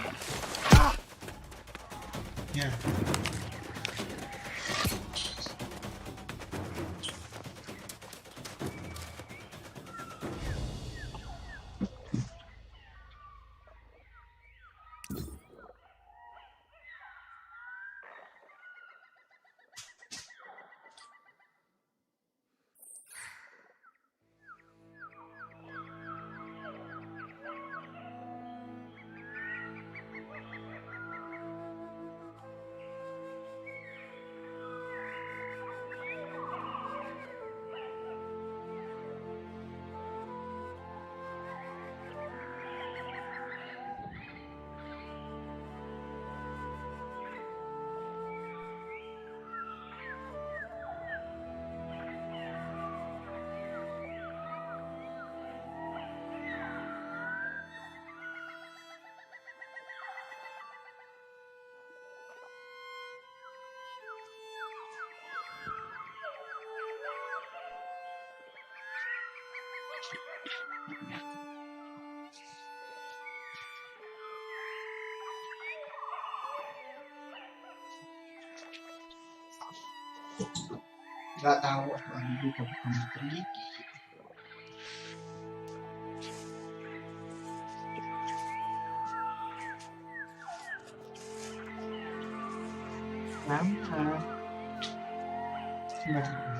Ya. Nggak tahu apa ini kapan pergi. Lama. Nah.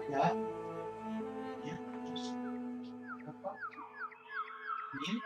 Ya, ya, terus apa? Ini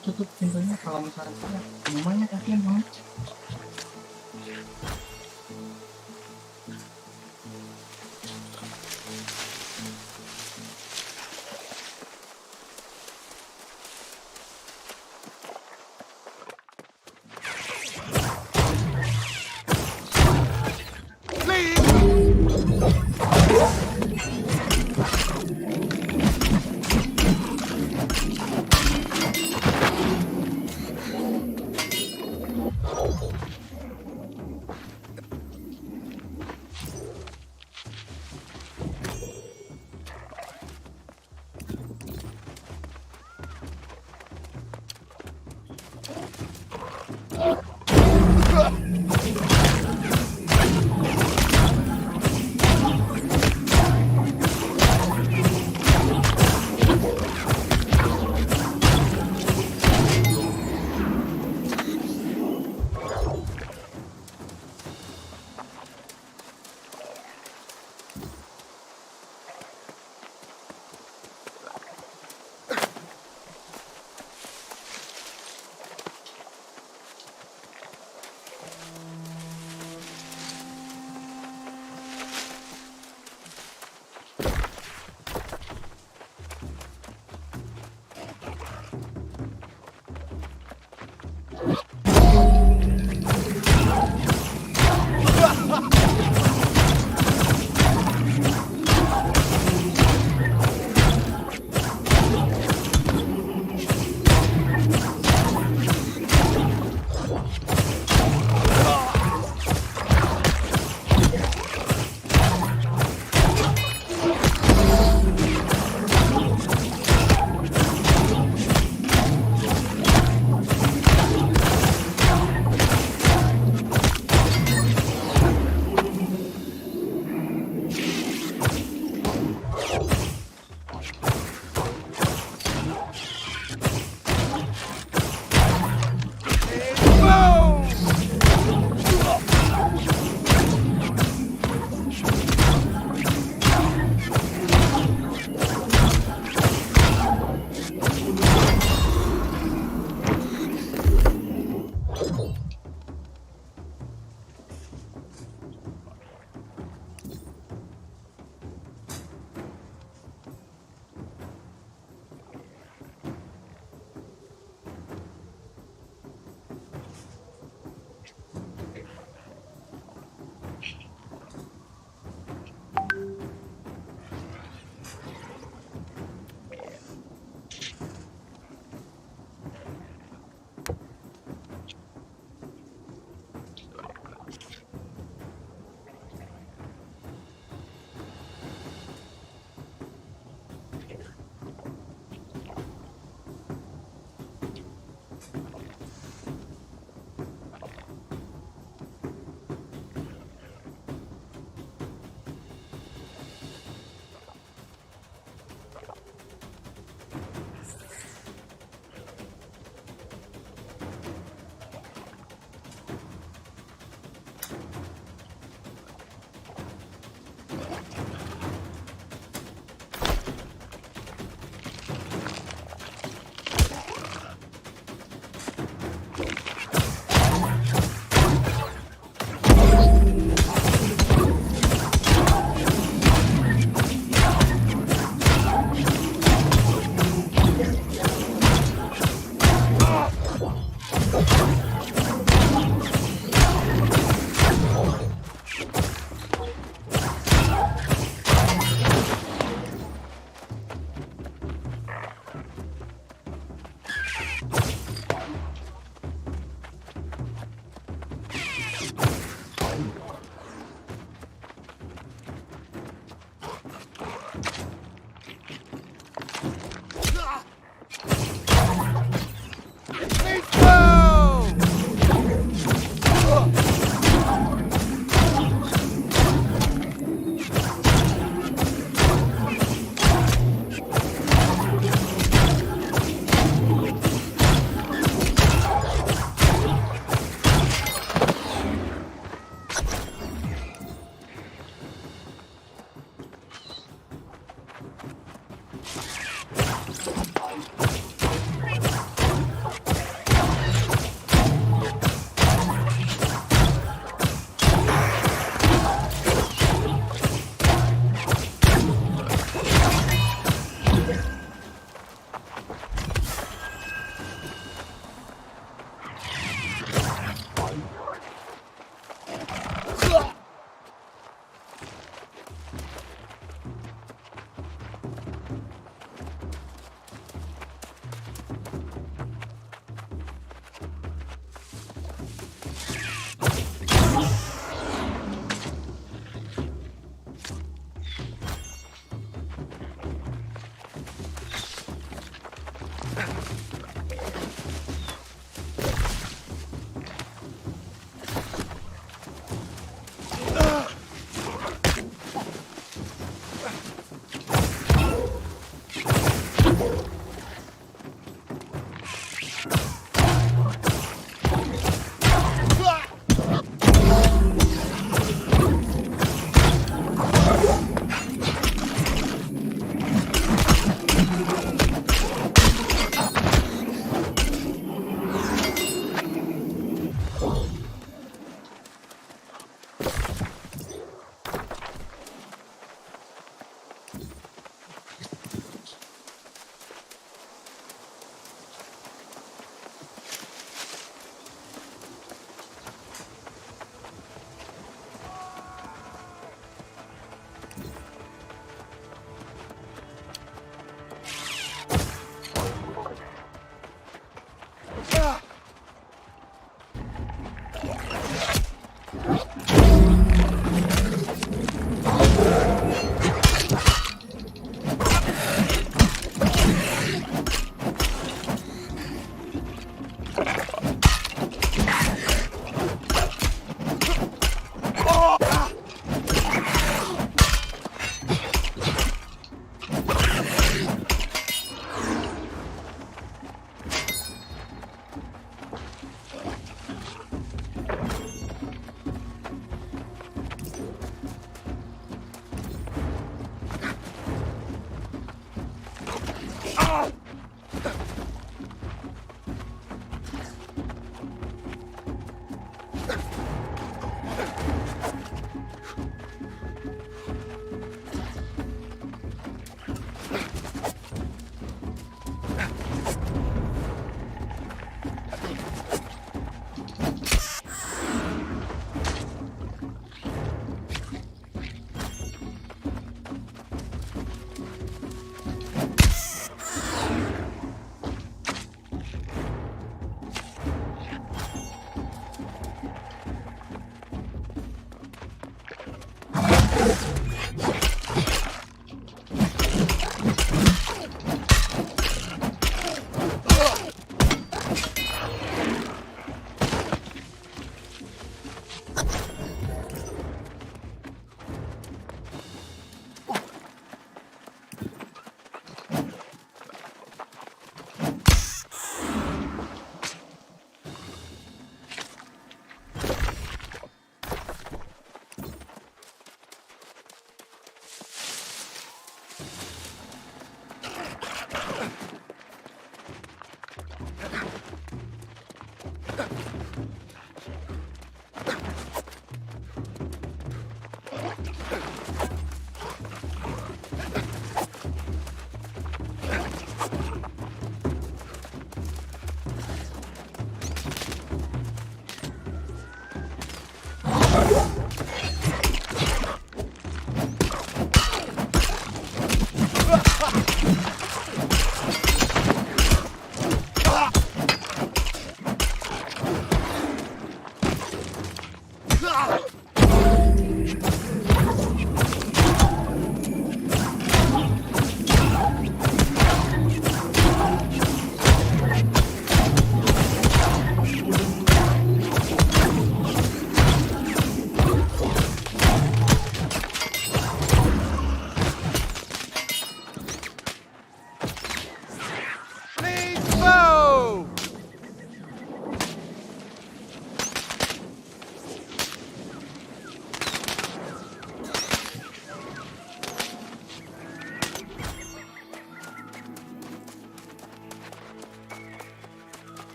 Tutup pintunya kalau misalnya rumahnya kasihan banget.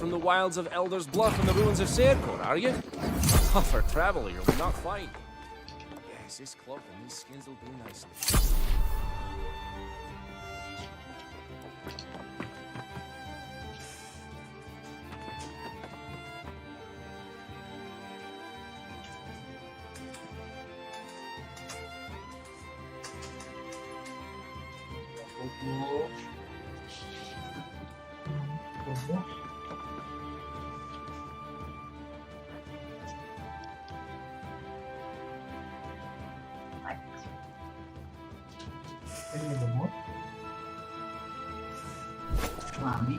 from the wilds of Elder's Bluff and the ruins of Sandcourt, are you? Oh, for travel, you'll not find. Yes, this cloak and these skins will do nicely. Bobo. Bobo. Ini bobo. Mami.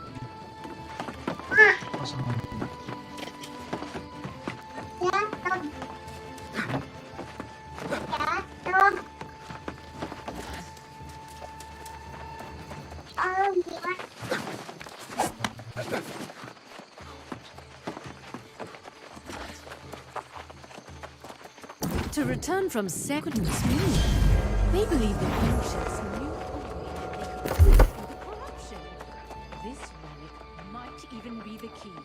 Kosong lagi. To return from goodness me. They believe the ancients knew a way that they could prevent the corruption. This relic might even be the key.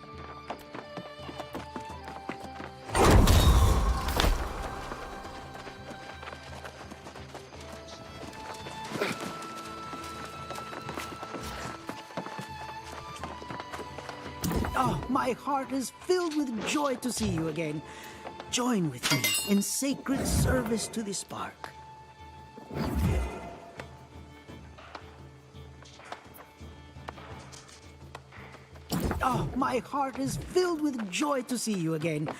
Oh, my heart is filled with joy to see you again. Join with me in sacred service to the spark. Oh, my heart is filled with joy to see you again.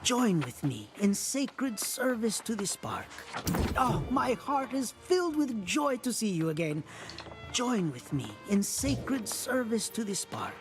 Join with me in sacred service to the spark. Oh, my heart is filled with joy to see you again. Join with me in sacred service to the spark.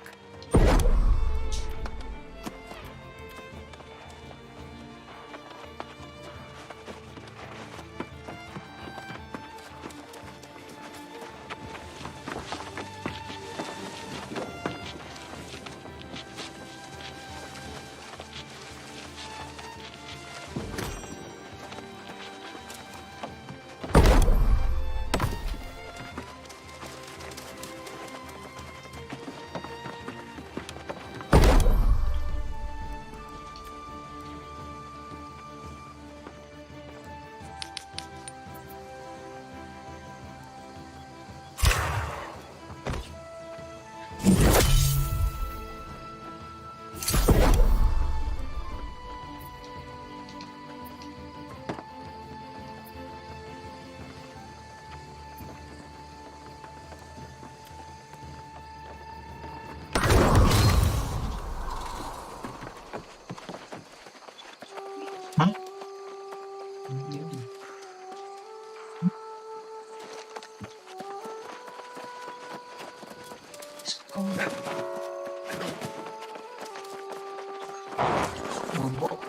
Bobo.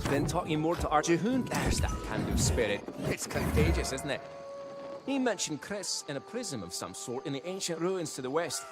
then talking more to Arjehoon. There's that can-do spirit. It's contagious, isn't it? He mentioned Chris in a prism of some sort in the ancient ruins to the west.